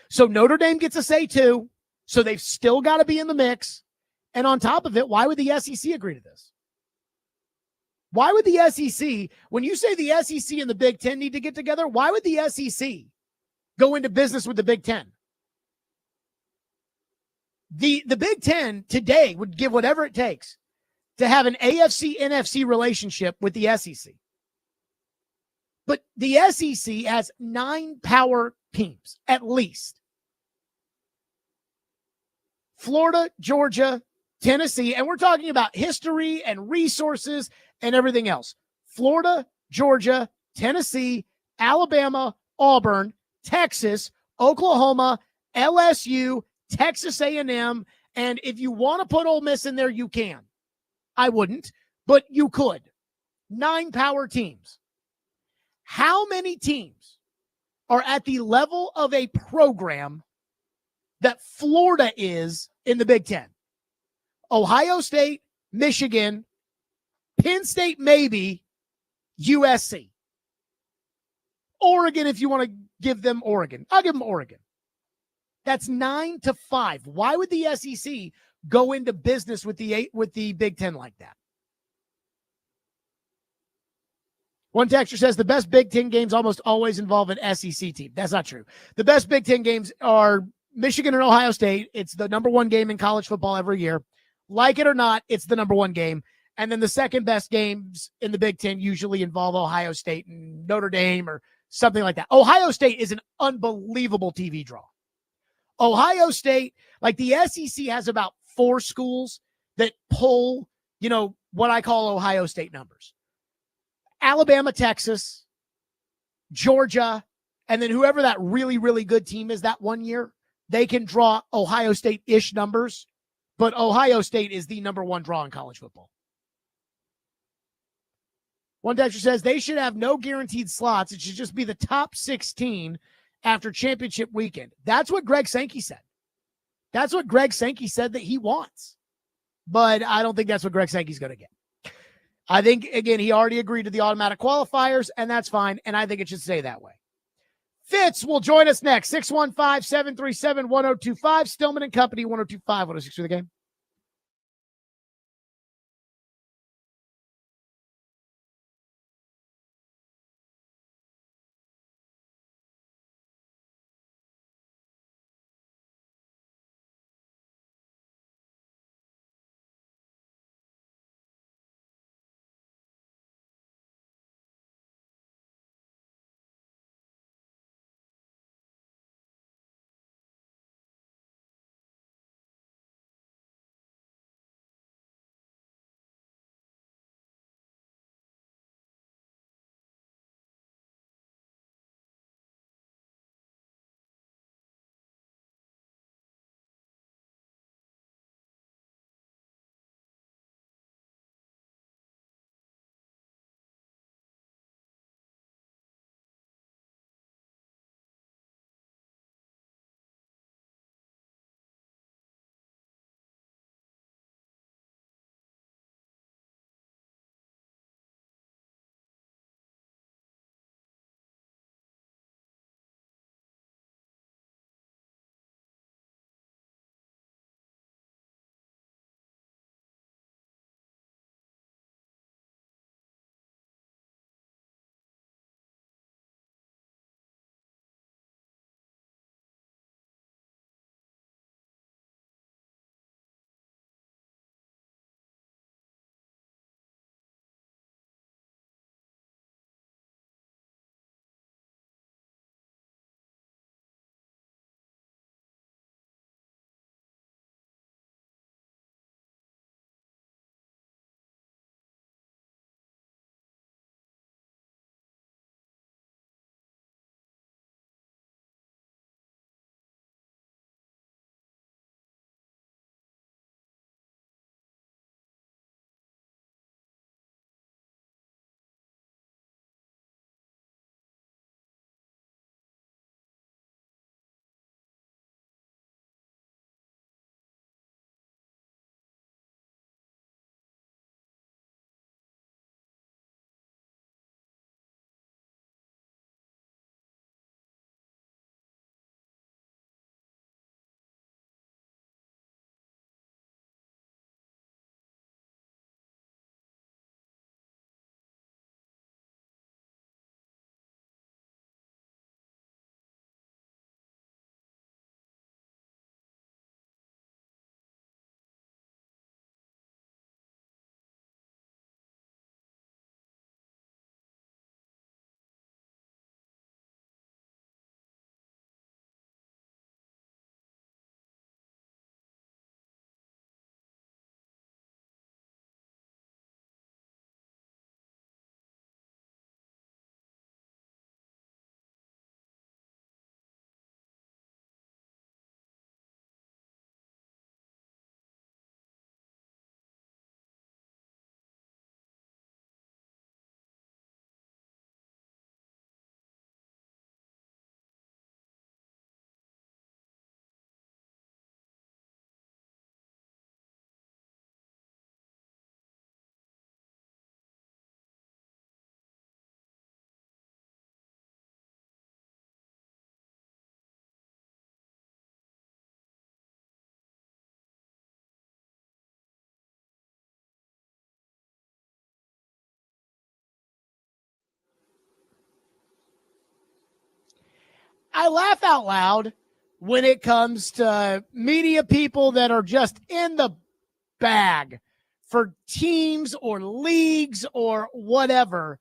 So Notre Dame gets a say too. So they've still got to be in the mix. And on top of it, why would the SEC agree to this? Why would the SEC, when you say the SEC and the Big Ten need to get together, why would the SEC go into business with the Big Ten? The Big Ten today would give whatever it takes to have an AFC-NFC relationship with the SEC. But the SEC has 9 power teams, at least. Florida, Georgia, Tennessee, and we're talking about history and resources and everything else. Florida, Georgia, Tennessee, Alabama, Auburn, Texas, Oklahoma, LSU, Texas A&M, and if you want to put Ole Miss in there, you can. I wouldn't, but you could. 9 power teams. How many teams are at the level of a program that Florida is in the Big Ten? Ohio State, Michigan, Penn State, maybe, USC. Oregon, if you want to give them Oregon. I'll give them Oregon. That's 9-5. Why would the SEC go into business with the Big Ten like that? One texter says the best Big Ten games almost always involve an SEC team. That's not true. The best Big Ten games are Michigan and Ohio State. It's the number 1 game in college football every year. Like it or not, it's the number 1 game. And then the second best games in the Big Ten usually involve Ohio State and Notre Dame or something like that. Ohio State is an unbelievable TV draw. Ohio State, like the SEC has about 4 schools that pull, what I call Ohio State numbers. Alabama, Texas, Georgia, and then whoever that really, really good team is that one year, they can draw Ohio State-ish numbers, but Ohio State is the number 1 draw in college football. One texter says they should have no guaranteed slots. It should just be the top 16 after championship weekend. That's what Greg Sankey said. That's what Greg Sankey said that he wants. But I don't think that's what Greg Sankey's going to get. I think, again, he already agreed to the automatic qualifiers, and that's fine, and I think it should stay that way. Fitz will join us next, 615-737-1025, Stillman and Company, 102.5, 106 for the game. I laugh out loud when it comes to media people that are just in the bag for teams or leagues or whatever.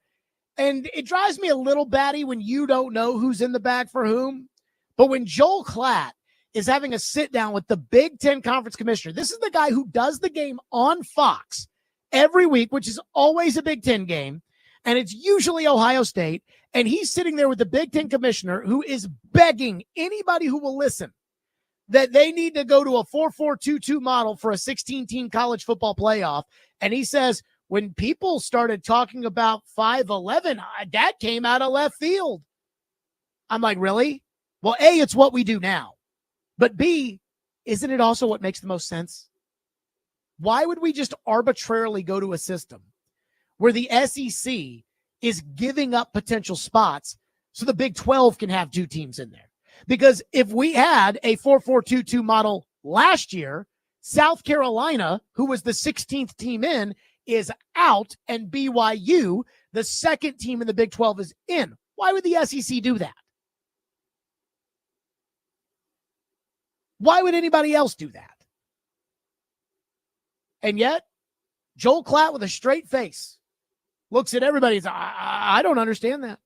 And it drives me a little batty when you don't know who's in the bag for whom. But when Joel Klatt is having a sit down with the Big Ten Conference Commissioner, this is the guy who does the game on Fox every week, which is always a Big Ten game, and it's usually Ohio State. And he's sitting there with the Big Ten Commissioner who is begging anybody who will listen that they need to go to a 4-4-2-2 model for a 16-team college football playoff. And he says, when people started talking about 5-11, that came out of left field. I'm like, really? Well, A, it's what we do now. But B, isn't it also what makes the most sense? Why would we just arbitrarily go to a system where the SEC is giving up potential spots so the Big 12 can have 2 teams in there? Because if we had a 4-4-2-2 model last year, South Carolina, who was the 16th team in, is out, and BYU, the second team in the Big 12, is in. Why would the SEC do that? Why would anybody else do that? And yet, Joel Klatt with a straight face looks at everybody and says, I don't understand that.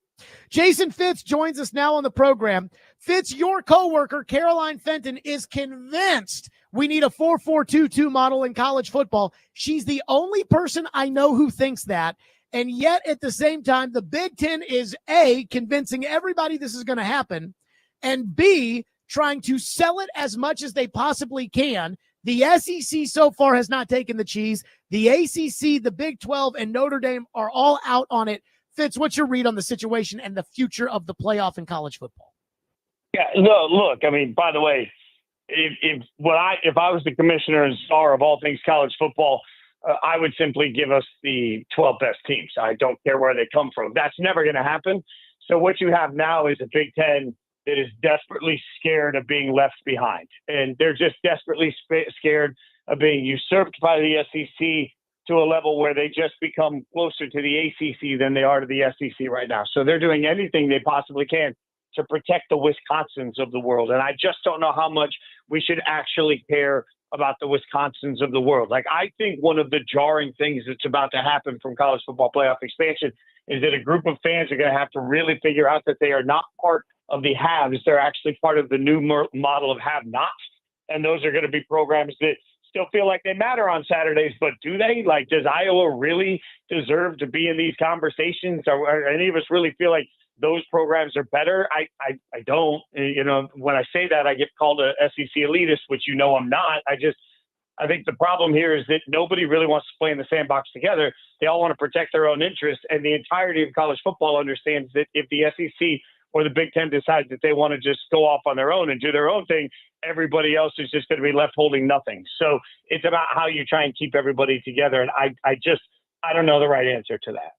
Jason Fitz joins us now on the program. Fitz, your coworker, Caroline Fenton, is convinced we need a 4-4-2-2 model in college football. She's the only person I know who thinks that. And yet, at the same time, the Big Ten is A, convincing everybody this is going to happen, and B, trying to sell it as much as they possibly can. The SEC so far has not taken the cheese. The ACC, the Big 12, and Notre Dame are all out on it. Fitz, what's your read on the situation and the future of the playoff in college football? Yeah, no, look, I mean, by the way, if I was the commissioner and star of all things college football, I would simply give us the 12 best teams. I don't care where they come from. That's never going to happen. So what you have now is a Big Ten that is desperately scared of being left behind. And they're just desperately scared of being usurped by the SEC to a level where they just become closer to the ACC than they are to the SEC right now. So they're doing anything they possibly can to protect the Wisconsins of the world. And I just don't know how much we should actually care about the Wisconsins of the world. Like, I think one of the jarring things that's about to happen from college football playoff expansion is that a group of fans are going to have to really figure out that they are not part of the haves. They're actually part of the new model of have-nots. And those are going to be programs that still feel like they matter on Saturdays, but do they? Like, does Iowa really deserve to be in these conversations? Or any of us really feel like those programs are better? I don't. You know, when I say that, I get called a SEC elitist, which you know I'm not. I think the problem here is that nobody really wants to play in the sandbox together. They all want to protect their own interests, and the entirety of college football understands that if the SEC or the Big Ten decides that they want to just go off on their own and do their own thing, everybody else is just going to be left holding nothing. So it's about how you try and keep everybody together. And I don't know the right answer to that.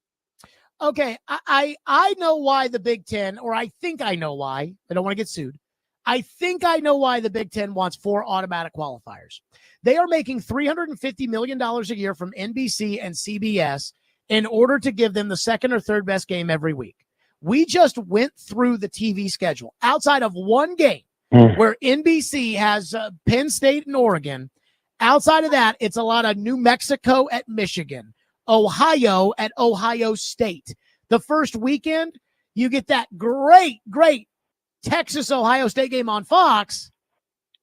Okay, I know why the Big Ten, or I think I know why. I don't want to get sued. I think I know why the Big Ten wants 4 automatic qualifiers. They are making $350 million a year from NBC and CBS in order to give them the second or third best game every week. We just went through the TV schedule outside of one game where NBC has Penn State and Oregon. Outside of that, it's a lot of New Mexico at Michigan, Ohio at Ohio State. The first weekend, you get that great Texas-Ohio State game on Fox,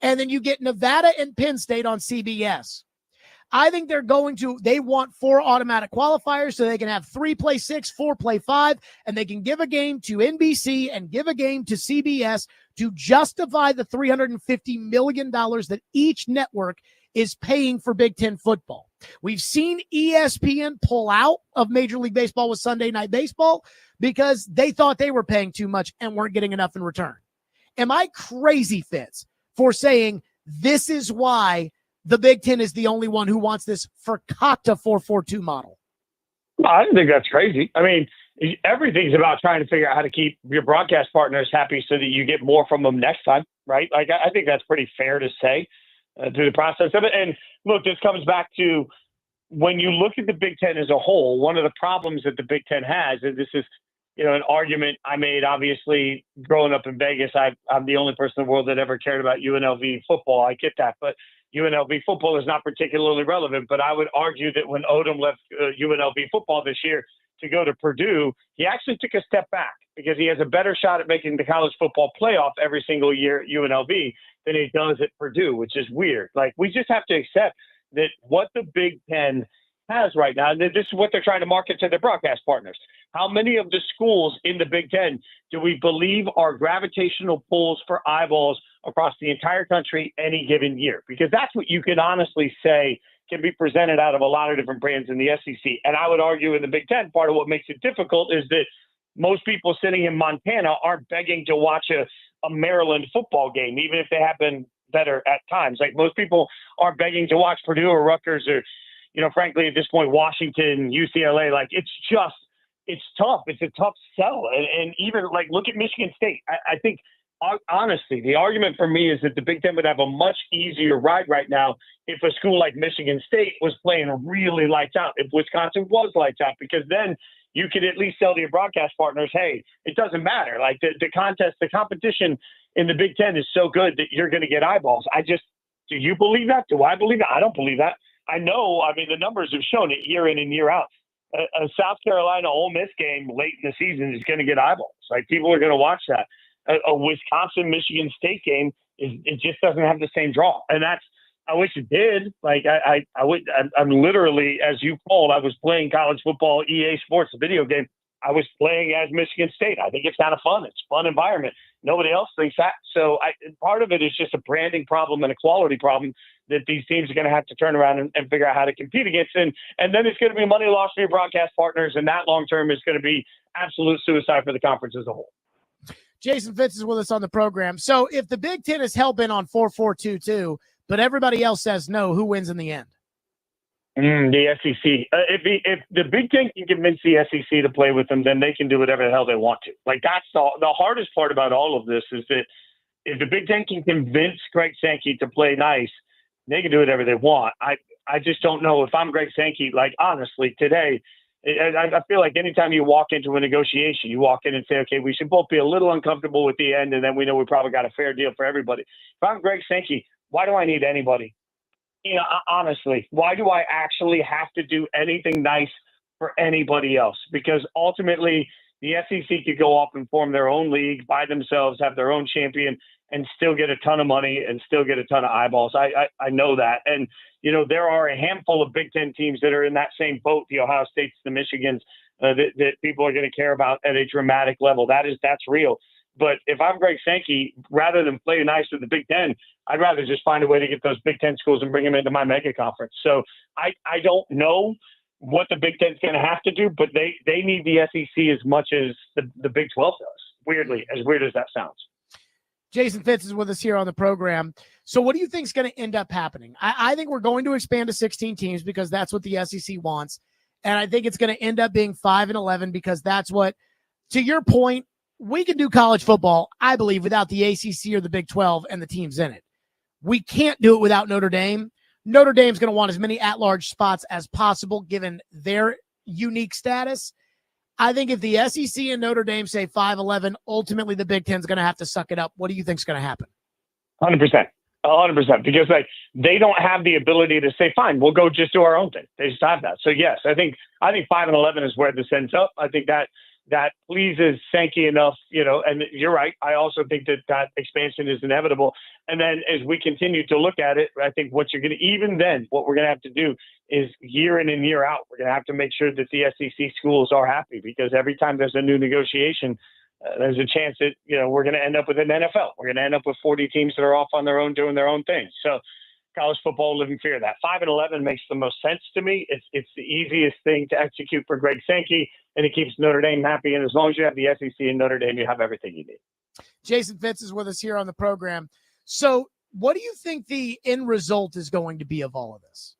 and then you get Nevada and Penn State on CBS. I think they want 4 automatic qualifiers so they can have 3 play 6, 4 play 5, and they can give a game to NBC and give a game to CBS to justify the $350 million that each network is paying for Big Ten football. We've seen ESPN pull out of Major League Baseball with Sunday Night Baseball because they thought they were paying too much and weren't getting enough in return. Am I crazy, Fitz, for saying this is why the Big Ten is the only one who wants this Fakata 4-4-2 model? I don't think that's crazy. I mean, everything's about trying to figure out how to keep your broadcast partners happy so that you get more from them next time, right? Like, I think that's pretty fair to say through the process of it. And look, this comes back to when you look at the Big Ten as a whole, one of the problems that the Big Ten has, and this is an argument I made, obviously, growing up in Vegas, I'm the only person in the world that ever cared about UNLV football. I get that, but UNLV football is not particularly relevant. But I would argue that when Odom left UNLV football this year to go to Purdue, he actually took a step back because he has a better shot at making the college football playoff every single year at UNLV than he does at Purdue, which is weird. Like, we just have to accept that what the Big Ten has right now, and this is what they're trying to market to their broadcast partners. How many of the schools in the Big Ten do we believe are gravitational pulls for eyeballs across the entire country any given year? Because that's what you can honestly say can be presented out of a lot of different brands in the SEC. And I would argue in the Big Ten, part of what makes it difficult is that most people sitting in Montana aren't begging to watch a Maryland football game, even if they have been better at times. Like, most people aren't begging to watch Purdue or Rutgers or, frankly, at this point, Washington, UCLA. Like, it's tough. It's a tough sell. And even, like, look at Michigan State. I think, honestly, the argument for me is that the Big Ten would have a much easier ride right now if a school like Michigan State was playing really lights out, if Wisconsin was lights out, because then you could at least tell to your broadcast partners, hey, it doesn't matter. Like, the contest, the competition in the Big Ten is so good that you're going to get eyeballs. Do you believe that? Do I believe that? I don't believe that. I know, the numbers have shown it year in and year out. A South Carolina Ole Miss game late in the season is going to get eyeballs. Like, people are going to watch that. A Wisconsin Michigan State game it just doesn't have the same draw, and I wish it did. Like, I'm literally, as you called, I was playing college football EA Sports, a video game. I was playing as Michigan State. I think it's kind of fun. It's a fun environment. Nobody else thinks that. So part of it is just a branding problem and a quality problem that these teams are going to have to turn around and figure out how to compete against. And then it's going to be money lost for your broadcast partners, and that long-term is going to be absolute suicide for the conference as a whole. Jason Fitz is with us on the program. So if the Big Ten is hell-bent on 4-4-2-2, but everybody else says no, who wins in the end? The SEC. If the Big Ten can convince the SEC to play with them, then they can do whatever the hell they want to. Like, that's the hardest part about all of this is that if the Big Ten can convince Greg Sankey to play nice, they can do whatever they want. I just don't know if I'm Greg Sankey. Like, honestly, today, I feel like anytime you walk into a negotiation, you walk in and say, okay, we should both be a little uncomfortable with the end, and then we know we probably got a fair deal for everybody. If I'm Greg Sankey, why do I need anybody? Honestly, why do I actually have to do anything nice for anybody else? Because ultimately, the SEC could go off and form their own league by themselves, have their own champion, and still get a ton of money and still get a ton of eyeballs. I know that. And, there are a handful of Big Ten teams that are in that same boat, the Ohio States, the Michigans, that people are going to care about at a dramatic level. That's real. But if I'm Greg Sankey, rather than play nice with the Big Ten, I'd rather just find a way to get those Big Ten schools and bring them into my mega conference. So I don't know what the Big Ten's going to have to do, but they need the SEC as much as the Big 12 does, weirdly, as weird as that sounds. Jason Fitz is with us here on the program. So what do you think is going to end up happening? I think we're going to expand to 16 teams because that's what the SEC wants. And I think it's going to end up being 5-11 because that's what, to your point, we can do college football, I believe, without the ACC or the Big 12 and the teams in it. We can't do it without Notre Dame. Notre Dame's going to want as many at-large spots as possible given their unique status. I think if the SEC and Notre Dame say 5-11, ultimately the Big Ten's going to have to suck it up. What do you think is going to happen? 100%. 100%. Because they don't have the ability to say, fine, we'll go just do our own thing. They just have that. So yes, I think 5-11 is where this ends up. I think that pleases Sankey enough, and you're right. I also think that expansion is inevitable. And then as we continue to look at it, I think what we're going to have to do is year in and year out, we're going to have to make sure that the SEC schools are happy because every time there's a new negotiation, there's a chance that, we're going to end up with an NFL. We're going to end up with 40 teams that are off on their own, doing their own thing. So college football living fear of that. 5-11 makes the most sense to me. It's the easiest thing to execute for Greg Sankey, and it keeps Notre Dame happy. And as long as you have the SEC and Notre Dame, you have everything you need. Jason Fitz is with us here on the program. So what do you think the end result is going to be of all of this?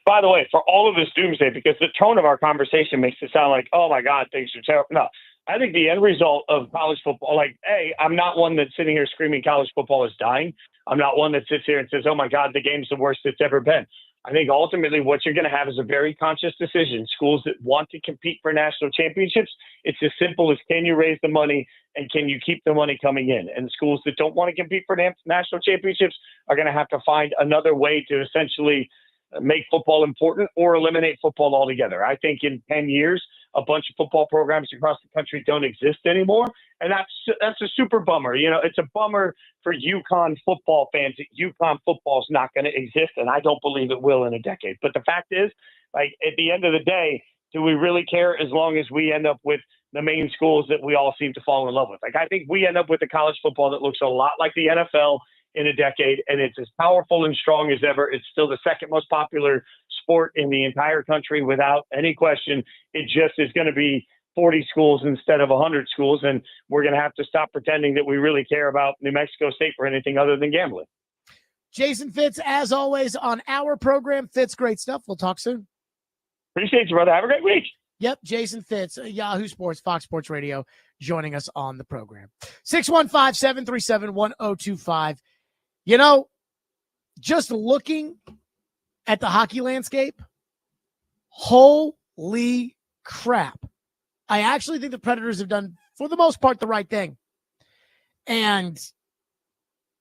By the way, for all of this doomsday, because the tone of our conversation makes it sound like, oh my God, things are terrible. No, I think the end result of college football, I'm not one that's sitting here screaming college football is dying. I'm not one that sits here and says, oh my God, the game's the worst it's ever been. I think ultimately what you're going to have is a very conscious decision. Schools that want to compete for national championships, it's as simple as can you raise the money and can you keep the money coming in? And schools that don't want to compete for national championships are going to have to find another way to essentially make football important or eliminate football altogether. I think in 10 years, a bunch of football programs across the country don't exist anymore. And that's a super bummer. You know, it's a bummer for UConn football fans that UConn football is not going to exist. And I don't believe it will in a decade. But the fact is, like, at the end of the day, do we really care as long as we end up with the main schools that we all seem to fall in love with? Like, I think we end up with a college football that looks a lot like the NFL in a decade, and it's as powerful and strong as ever. It's still the second most popular sport in the entire country without any question. It just is going to be 40 schools instead of 100 schools, and we're going to have to stop pretending that we really care about New Mexico State for anything other than gambling. Jason Fitz, as always, on our program. Fitz, great stuff. We'll talk soon. Appreciate you, brother. Have a great week. Yep, Jason Fitz, Yahoo Sports, Fox Sports Radio, joining us on the program. 615-737-1025. You know, just looking at the hockey landscape, holy crap. I actually think the Predators have done, for the most part, the right thing. And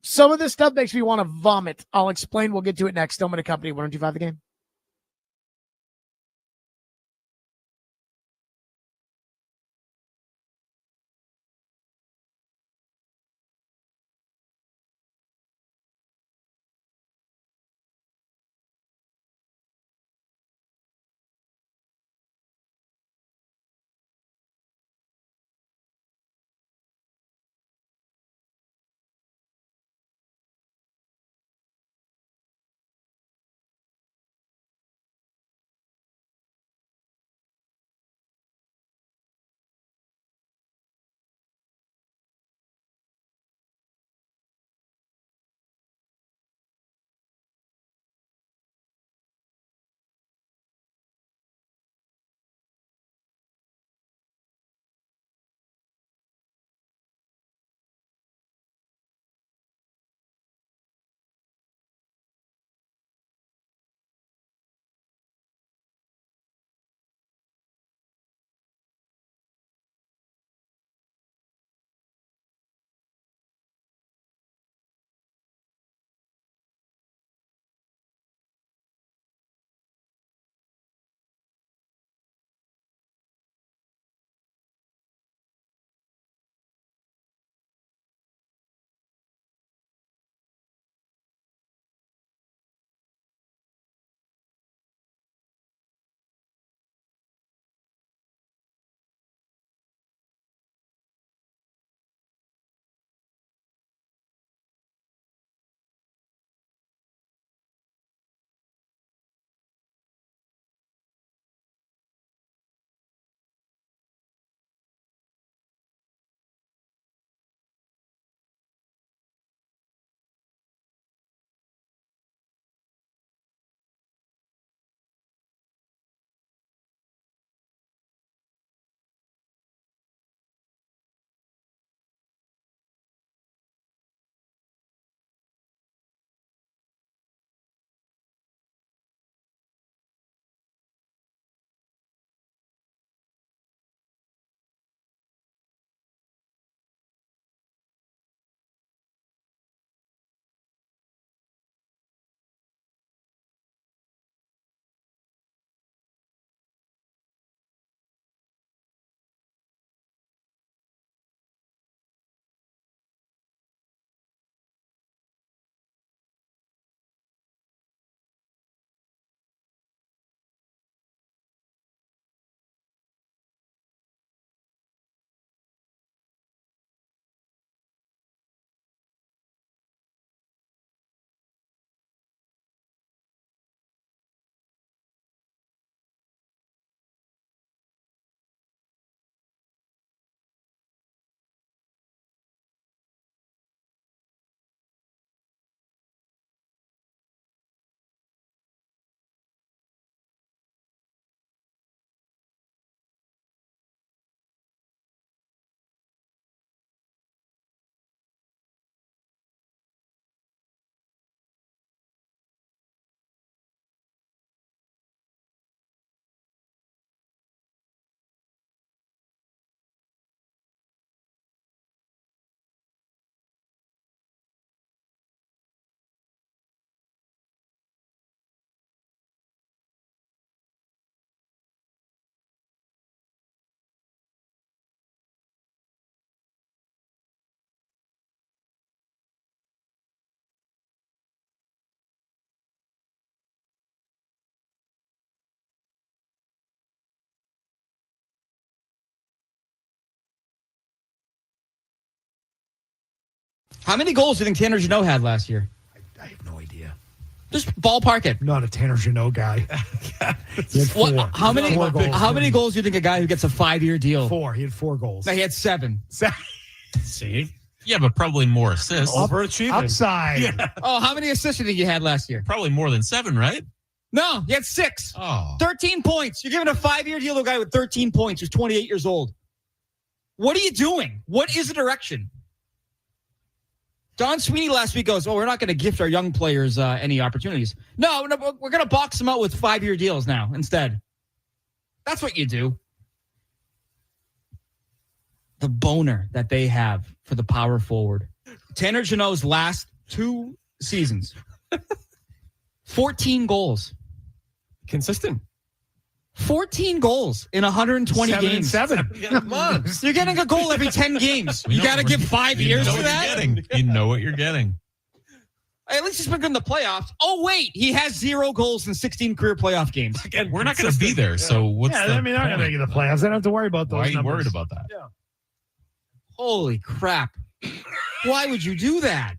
some of this stuff makes me want to vomit. I'll explain. We'll get to it next. Stillman and Company, 102.5 The Game. How many goals do you think Tanner Jeannot had last year? I have no idea. Just ballpark it. I'm not a Tanner Jeannot guy. He had 4. How many goals do you think a guy who gets a 5-year deal? 4. He had 4 goals. No, he had 7. See? Yeah, but probably more assists. Overachieving. Upside. Yeah. Oh, how many assists do you think he had last year? Probably more than 7, right? No, he had 6. Oh. 13 points. You're giving a 5-year deal to a guy with 13 points who's 28 years old. What are you doing? What is the direction? Don Sweeney last week goes, we're not going to gift our young players any opportunities. No, we're going to box them out with 5-year deals now instead. That's what you do. The boner that they have for the power forward. Tanner Jeannot's last 2 seasons. 14 goals. Consistent. 14 goals in 120 games. 7. You're getting a goal every 10 games. You got to give 5 years for that? You know what you're getting. At least he's been good in the playoffs. Oh, wait. He has 0 goals in 16 career playoff games. Again, we're not going to be there, so what's the they're not going to make the playoffs. They don't have to worry about those Why are you numbers. worried about that? Yeah. Holy crap. Why would you do that?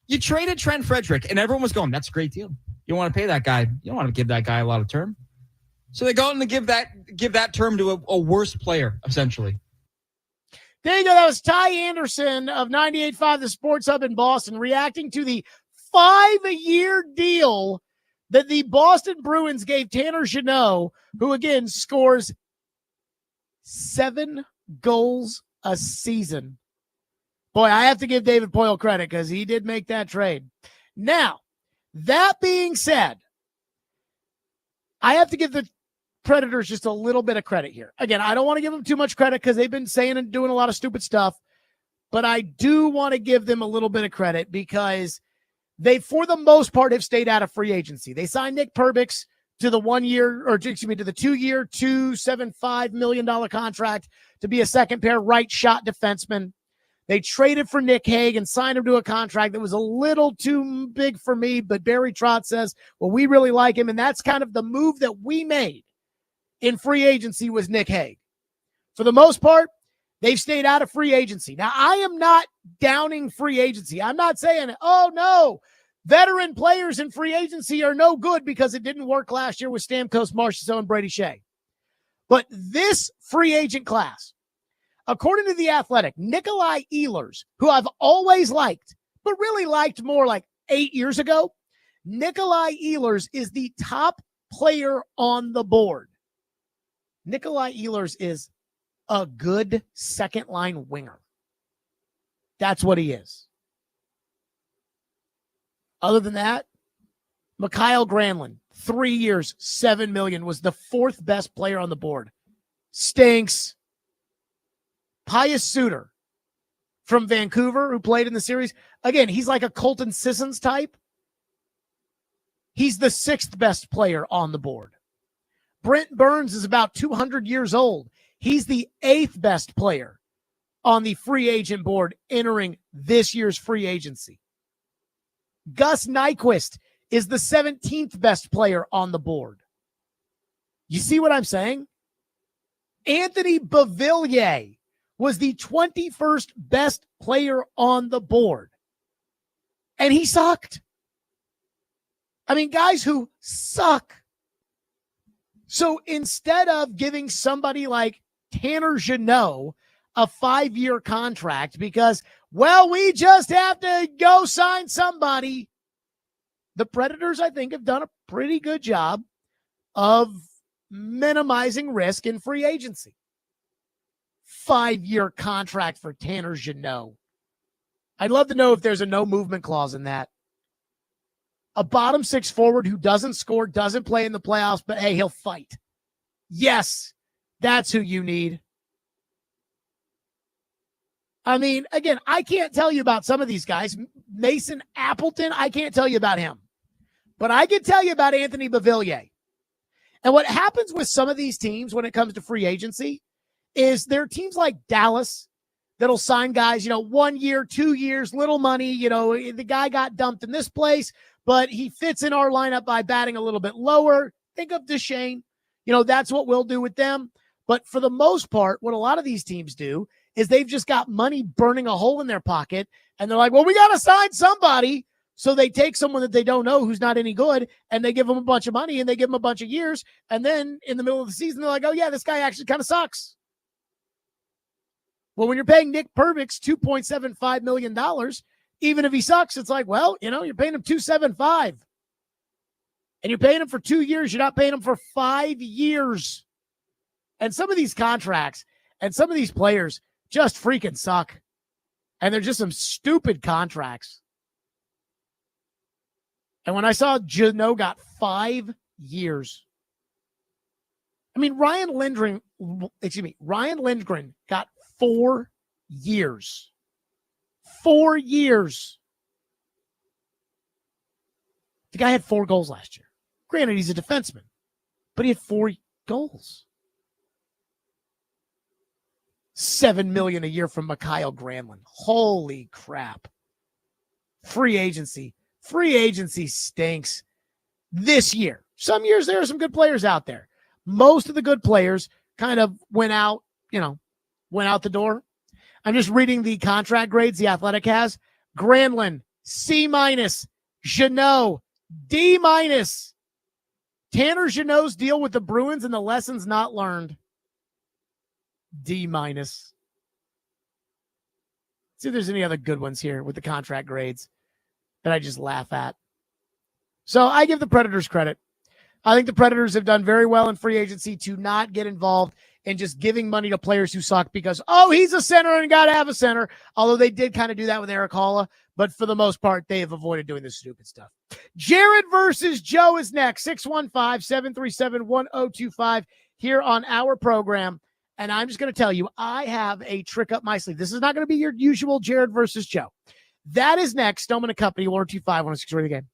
You traded Trent Frederick, and everyone was going, that's a great deal. You don't want to pay that guy. You don't want to give that guy a lot of term. So they go out and give that term to a worse player, essentially. There you go. That was Ty Anderson of 98.5 The Sports Hub in Boston reacting to the 5-year deal that the Boston Bruins gave Tanner Jeannot, who, again, scores 7 goals a season. Boy, I have to give David Poyle credit because he did make that trade. Now, that being said, I have to give the Predators just a little bit of credit here. Again, I don't want to give them too much credit because they've been saying and doing a lot of stupid stuff, but I do want to give them a little bit of credit because they, for the most part, have stayed out of free agency. They signed Nick Perbix to the 1-year, or excuse me, to the 2-year, $275 million contract to be a second pair right shot defenseman. They traded for Nick Hague and signed him to a contract that was a little too big for me, but Barry Trotz says, well, we really like him, and that's kind of the move that we made in free agency was Nick Hague. For the most part, they've stayed out of free agency. Now, I am not downing free agency. I'm not saying, oh, no, veteran players in free agency are no good because it didn't work last year with Stamkos, Marchessault, and Brady Shea. But this free agent class, according to The Athletic, Nikolai Ehlers, who I've always liked, but really liked more like 8 years ago, Nikolai Ehlers is the top player on the board. Nikolai Ehlers is a good second-line winger. That's what he is. Other than that, Mikhail Granlund, 3 years, $7 million, was the 4th best player on the board. Stinks. Pius Suter from Vancouver, who played in the series. Again, he's like a Colton Sissons type. He's the 6th best player on the board. Brent Burns is about 200 years old. He's the 8th best player on the free agent board entering this year's free agency. Gus Nyquist is the 17th best player on the board. You see what I'm saying? Anthony Beauvillier was the 21st best player on the board. And he sucked. I mean, guys who suck. So instead of giving somebody like Tanner Jeannot a 5-year contract because, well, we just have to go sign somebody, the Predators, I think, have done a pretty good job of minimizing risk in free agency. 5-year contract for Tanner Jeannot. I'd love to know if there's a no movement clause in that. A bottom 6 forward who doesn't score, doesn't play in the playoffs, but hey, he'll fight. Yes, that's who you need. I mean, again, I can't tell you about some of these guys. Mason Appleton, I can't tell you about him. But I can tell you about Anthony Beauvillier. And what happens with some of these teams when it comes to free agency is there are teams like Dallas that'll sign guys, 1 year, 2 years, little money. The guy got dumped in this place, but he fits in our lineup by batting a little bit lower. Think of Duchesne. That's what we'll do with them. But for the most part, what a lot of these teams do is they've just got money burning a hole in their pocket. And they're like, well, we got to sign somebody. So they take someone that they don't know who's not any good, and they give them a bunch of money and they give them a bunch of years. And then in the middle of the season, they're like, oh, yeah, this guy actually kind of sucks. Well, when you're paying Nick Pervix $2.75 million, even if he sucks, it's like, well, you're paying him $2.75. And you're paying him for 2 years. You're not paying him for 5 years. And some of these contracts and some of these players just freaking suck. And they're just some stupid contracts. And when I saw Jano got 5 years, I mean, Ryan Lindgren got 4 years. 4 years. The guy had 4 goals last year. Granted, he's a defenseman, but he had 4 goals. $7 million a year from Mikhail Granlund. Holy crap. Free agency stinks this year. Some years there are some good players out there. Most of the good players kind of went out the door. I'm just reading the contract grades The Athletic has. Granlund, C-. Jeannot, D-. Tanner Jeannot's deal with the Bruins and the lessons not learned. D-. See if there's any other good ones here with the contract grades that I just laugh at. So I give the Predators credit. I think the Predators have done very well in free agency to not get involved in just giving money to players who suck because, he's a center and got to have a center. Although they did kind of do that with Eric Halla, but for the most part, they have avoided doing this stupid stuff. Jared versus Joe is next. 615-737-1025 here on our program. And I'm just going to tell you, I have a trick up my sleeve. This is not going to be your usual Jared versus Joe. That is next. Stillman & Company, 1025-106 Radio Game.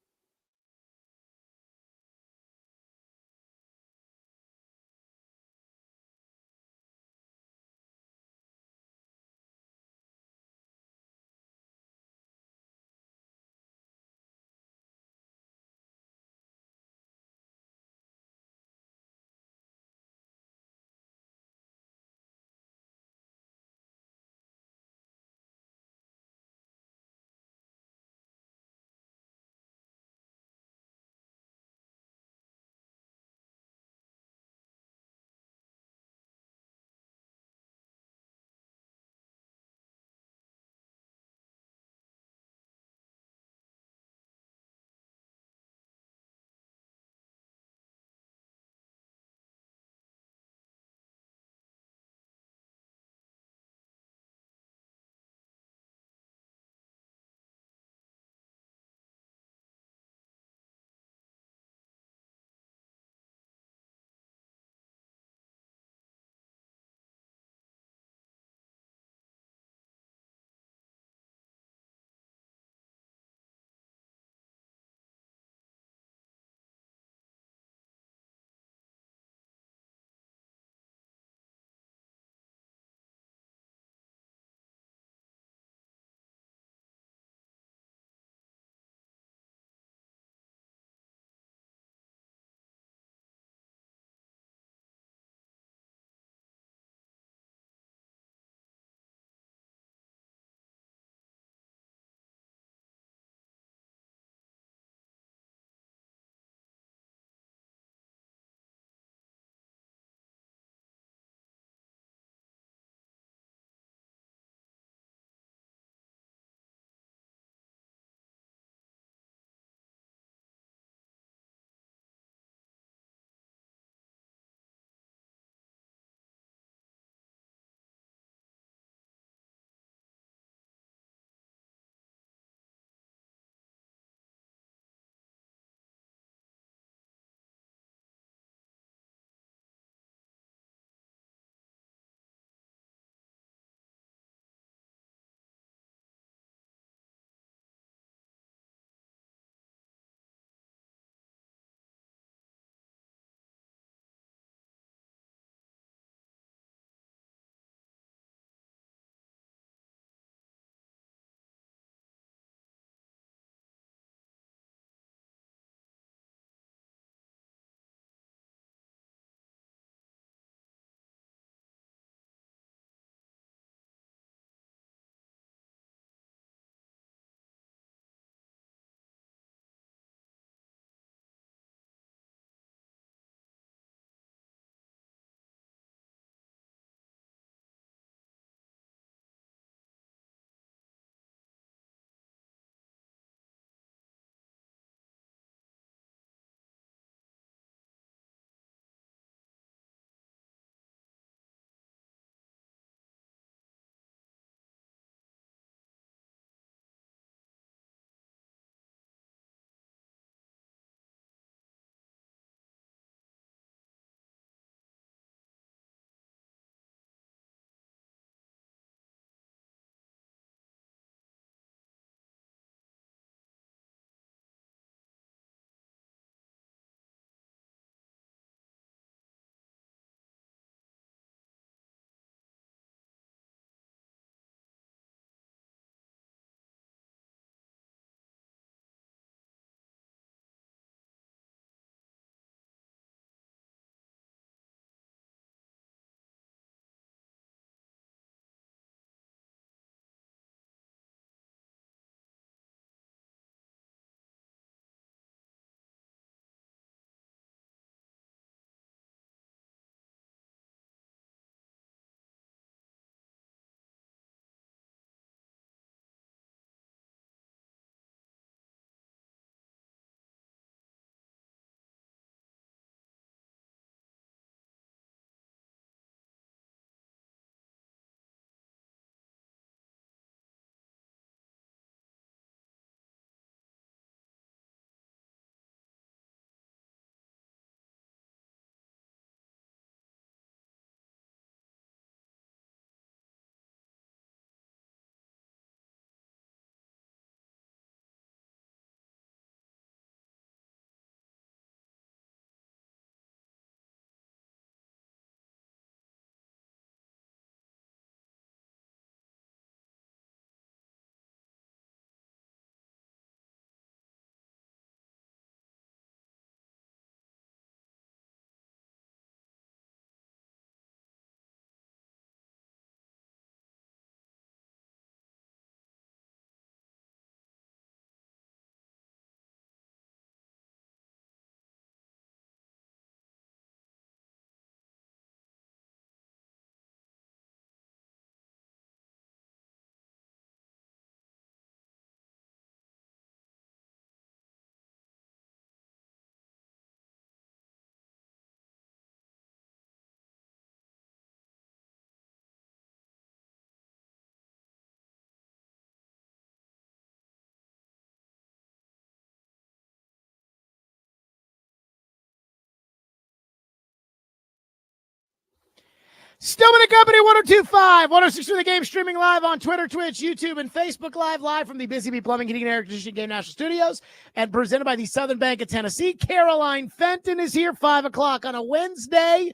Stillman and Company 1025, 106 for the game, streaming live on Twitter, Twitch, YouTube, and Facebook live from the Busy Bee Plumbing, Heating, and Air Conditioning Game National Studios, and presented by the Southern Bank of Tennessee. Caroline Fenton is here, 5 o'clock on a Wednesday.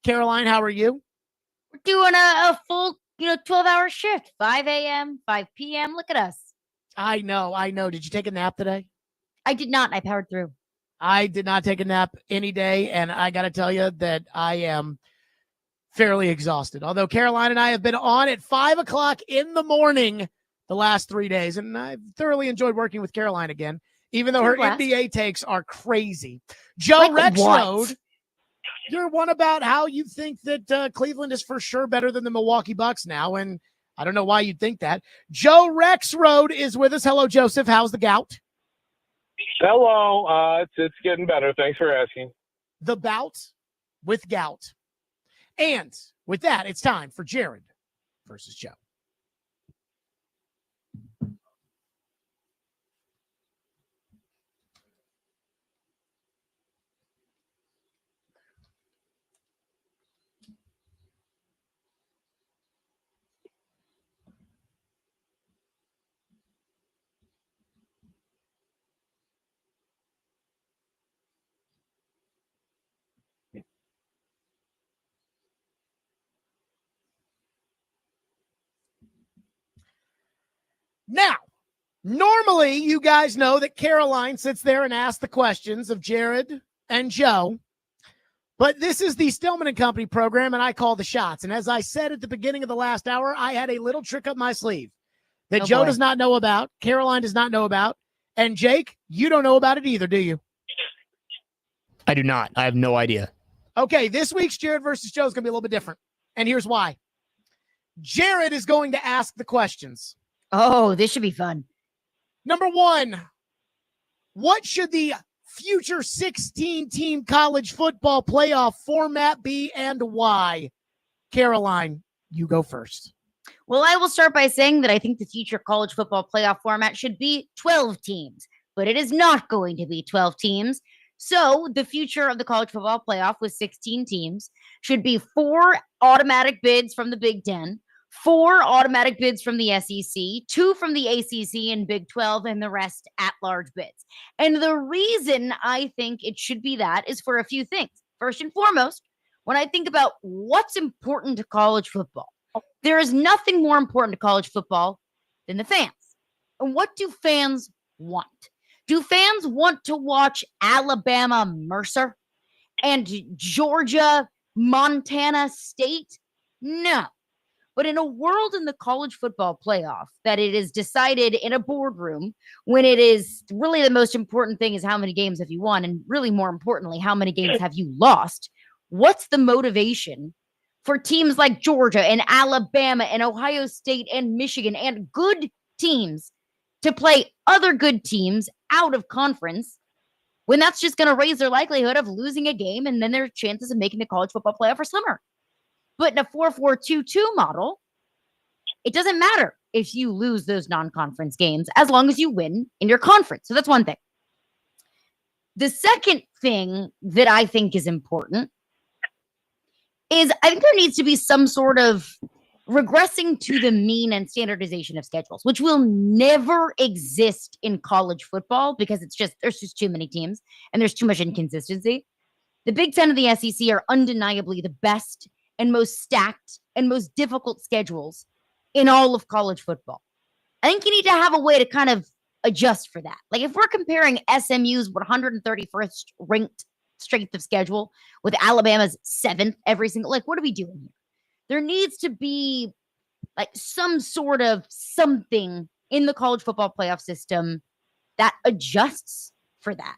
Caroline, how are you? We're doing a full, 12-hour shift, 5 a.m., 5 p.m. Look at us. I know. Did you take a nap today? I did not. I powered through. I did not take a nap any day, and I got to tell you that I am fairly exhausted. Although Caroline and I have been on at 5 o'clock in the morning the last 3 days, and I've thoroughly enjoyed working with Caroline again, even though her NBA takes are crazy. Joe Rexroad, you're one about how you think that Cleveland is for sure better than the Milwaukee Bucks now, and I don't know why you'd think that. Joe Rexroad is with us. Hello, Joseph. How's the gout? Hello. It's getting better. Thanks for asking. The bout with gout. And with that, it's time for Jared versus Joe. Now, normally you guys know that Caroline sits there and asks the questions of Jared and Joe, but this is the Stillman and Company program, and I call the shots. And as I said at the beginning of the last hour, I had a little trick up my sleeve that Joe does not know about, Caroline does not know about, and Jake, you don't know about it either, do you? I do not. I have no idea. Okay, this week's Jared versus Joe is going to be a little bit different, and here's why. Jared is going to ask the questions. Oh, this should be fun. Number one, what should the future 16-team college football playoff format be and why? Caroline, you go first. Well, I will start by saying that I think the future college football playoff format should be 12 teams, but it is not going to be 12 teams. So the future of the college football playoff with 16 teams should be 4 automatic bids from the Big Ten, 4 automatic bids from the SEC, 2 from the ACC and Big 12, and the rest at-large bids. And the reason I think it should be that is for a few things. First and foremost, when I think about what's important to college football, there is nothing more important to college football than the fans. And what do fans want? Do fans want to watch Alabama Mercer and Georgia Montana State? No. But in a world in the college football playoff that it is decided in a boardroom, when it is really the most important thing is how many games have you won, and really more importantly, how many games have you lost? What's the motivation for teams like Georgia and Alabama and Ohio State and Michigan and good teams to play other good teams out of conference when that's just going to raise their likelihood of losing a game and then their chances of making the college football playoff are slimmer? But in a 4-4-2-2 model, it doesn't matter if you lose those non-conference games as long as you win in your conference. So that's one thing. The second thing that I think is important is I think there needs to be some sort of regressing to the mean and standardization of schedules, which will never exist in college football because there's just too many teams and there's too much inconsistency. The Big Ten and the SEC are undeniably the best and most stacked and most difficult schedules in all of college football. I think you need to have a way to kind of adjust for that. Like if we're comparing SMU's 131st ranked strength of schedule with Alabama's 7th every single, what are we doing here? There needs to be like some sort of something in the college football playoff system that adjusts for that.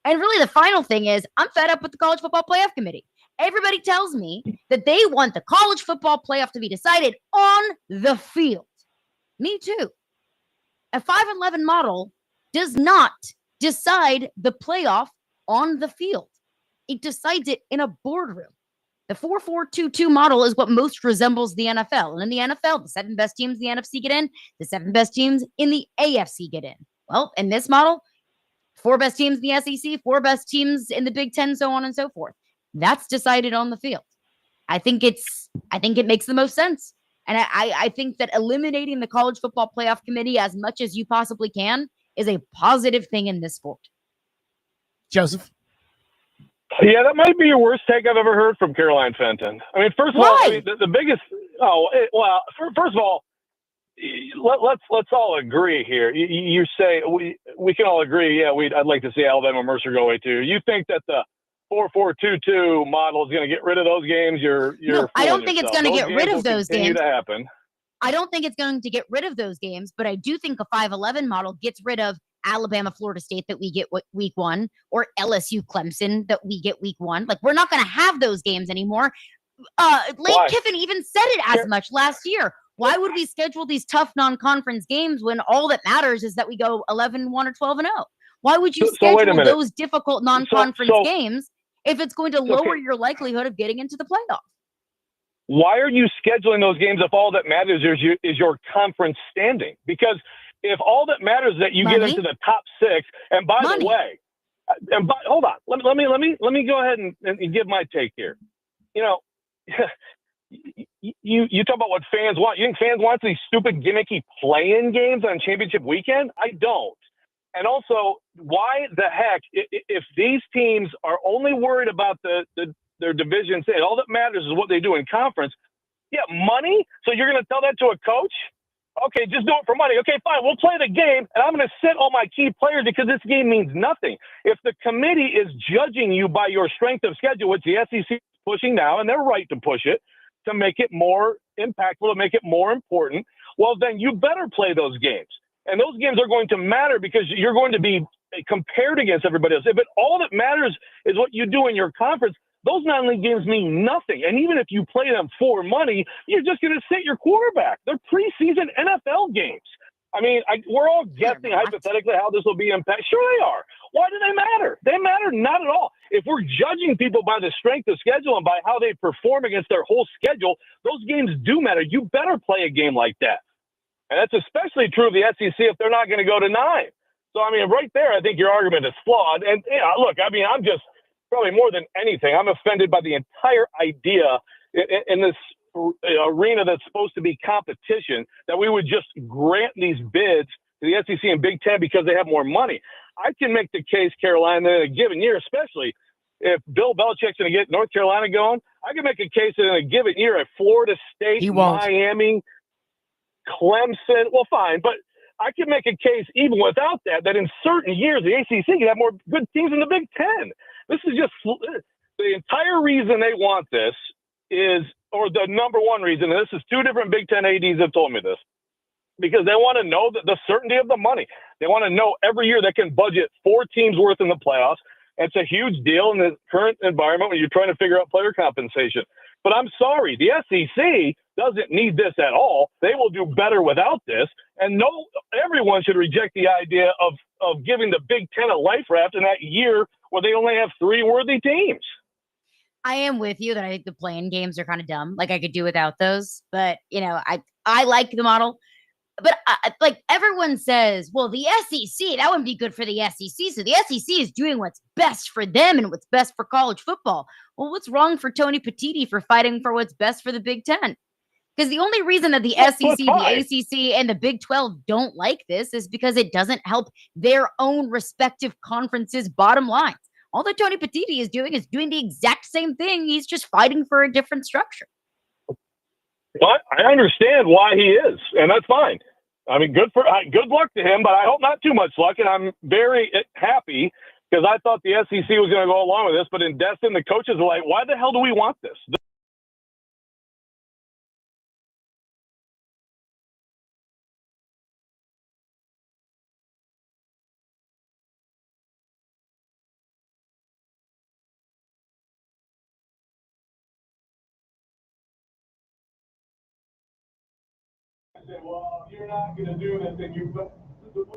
And really the final thing is I'm fed up with the college football playoff committee. Everybody tells me that they want the college football playoff to be decided on the field. Me too. A 5-11 model does not decide the playoff on the field. It decides it in a boardroom. The 4-4-2-2 model is what most resembles the NFL. And in the NFL, the 7 best teams in the NFC get in, the 7 best teams in the AFC get in. Well, in this model, 4 best teams in the SEC, 4 best teams in the Big Ten, so on and so forth. That's decided on the field. I think it makes the most sense. And I think that eliminating the college football playoff committee as much as you possibly can is a positive thing in this sport. Joseph? Yeah, that might be your worst take I've ever heard from Caroline Fenton. I mean, first of all, I mean, the biggest. First of all, let's all agree here. You say we can all agree. Yeah, I'd like to see Alabama Mercer go away too. You think that the 4-4-2-2 model is going to get rid of those games? No, I don't think it's going to get rid of those continue games. to happen. I don't think it's going to get rid of those games, but I do think a 5-11 model gets rid of Alabama, Florida State that we get week 1, or LSU, Clemson that we get week 1. Like, we're not going to have those games anymore. Lane Kiffin even said it as much last year. Why would we schedule these tough non-conference games when all that matters is that we go 11-1 or 12-0? Why would you schedule those difficult non-conference games if it's going to lower your likelihood of getting into the playoff? Why are you scheduling those games if all that matters is your conference standing? Because if all that matters is that you get into the top 6, and by the way, hold on, let me go ahead and give my take here. You know, you talk about what fans want. You think fans want these stupid gimmicky play-in games on championship weekend? I don't. And also, why the heck, if these teams are only worried about their division, say all that matters is what they do in conference. Yeah, money. So you're going to tell that to a coach? Okay, just do it for money. Okay, fine. We'll play the game, and I'm going to sit all my key players because this game means nothing. If the committee is judging you by your strength of schedule, which the SEC is pushing now, and they're right to push it, to make it more impactful, to make it more important, well, then you better play those games. And those games are going to matter because you're going to be compared against everybody else. If all that matters is what you do in your conference, those non-league games mean nothing. And even if you play them for money, you're just going to sit your quarterback. They're preseason NFL games. I mean, we're all guessing hypothetically how this will be impacted. Sure they are. Why do they matter? They matter not at all. If we're judging people by the strength of schedule and by how they perform against their whole schedule, those games do matter. You better play a game like that. And that's especially true of the SEC if they're not going to go to 9. So, I mean, right there, I think your argument is flawed. And, look, I mean, I'm just probably more than anything, I'm offended by the entire idea in this arena that's supposed to be competition that we would just grant these bids to the SEC and Big Ten because they have more money. I can make the case, Caroline, that in a given year, especially if Bill Belichick's going to get North Carolina going, I can make a case that in a given year at Florida State, Miami, Clemson, well, fine, but I can make a case even without that in certain years the ACC can have more good teams in the Big Ten. This is just the entire reason they want this is, or the number one reason, and this is 2 different Big Ten ADs have told me this, because they want to know the certainty of the money. They want to know every year they can budget 4 teams worth in the playoffs. It's a huge deal in the current environment when you're trying to figure out player compensation. But I'm sorry, the SEC doesn't need this at all. They will do better without this. And everyone should reject the idea of giving the Big Ten a life raft in that year where they only have 3 worthy teams. I am with you that I think the playing games are kind of dumb. Like, I could do without those. But, I like the model. But like everyone says, well, the SEC, that wouldn't be good for the SEC. So the SEC is doing what's best for them and what's best for college football. Well, what's wrong for Tony Petitti for fighting for what's best for the Big Ten? Because the only reason that the SEC, the ACC, and the Big 12 don't like this is because it doesn't help their own respective conferences' bottom lines. All that Tony Petitti is doing the exact same thing. He's just fighting for a different structure. But I understand why he is, and that's fine. I mean, good luck to him, but I hope not too much luck. And I'm very happy because I thought the SEC was going to go along with this. But in Destin, the coaches are like, why the hell do we want this? Said, well, you're not going to do this, and what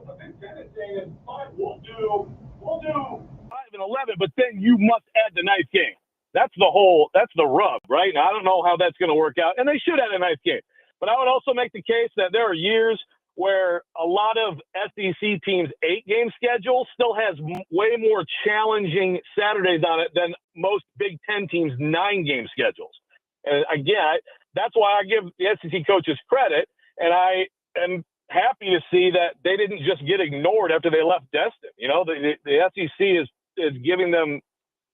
the Big Ten is saying is, fine, we'll do 5 and 11, but then you must add the 9th game. That's the rub, right? Now, I don't know how that's going to work out, and they should add a 9th game. But I would also make the case that there are years where a lot of SEC teams' 8-game schedule still has way more challenging Saturdays on it than most Big Ten teams' 9-game schedules. And again, that's why I give the SEC coaches credit, and I am happy to see that they didn't just get ignored after they left Destin. You know, the SEC is giving them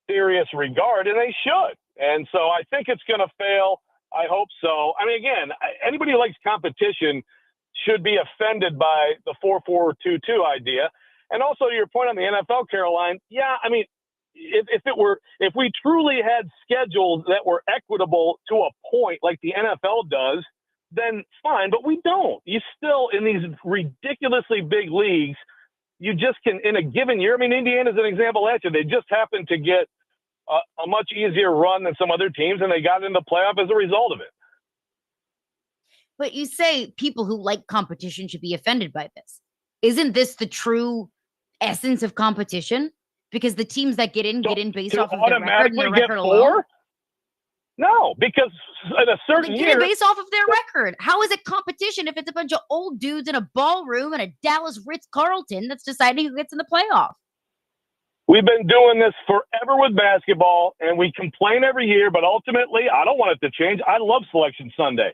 serious regard, and they should. And so I think it's going to fail. I hope so. I mean, again, anybody who likes competition should be offended by the 4-4-2-2 idea. And also to your point on the NFL, Caroline, yeah, I mean, if we truly had schedules that were equitable to a point like the NFL does, then fine, but we don't. You still, in these ridiculously big leagues, you just can, in a given year, I mean, Indiana's an example last year. They just happened to get a much easier run than some other teams, and they got into the playoff as a result of it. But you say people who like competition should be offended by this. Isn't this the true essence of competition? Because the teams that get in based off of their record and their record alone. No, because at a certain year, get it based off of their record. How is it competition if it's a bunch of old dudes in a ballroom and a Dallas Ritz-Carlton that's deciding who gets in the playoff? We've been doing this forever with basketball, and we complain every year, but ultimately, I don't want it to change. I love Selection Sunday.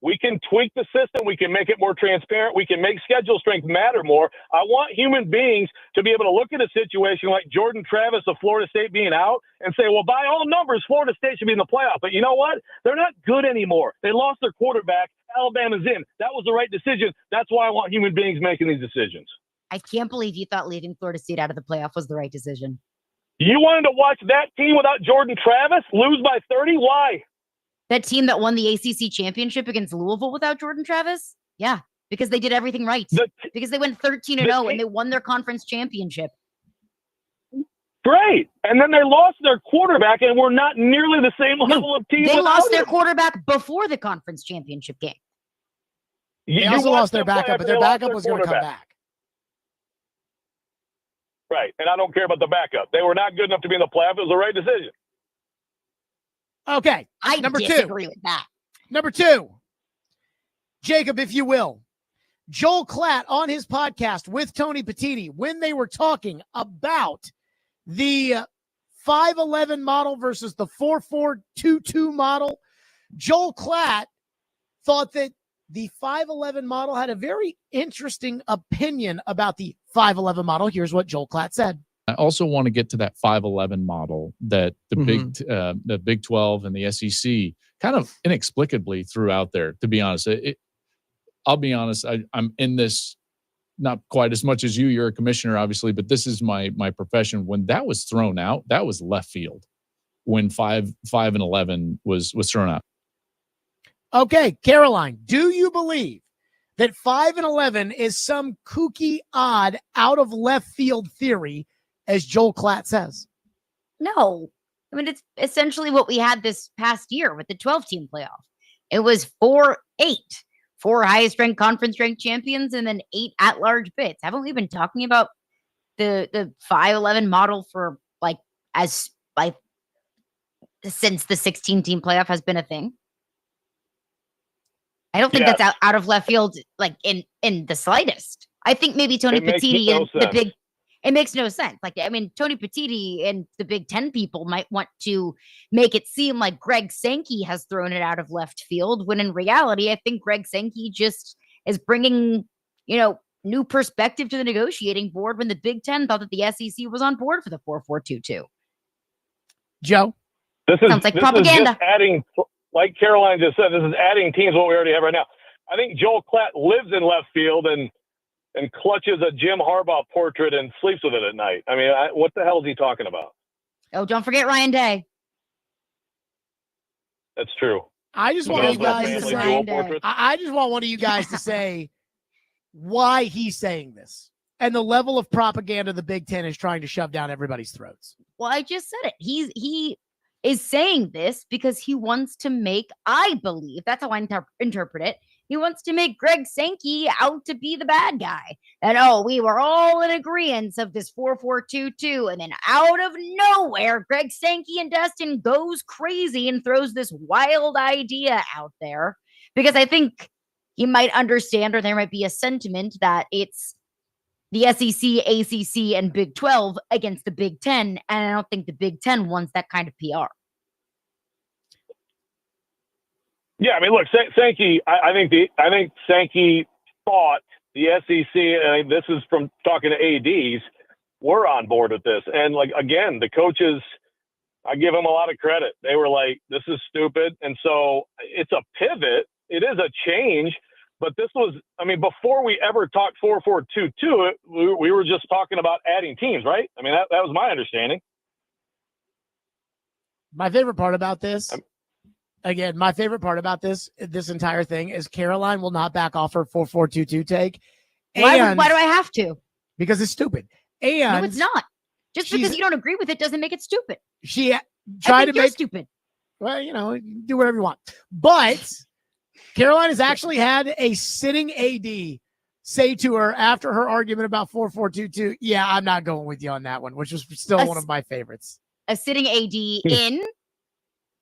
We can tweak the system. We can make it more transparent. We can make schedule strength matter more. I want human beings to be able to look at a situation like Jordan Travis of Florida State being out and say, well, by all numbers, Florida State should be in the playoff. But you know what? They're not good anymore. They lost their quarterback. Alabama's in. That was the right decision. That's why I want human beings making these decisions. I can't believe you thought leaving Florida State out of the playoff was the right decision. You wanted to watch that team without Jordan Travis lose by 30? Why? That team that won the ACC championship against Louisville without Jordan Travis? Yeah, because they did everything right. Because they went 13-0 and they won their conference championship. Great. And then they lost their quarterback and were not nearly the same level of team. They lost their quarterback before the conference championship game. They also lost their backup, but their backup was going to come back. Right. And I don't care about the backup. They were not good enough to be in the playoff. It was the right decision. Okay. I disagree with that. Number 2, Jacob, if you will. Joel Klatt on his podcast with Tony Petitti, when they were talking about the 5-11 model versus the 4-4-2-2 model, Joel Klatt thought that the 5-11 model had a very interesting opinion about the 5-11 model. Here's what Joel Klatt said. I also want to get to that 5-11 model that the Big 12 and the SEC kind of inexplicably threw out there, to be honest. I'll be honest, I'm in this not quite as much as you. You're a commissioner, obviously, but this is my profession. When that was thrown out, that was left field when 5 and 11 was thrown out. Okay, Caroline, do you believe that 5 and 11 is some kooky, odd, out of left field theory, as Joel Klatt says? No. I mean, it's essentially what we had this past year with the 12-team playoff. It was 4-8, 4 highest-ranked conference-ranked champions, and then 8 at-large bids. Haven't we been talking about the 5-11 model for since the 16-team playoff has been a thing? I don't think that's out of left field, like in the slightest. I think maybe Tony Petitti and the big. It makes no sense. Like, I mean, Tony Petitti and the Big Ten people might want to make it seem like Greg Sankey has thrown it out of left field, when in reality, I think Greg Sankey just is bringing, new perspective to the negotiating board when the Big Ten thought that the SEC was on board for the 4-4-2-2. Joe? Sounds like propaganda. Is just adding, like Caroline just said, this is adding teams what we already have right now. I think Joel Klatt lives in left field and clutches a Jim Harbaugh portrait and sleeps with it at night. I mean, what the hell is he talking about? Oh, don't forget Ryan Day. That's true. I just want you guys to say, I just want one of you guys to say why he's saying this and the level of propaganda the Big Ten is trying to shove down everybody's throats. Well, I just said it. He is saying this because he wants to make, I believe, that's how I interpret it, he wants to make Greg Sankey out to be the bad guy. And, we were all in agreement of this 4-4-2-2. And then out of nowhere, Greg Sankey and Destin goes crazy and throws this wild idea out there. Because I think he might understand, or there might be a sentiment that it's the SEC, ACC, and Big 12 against the Big 10. And I don't think the Big 10 wants that kind of PR. Yeah, I mean, look, Sankey. I think Sankey thought the SEC. And this is from talking to ads. We're on board with this, and like again, the coaches. I give them a lot of credit. They were like, "This is stupid," and so it's a pivot. It is a change, but this was. I mean, before we ever talked 4-4-2-2, we were just talking about adding teams, right? I mean, that was my understanding. My favorite part about this. Again, my favorite part about this entire thing is Caroline will not back off her 4-4-2-2 take. Why do I have to? Because it's stupid. And no, it's not. Just because you don't agree with it doesn't make it stupid. She tried to make stupid. Well, do whatever you want. But Caroline has actually had a sitting AD say to her after her argument about 4-4-2-2, yeah, I'm not going with you on that one, which was still one of my favorites. A sitting AD in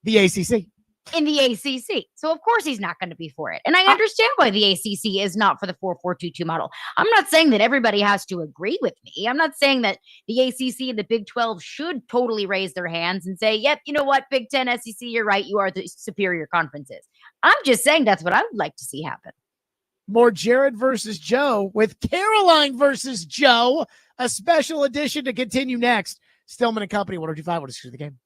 the ACC. In the ACC. So, of course, he's not going to be for it. And I understand why the ACC is not for the 4-4-2-2 model. I'm not saying that everybody has to agree with me. I'm not saying that the ACC and the Big 12 should totally raise their hands and say, yep, you know what, Big 10, SEC, you're right. You are the superior conferences. I'm just saying that's what I would like to see happen. More Jared versus Joe with Caroline versus Joe, a special edition to continue next. Stillman and Company, 102.5, what is the game?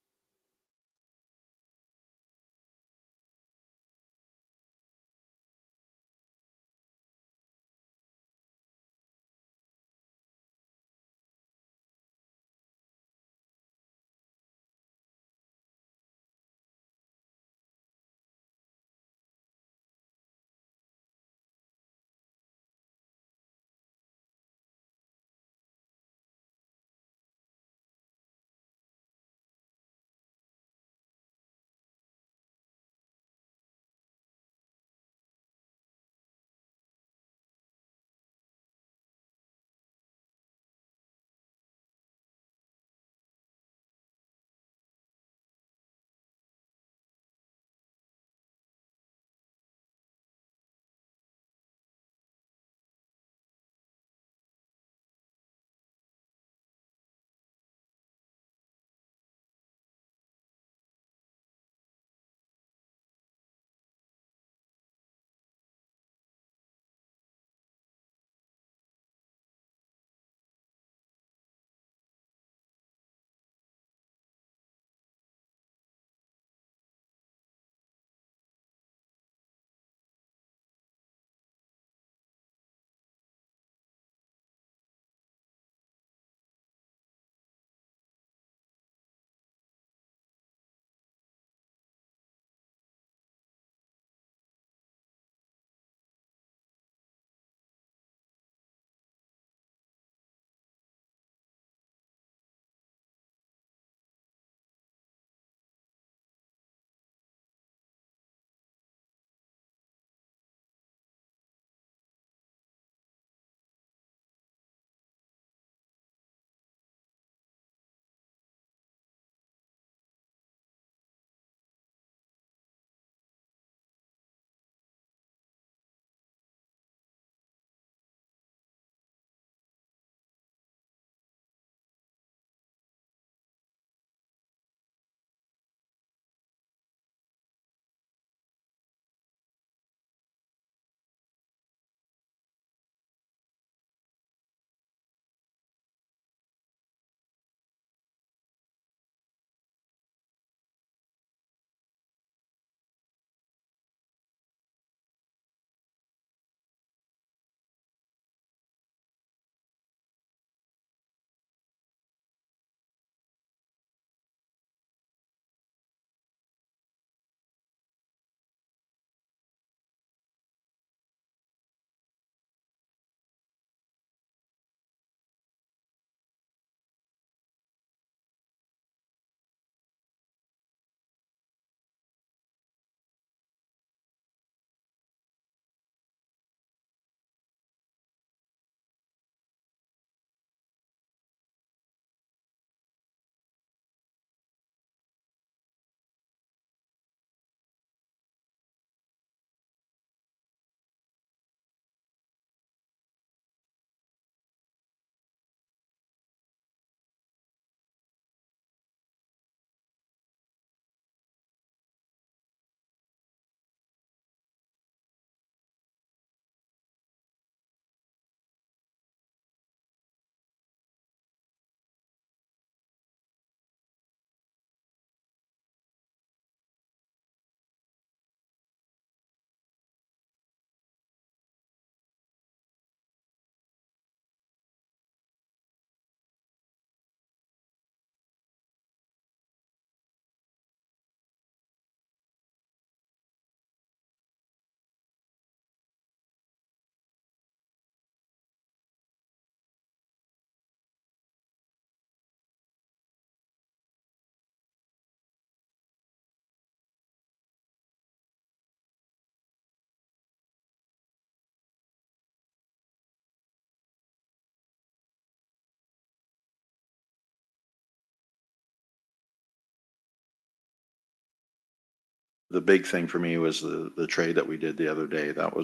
The big thing for me was the trade that we did the other day. That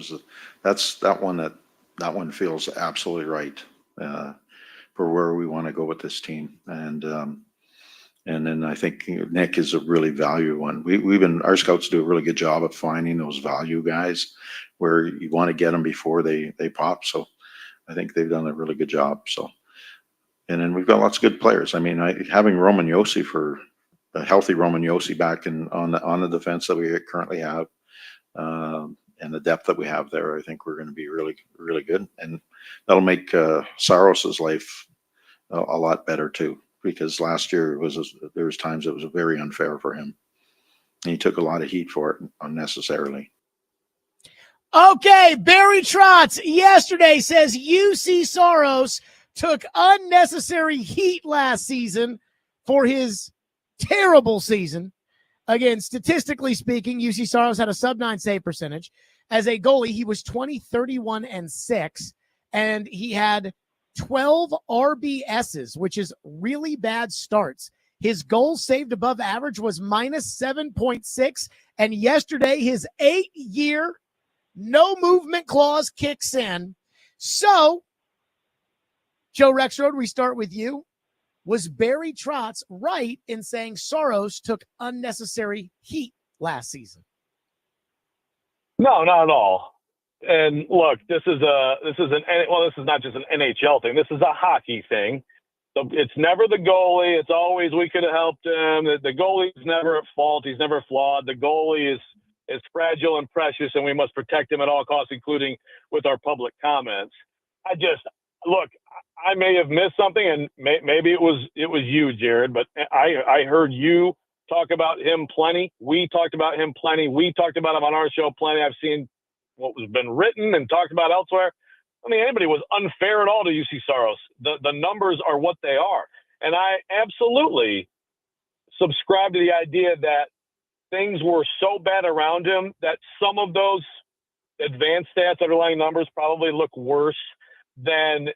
one feels absolutely right for where we want to go with this team. And then I think Nick is a really value one. Our scouts do a really good job of finding those value guys where you want to get them before they pop. So I think they've done a really good job. So, and then we've got lots of good players. I mean, having Roman Yossi for a healthy Roman Yossi back on the defense that we currently have, and the depth that we have there, I think we're going to be really, really good. And that'll make Saros's life a lot better too. Because last year there was times it was very unfair for him. And he took a lot of heat for it unnecessarily. Okay, Barry Trotz yesterday says UC Saros took unnecessary heat last season for his terrible season. Again, statistically speaking, UC Saros had a sub-9 save percentage. As a goalie, he was 20, 31, and 6, and he had 12 RBSs, which is really bad starts. His goals saved above average was minus 7.6. And yesterday, his 8-year no movement clause kicks in. So, Joe Rexrode, we start with you. Was Barry Trotz right in saying Saros took unnecessary heat last season? No, not at all. And look, this is not just an NHL thing. This is a hockey thing. So it's never the goalie. It's always we could have helped him. The goalie is never at fault. He's never flawed. The goalie is fragile and precious, and we must protect him at all costs, including with our public comments. I may have missed something, and maybe it was you, Jared, but I heard you talk about him plenty. We talked about him plenty. We talked about him on our show plenty. I've seen what was been written and talked about elsewhere. I mean, anybody was unfair at all to UC Saros. The numbers are what they are. And I absolutely subscribe to the idea that things were so bad around him that some of those advanced stats, underlying numbers, probably look worse than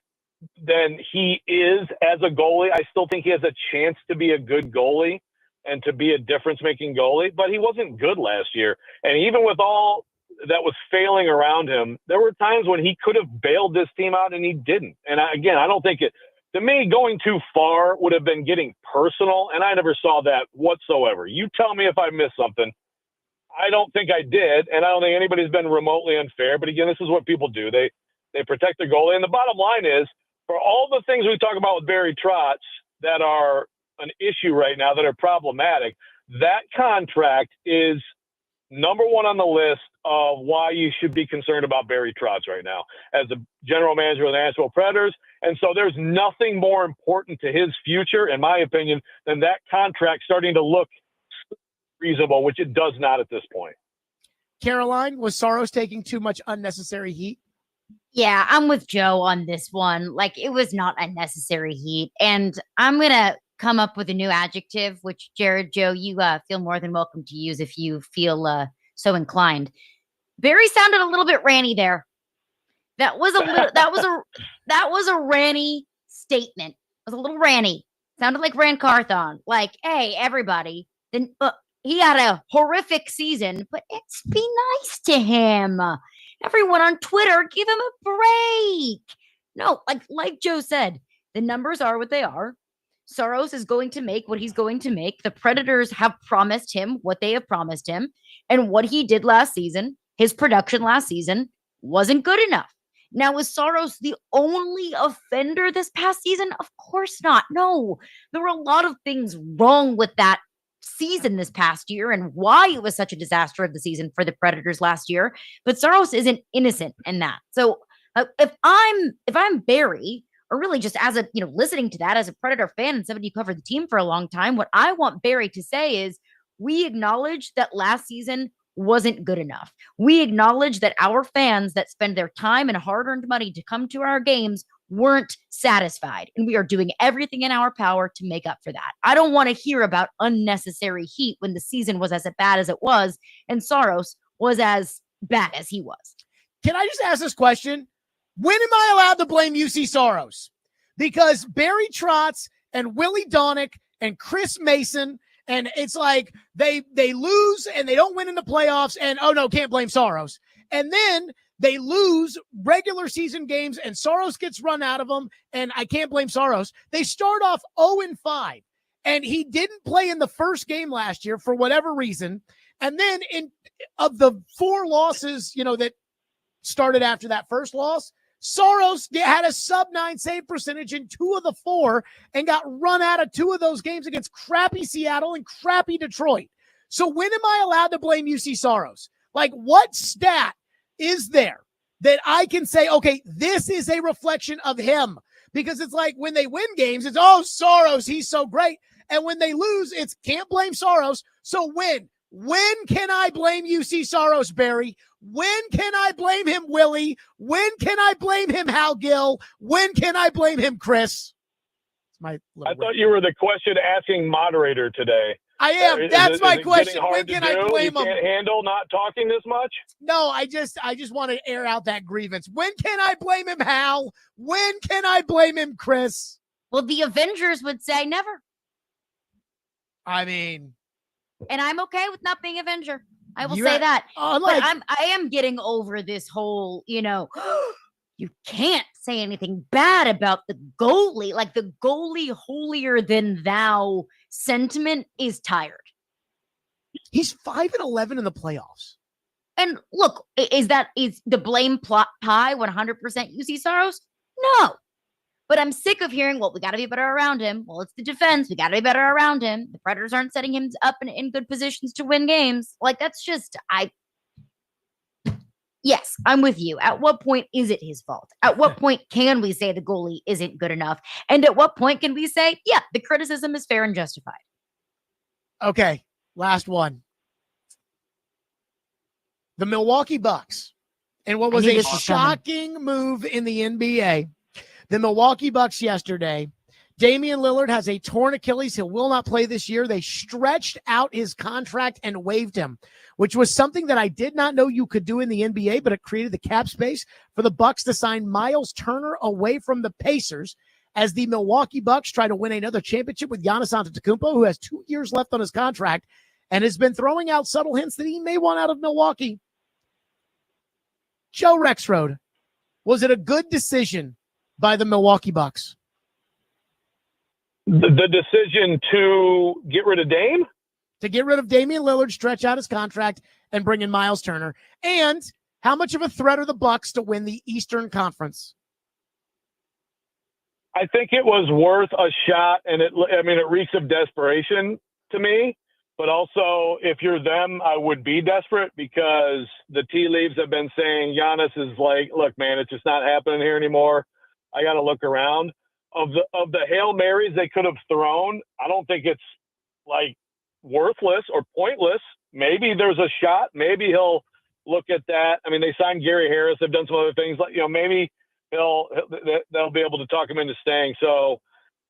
he is as a goalie. I still think he has a chance to be a good goalie and to be a difference-making goalie, but he wasn't good last year. And even with all that was failing around him, there were times when he could have bailed this team out and he didn't. And I don't think to me, going too far would have been getting personal, and I never saw that whatsoever. You tell me if I missed something. I don't think I did, and I don't think anybody's been remotely unfair. But again, this is what people do. They protect their goalie. And the bottom line is, for all the things we talk about with Barry Trotz that are an issue right now, that are problematic, that contract is number one on the list of why you should be concerned about Barry Trotz right now as the general manager of the Nashville Predators. And so there's nothing more important to his future, in my opinion, than that contract starting to look reasonable, which it does not at this point. Caroline, was Saros taking too much unnecessary heat? Yeah, I'm with Joe on this one. Like, it was not unnecessary heat. And I'm going to come up with a new adjective, which Jared, Joe, you feel more than welcome to use if you feel so inclined. Barry sounded a little bit ranty there. That was a ranty statement. It was a little ranty. Sounded like Rand Carthon. Like, hey, everybody. Then he had a horrific season, but it's be nice to him. Everyone on Twitter, give him a break. No, like Joe said, the numbers are what they are. Saros is going to make what he's going to make. The Predators have promised him what they have promised him. And what he did last season, his production last season, wasn't good enough. Now, was Saros the only offender this past season? Of course not. No, there were a lot of things wrong with that season this past year and why it was such a disaster of the season for the Predators last year. But Saros isn't innocent in that. So if I'm Barry, or really just as listening to that as a Predator fan and somebody who covered the team for a long time, what I want Barry to say is, we acknowledge that last season wasn't good enough. We acknowledge that our fans that spend their time and hard-earned money to come to our games weren't satisfied, and we are doing everything in our power to make up for that. I don't want to hear about unnecessary heat when the season was as bad as it was and Saros was as bad as he was. Can I just ask this question? When am I allowed to blame UC Saros? Because Barry Trotz and Willie Donick and Chris Mason And it's like they lose and they don't win in the playoffs, and oh no, can't blame Soros. And then they lose regular season games and Soros gets run out of them, and I can't blame Soros. They start off 0-5, and he didn't play in the first game last year for whatever reason. And then of the 4 losses, that started after that first loss, Soros had a sub-9 save percentage in 2 of the 4 and got run out of 2 of those games against crappy Seattle and crappy Detroit. So when am I allowed to blame UC Soros? Like, what stat is there that I can say, okay, this is a reflection of him? Because it's like when they win games, it's, oh, Soros, he's so great. And when they lose, it's can't blame Soros. So when can I blame UC Soros, Barry? When can I blame him, Willie? When can I blame him, Hal Gill? When can I blame him, Chris? I thought you were the question asking moderator today. I am. That's my question. When can I blame him? You can't handle not talking this much? No, I just want to air out that grievance. When can I blame him, Hal? When can I blame him, Chris? Well, the Avengers would say never. I mean, and I'm okay with not being Avenger. I will You say are- that. unlike- But I am getting over this whole, you can't say anything bad about the goalie. Like the goalie holier than thou sentiment is tired. He's 5-11 in the playoffs. And look, is the blame plot pie 100% UC Soros? No. But I'm sick of hearing, well, we got to be better around him. Well, it's the defense. We got to be better around him. The Predators aren't setting him up in good positions to win games. Like, that's just, yes, I'm with you. At what point is it his fault? At what point can we say the goalie isn't good enough? And at what point can we say, yeah, the criticism is fair and justified? Okay, last one. The Milwaukee Bucks. And what was knew a this was coming. shocking move in the NBA. The Milwaukee Bucks yesterday. Damian Lillard has a torn Achilles. He will not play this year. They stretched out his contract and waived him, which was something that I did not know you could do in the NBA, but it created the cap space for the Bucks to sign Miles Turner away from the Pacers as the Milwaukee Bucks try to win another championship with Giannis Antetokounmpo, who has 2 years left on his contract and has been throwing out subtle hints that he may want out of Milwaukee. Joe Rexrode, was it a good decision by the Milwaukee Bucks? The decision to get rid of Dame? To get rid of Damian Lillard, stretch out his contract, and bring in Miles Turner. And how much of a threat are the Bucks to win the Eastern Conference? I think it was worth a shot, and it reeks of desperation to me. But also, if you're them, I would be desperate because the tea leaves have been saying Giannis is like, look, man, it's just not happening here anymore. I got to look around. Of the Hail Marys they could have thrown, I don't think it's like worthless or pointless. Maybe there's a shot. Maybe he'll look at that. I mean, they signed Gary Harris. They've done some other things. Like, maybe they'll be able to talk him into staying. So,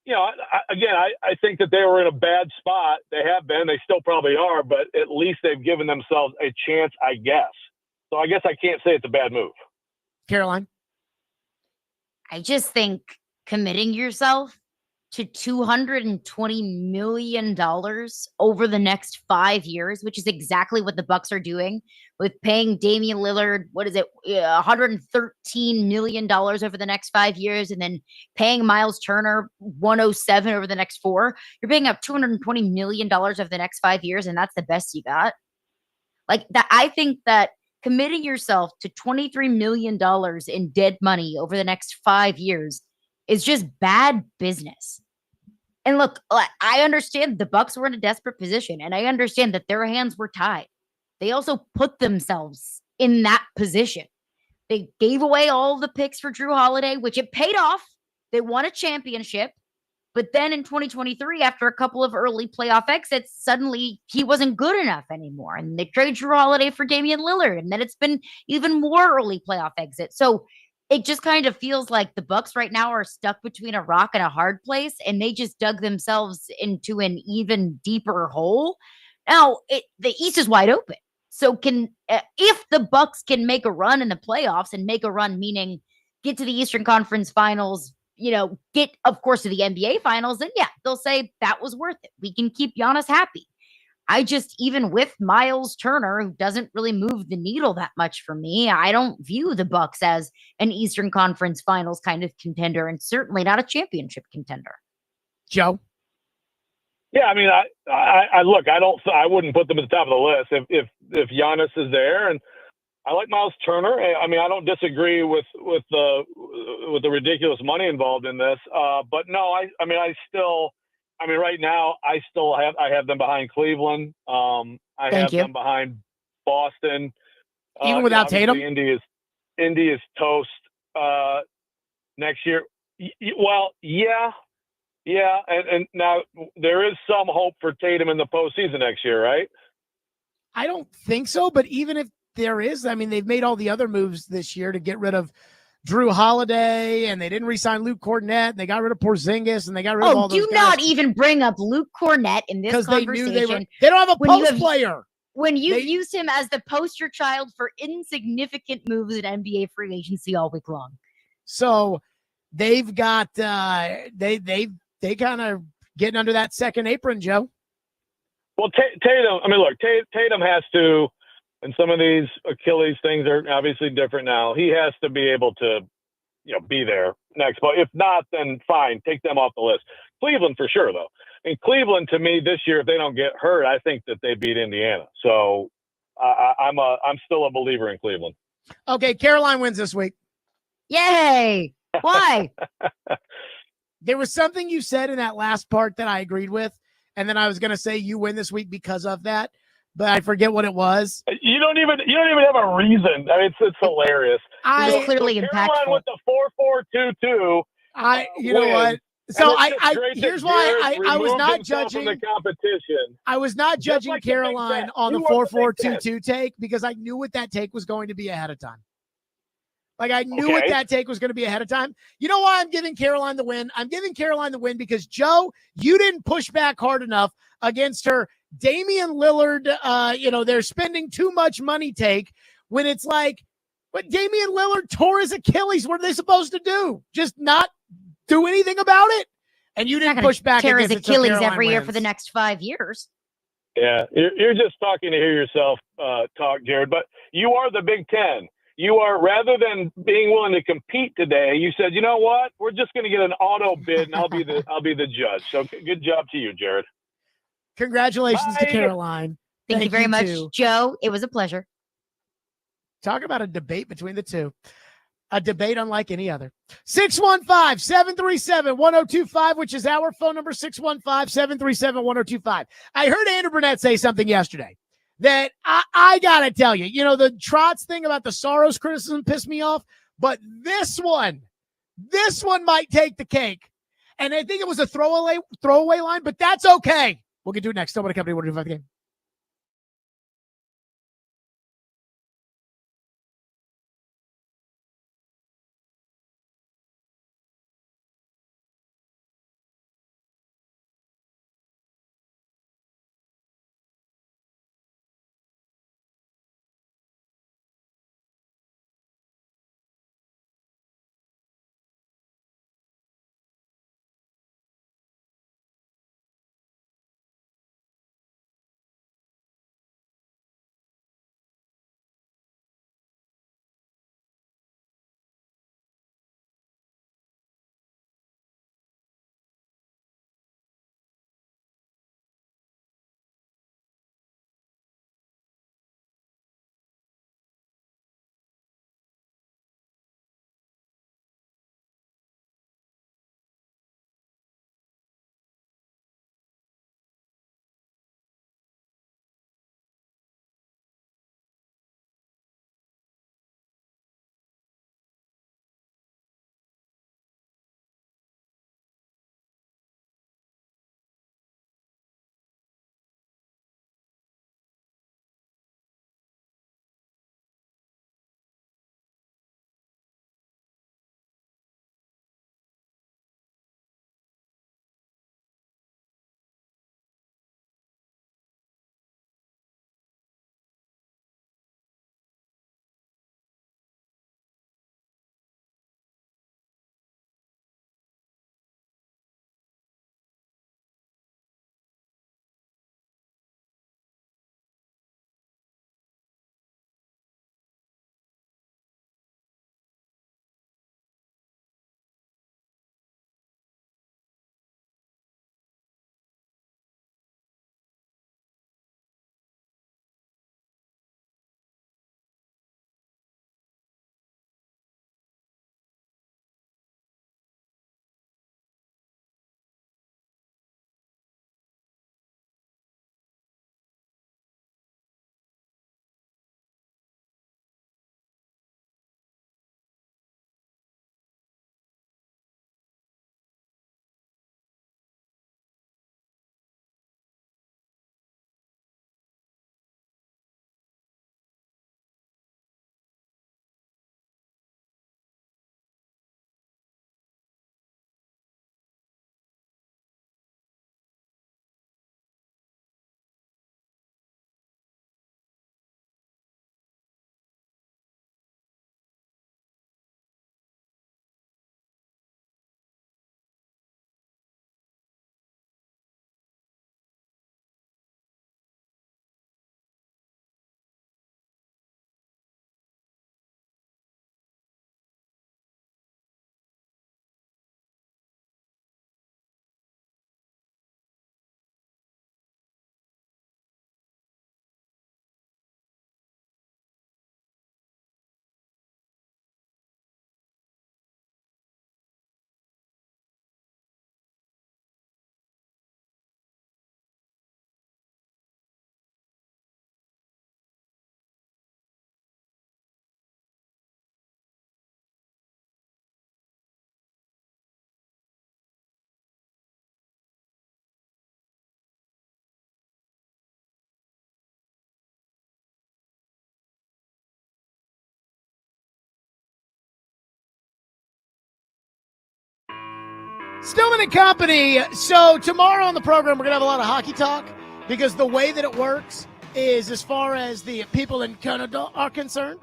I think that they were in a bad spot. They have been. They still probably are. But at least they've given themselves a chance, I guess. So I guess I can't say it's a bad move. Caroline? I just think committing yourself to $220 million over the next 5 years, which is exactly what the Bucks are doing with paying Damian Lillard, $113 million over the next 5 years, and then paying Miles Turner $107 over the next 4. You're paying up $220 million over the next 5 years, and that's the best you got. Like that, I think that committing yourself to $23 million in dead money over the next 5 years is just bad business. And look, I understand the Bucks were in a desperate position, and I understand that their hands were tied. They also put themselves in that position. They gave away all the picks for Drew Holiday, which it paid off. They won a championship. But then in 2023, after a couple of early playoff exits, suddenly he wasn't good enough anymore. And they traded Drew Holiday for Damian Lillard. And then it's been even more early playoff exits. So it just kind of feels like the Bucks right now are stuck between a rock and a hard place. And they just dug themselves into an even deeper hole. Now, the East is wide open. So if the Bucks can make a run in the playoffs and make a run, meaning get to the Eastern Conference Finals, get, of course, to the NBA finals, then yeah, they'll say that was worth it. We can keep Giannis happy. I just, even with Miles Turner, who doesn't really move the needle that much for me, I don't view the Bucks as an Eastern Conference Finals kind of contender, and certainly not a championship contender. Joe? Yeah, I mean, I look, I wouldn't put them at the top of the list if Giannis is there, and I like Miles Turner. I mean, I don't disagree with the ridiculous money involved in this, but no, right now I have them behind Cleveland. I have them behind Boston. Even without Tatum? Indy is toast next year. Well, yeah. And now there is some hope for Tatum in the postseason next year, right? I don't think so, but even if there is, I mean, they've made all the other moves this year to get rid of Drew Holiday, and they didn't re-sign Luke Cornett, and they got rid of Porzingis, and they got rid of all those guys. Do not even bring up Luke Cornett in this conversation. They don't have a post player. When you've used him as the poster child for insignificant moves in NBA free agency all week long. So they've got they kind of getting under that second apron, Joe. Well, Tatum, I mean, look, Tatum has to, and some of these Achilles things are obviously different now. He has to be able to, be there next. But if not, then fine, take them off the list. Cleveland for sure, though. And Cleveland, to me, this year, if they don't get hurt, I think that they beat Indiana. So I'm still a believer in Cleveland. Okay, Caroline wins this week. Yay! Why? There was something you said in that last part that I agreed with, and then I was going to say you win this week because of that, but I forget what it was. You don't even have a reason. I mean, it's hilarious. It's clearly Caroline impactful. with the 4-4-2-2. You know what? So here's why I was not judging the competition. I was not judging Caroline on the 4-4-2-2 take because I knew what that take was going to be ahead of time. Like, I knew what that take was going to be ahead of time. You know why I'm giving Caroline the win? I'm giving Caroline the win because, Joe, you didn't push back hard enough against her Damian Lillard, they're spending too much money take when it's like, but Damian Lillard tore his Achilles. What are they supposed to do? Just not do anything about it? And you didn't push back tear his against Achilles it, so every year wins. for the next 5 years. Yeah, you're just talking to hear yourself talk, Jared. But you are the Big Ten. You are, rather than being willing to compete today, you said, you know what? We're just going to get an auto bid, and I'll be the judge. So good job to you, Jared. Congratulations to Caroline. Thank you very much, too. Joe. It was a pleasure. Talk about a debate between the two. A debate unlike any other. 615-737-1025, which is our phone number, 615-737-1025. I heard Andrew Burnett say something yesterday that I got to tell you, the Trotz thing about the Soros criticism pissed me off, but this one might take the cake. And I think it was a throwaway line, but that's okay. We'll get to it next. Nobody Company 125 the game. Stillman and Company. So tomorrow on the program, we're going to have a lot of hockey talk because the way that it works is, as far as the people in Canada are concerned,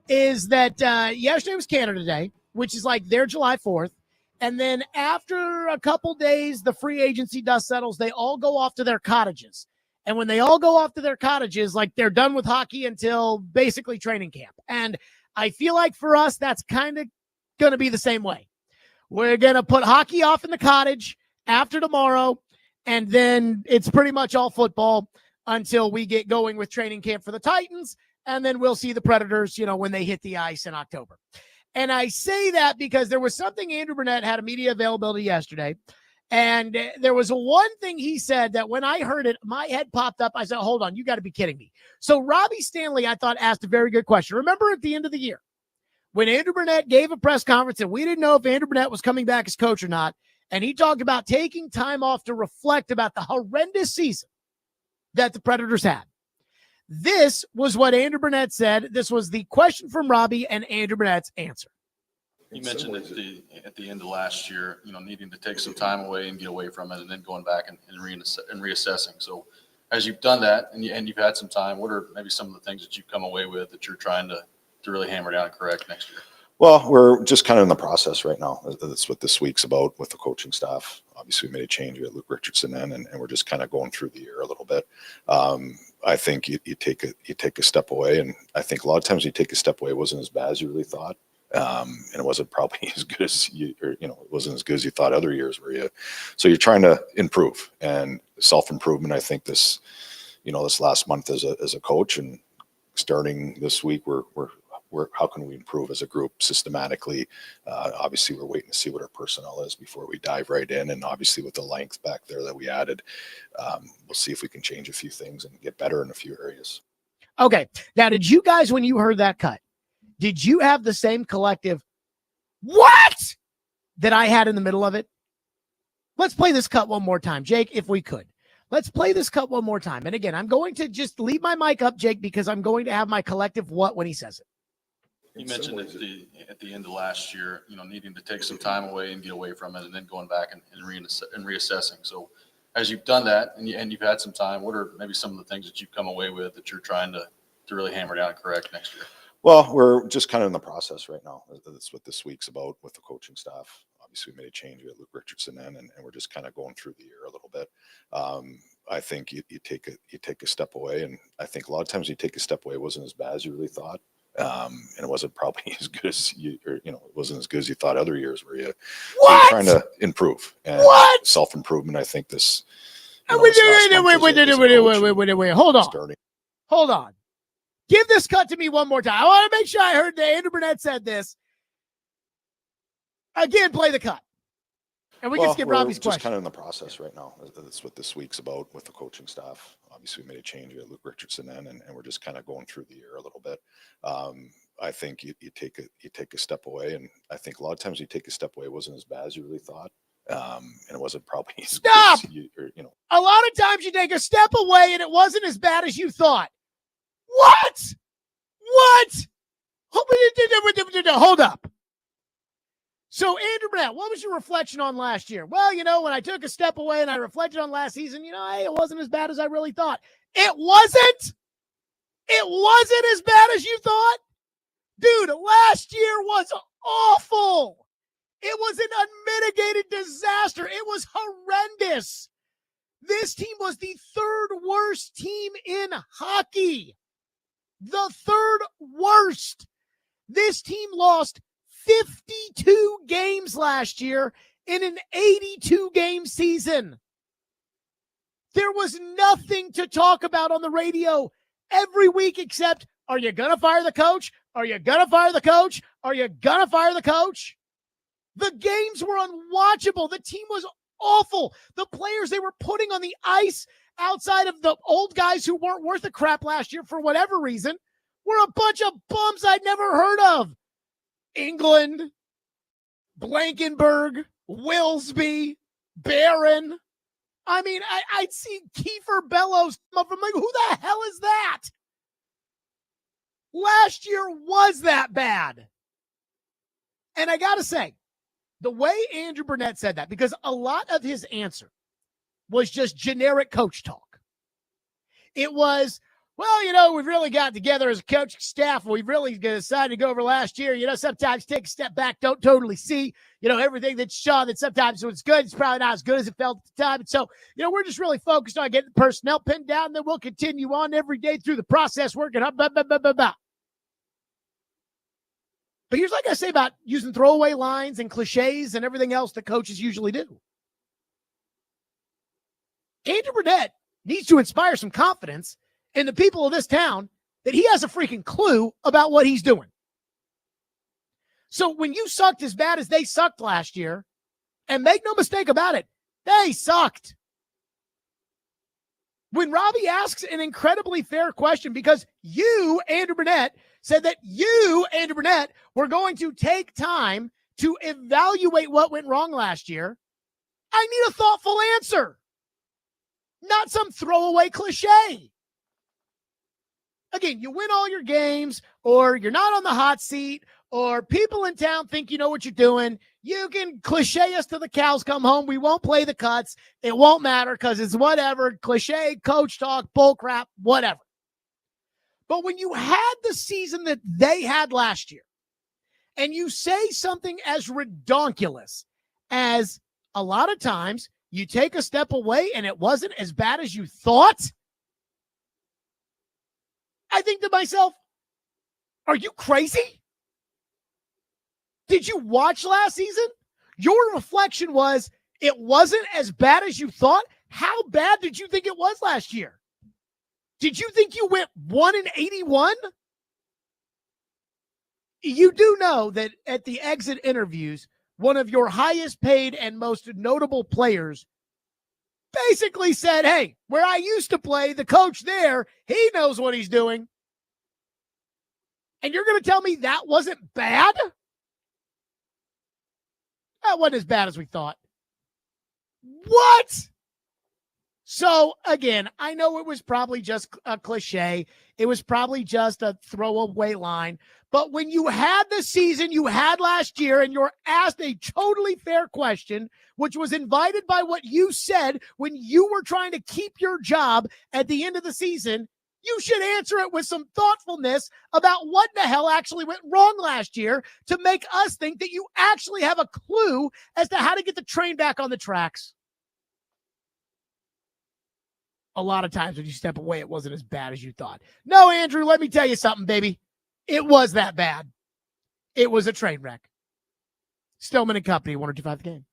is that yesterday was Canada Day, which is like their July 4th. And then after a couple days, the free agency dust settles, they all go off to their cottages. And when they all go off to their cottages, like they're done with hockey until basically training camp. And I feel like for us, that's kind of going to be the same way. We're going to put hockey off in the cottage after tomorrow, and then it's pretty much all football until we get going with training camp for the Titans, and then we'll see the Predators, when they hit the ice in October. And I say that because there was something Andrew Burnett had a media availability yesterday, and there was one thing he said that when I heard it, my head popped up. I said, hold on, you got to be kidding me. So Robbie Stanley, I thought, asked a very good question. Remember at the end of the year, when Andrew Burnett gave a press conference and we didn't know if Andrew Burnett was coming back as coach or not, and he talked about taking time off to reflect about the horrendous season that the Predators had. This was what Andrew Burnett said. This was the question from Robbie and Andrew Burnett's answer. You mentioned at the end of last year, needing to take some time away and get away from it, and then going back and reassessing. So as you've done that and you've had some time, what are maybe some of the things that you've come away with that you're trying to really hammer down and correct next year? Well, we're just kind of in the process right now. That's what this week's about with the coaching staff. Obviously, we made a change. We had Luke Richardson in, and we're just kind of going through the year a little bit. I think you take a step away, and I think a lot of times you take a step away, it wasn't as bad as you really thought. And it wasn't probably as good as it wasn't as good as you thought other years were. So you're trying to improve and self-improvement. I think this last month as a coach and starting this week, we're how can we improve as a group systematically? Obviously, we're waiting to see what our personnel is before we dive right in. And obviously, with the length back there that we added, we'll see if we can change a few things and get better in a few areas. Okay. Now, did you guys, when you heard that cut, did you have the same collective what that I had in the middle of it? Let's play this cut one more time, Jake, if we could. Let's play this cut one more time. And again, I'm going to just leave my mic up, Jake, because I'm going to have my collective what when he says it. You mentioned at the end of last year, needing to take some time away and get away from it, and then going back and reassessing. So as you've done that and you've had some time, what are maybe some of the things that you've come away with that you're trying to really hammer down and correct next year? Well, we're just kind of in the process right now. That's what this week's about with the coaching staff. Obviously, we made a change. We had Luke Richardson in, and we're just kind of going through the year a little bit. I think you take a step away, and I think a lot of times you take a step away, it wasn't as bad as you really thought. And it wasn't probably as good as it wasn't as good as you thought other years were. So you're trying to improve and self-improvement. I think this. Wait. Hold on. Hold on. Give this cut to me one more time. I want to make sure I heard that Andrew Burnett said this. Again, play the cut. And we can skip Robbie's question. Just kind of in the process right now. That's what this week's about with the coaching staff. Obviously, we made a change. We had Luke Richardson in, and we're just kind of going through the year a little bit. I think you take a step away, and I think a lot of times you take a step away, it wasn't as bad as you really thought. And it wasn't probably as good as A lot of times you take a step away, and it wasn't as bad as you thought. What? Hold up. So, Andrew Burnett, what was your reflection on last year? Well, when I took a step away and I reflected on last season, hey, it wasn't as bad as I really thought. It wasn't? It wasn't as bad as you thought? Dude, last year was awful. It was an unmitigated disaster. It was horrendous. This team was the third worst team in hockey. The third worst. This team lost 52 games last year in an 82-game season. There was nothing to talk about on the radio every week except, are you going to fire the coach? Are you going to fire the coach? Are you going to fire the coach? The games were unwatchable. The team was awful. The players they were putting on the ice outside of the old guys who weren't worth a crap last year for whatever reason were a bunch of bums I'd never heard of. England, Blankenberg, Willsby, Barron. I mean, I'd see Kiefer Bellows. I'm like, who the hell is that? Last year was that bad. And I got to say, The way Andrew Burnett said that, because a lot of his answer was just generic coach talk. It was, well, we've really got together as a coaching staff. We've really decided to go over last year. Sometimes take a step back, don't totally see, everything that you saw, that sometimes when it's good, it's probably not as good as it felt at the time. And so, we're just really focused on getting the personnel pinned down. And then we'll continue on every day through the process, working up, blah, blah, blah, blah, blah. But here's like I say about using throwaway lines and cliches and everything else that coaches usually do. Andrew Burnett needs to inspire some confidence in the people of this town that he has a freaking clue about what he's doing. So when you sucked as bad as they sucked last year, and make no mistake about it, they sucked. When Robbie asks an incredibly fair question, because you, Andrew Burnett, said that you, Andrew Burnett, were going to take time to evaluate what went wrong last year, I need a thoughtful answer, not some throwaway cliche. Again, you win all your games, or you're not on the hot seat, or people in town think you know what you're doing. You can cliche us till the cows come home. We won't play the cuts. It won't matter because it's whatever, cliche, coach talk, bull crap, whatever. But when you had the season that they had last year, and you say something as redonkulous as a lot of times you take a step away and it wasn't as bad as you thought, I think to myself, are you crazy? Did you watch last season? Your reflection was it wasn't as bad as you thought. How bad did you think it was last year? Did you think you went 1-81? You do know that at the exit interviews, one of your highest paid and most notable players basically said, hey, where I used to play, the coach there, he knows what he's doing. And you're going to tell me that wasn't bad? That wasn't as bad as we thought. What? So, again, I know it was probably just a cliche. It was probably just a throwaway line. But when you had the season you had last year and you're asked a totally fair question, which was invited by what you said when you were trying to keep your job at the end of the season, you should answer it with some thoughtfulness about what the hell actually went wrong last year to make us think that you actually have a clue as to how to get the train back on the tracks. A lot of times when you step away, it wasn't as bad as you thought. No, Andrew, let me tell you something, baby. It was that bad. It was a train wreck. Stillman and Company, 102.5 The Game.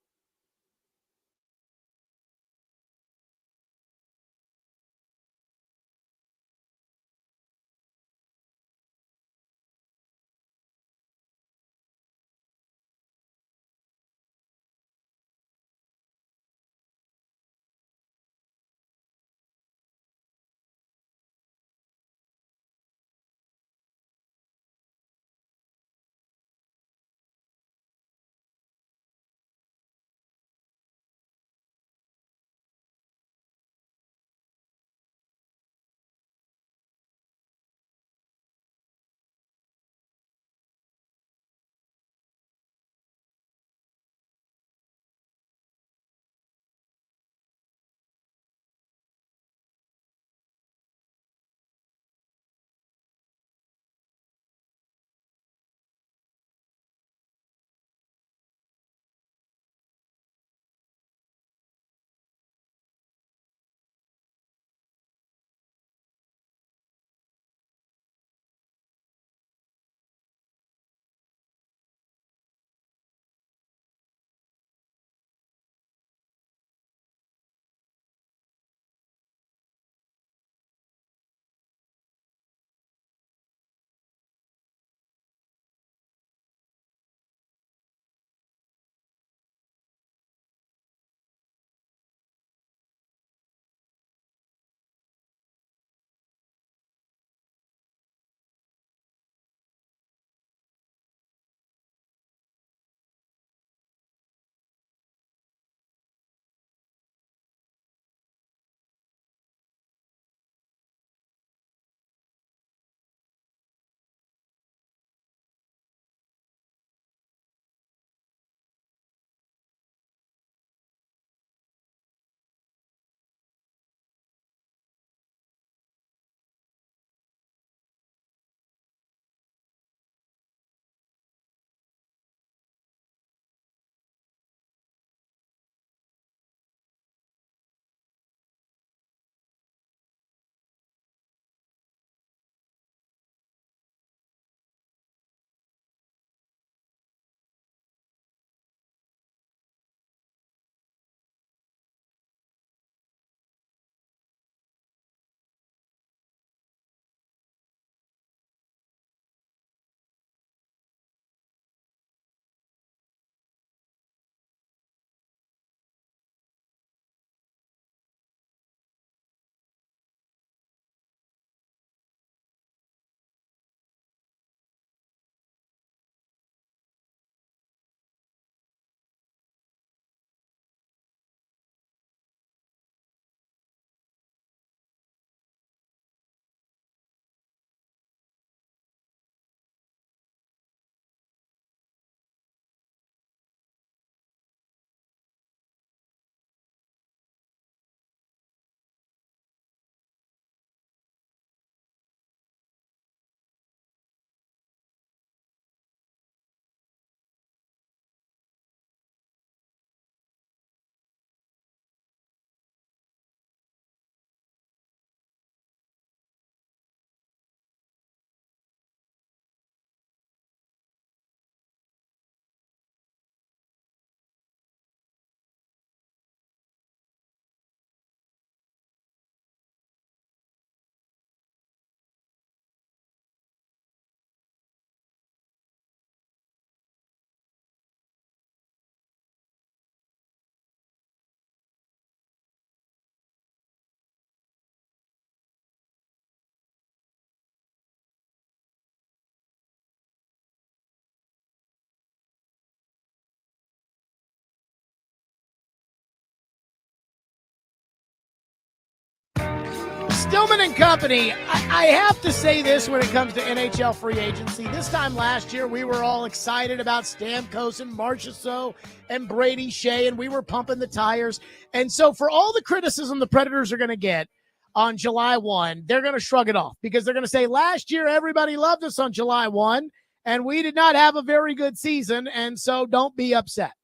Stillman and Company, I have to say this when it comes to NHL free agency. This time last year, we were all excited about Stamkos and Marchessault and Brady Shea, and we were pumping the tires. And so for all the criticism the Predators are going to get on July 1, they're going to shrug it off because they're going to say, last year, everybody loved us on July 1, and we did not have a very good season, and so don't be upset.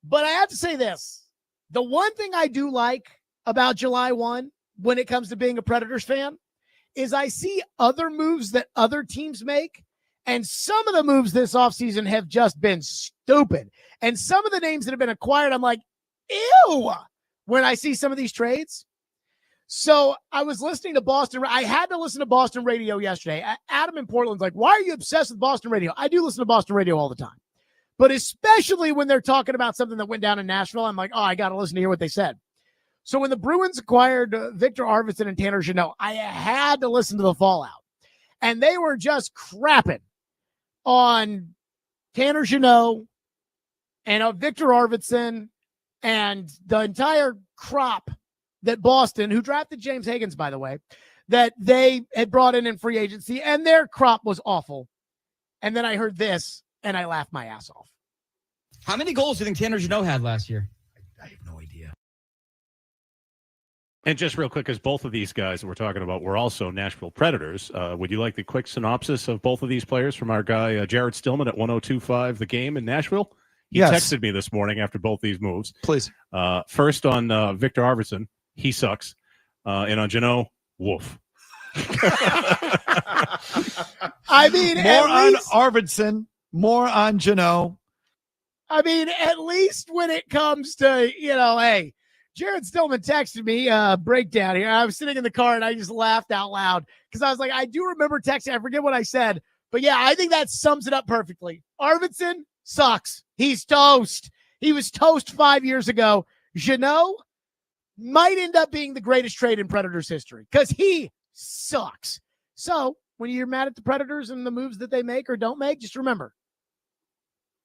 But I have to say this. The one thing I do like about July 1, when it comes to being a Predators fan, is I see other moves that other teams make, and some of the moves this offseason have just been stupid. And some of the names that have been acquired, I'm like, ew, when I see some of these trades. So I was listening to Boston. I had to listen to Boston radio yesterday. Adam in Portland's like, why are you obsessed with Boston radio? I do listen to Boston radio all the time. But especially when they're talking about something that went down in Nashville, I'm like, oh, I got to listen to hear what they said. So when the Bruins acquired Victor Arvidsson and Tanner Jeannot, I had to listen to the fallout. And they were just crapping on Tanner Jeannot and Victor Arvidsson and the entire crop that Boston, who drafted James Higgins, by the way, that they had brought in free agency, and their crop was awful. And then I heard this, and I laughed my ass off. How many goals do you think Tanner Jeannot had last year? I have no idea. And just real quick, as both of these guys that we're talking about were also Nashville Predators, would you like the quick synopsis of both of these players from our guy, Jared Stillman at 102.5 The Game in Nashville? He texted me this morning after both these moves. Please. First on Victor Arvidsson, he sucks. And on Jeannot, woof. I mean, more on Arvidsson, more on Jeannot. I mean, at least when it comes to, hey, Jared Stillman texted me breakdown here. I was sitting in the car and I just laughed out loud because I was like, I do remember texting. I forget what I said. But yeah, I think that sums it up perfectly. Arvidsson sucks. He's toast. He was toast 5 years ago. Jeannot might end up being the greatest trade in Predators history because he sucks. So when you're mad at the Predators and the moves that they make or don't make, just remember,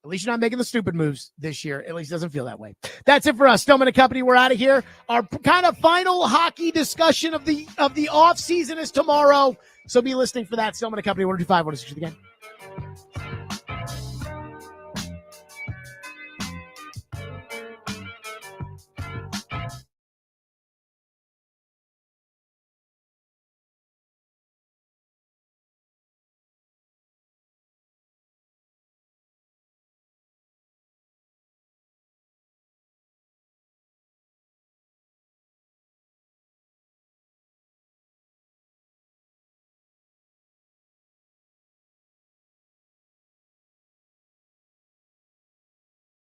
at least you're not making the stupid moves this year. At least it doesn't feel that way. That's it for us. Stillman and Company, we're out of here. Our kind of final hockey discussion of the off season is tomorrow. So be listening for that. Stillman and Company, 125, 106 again.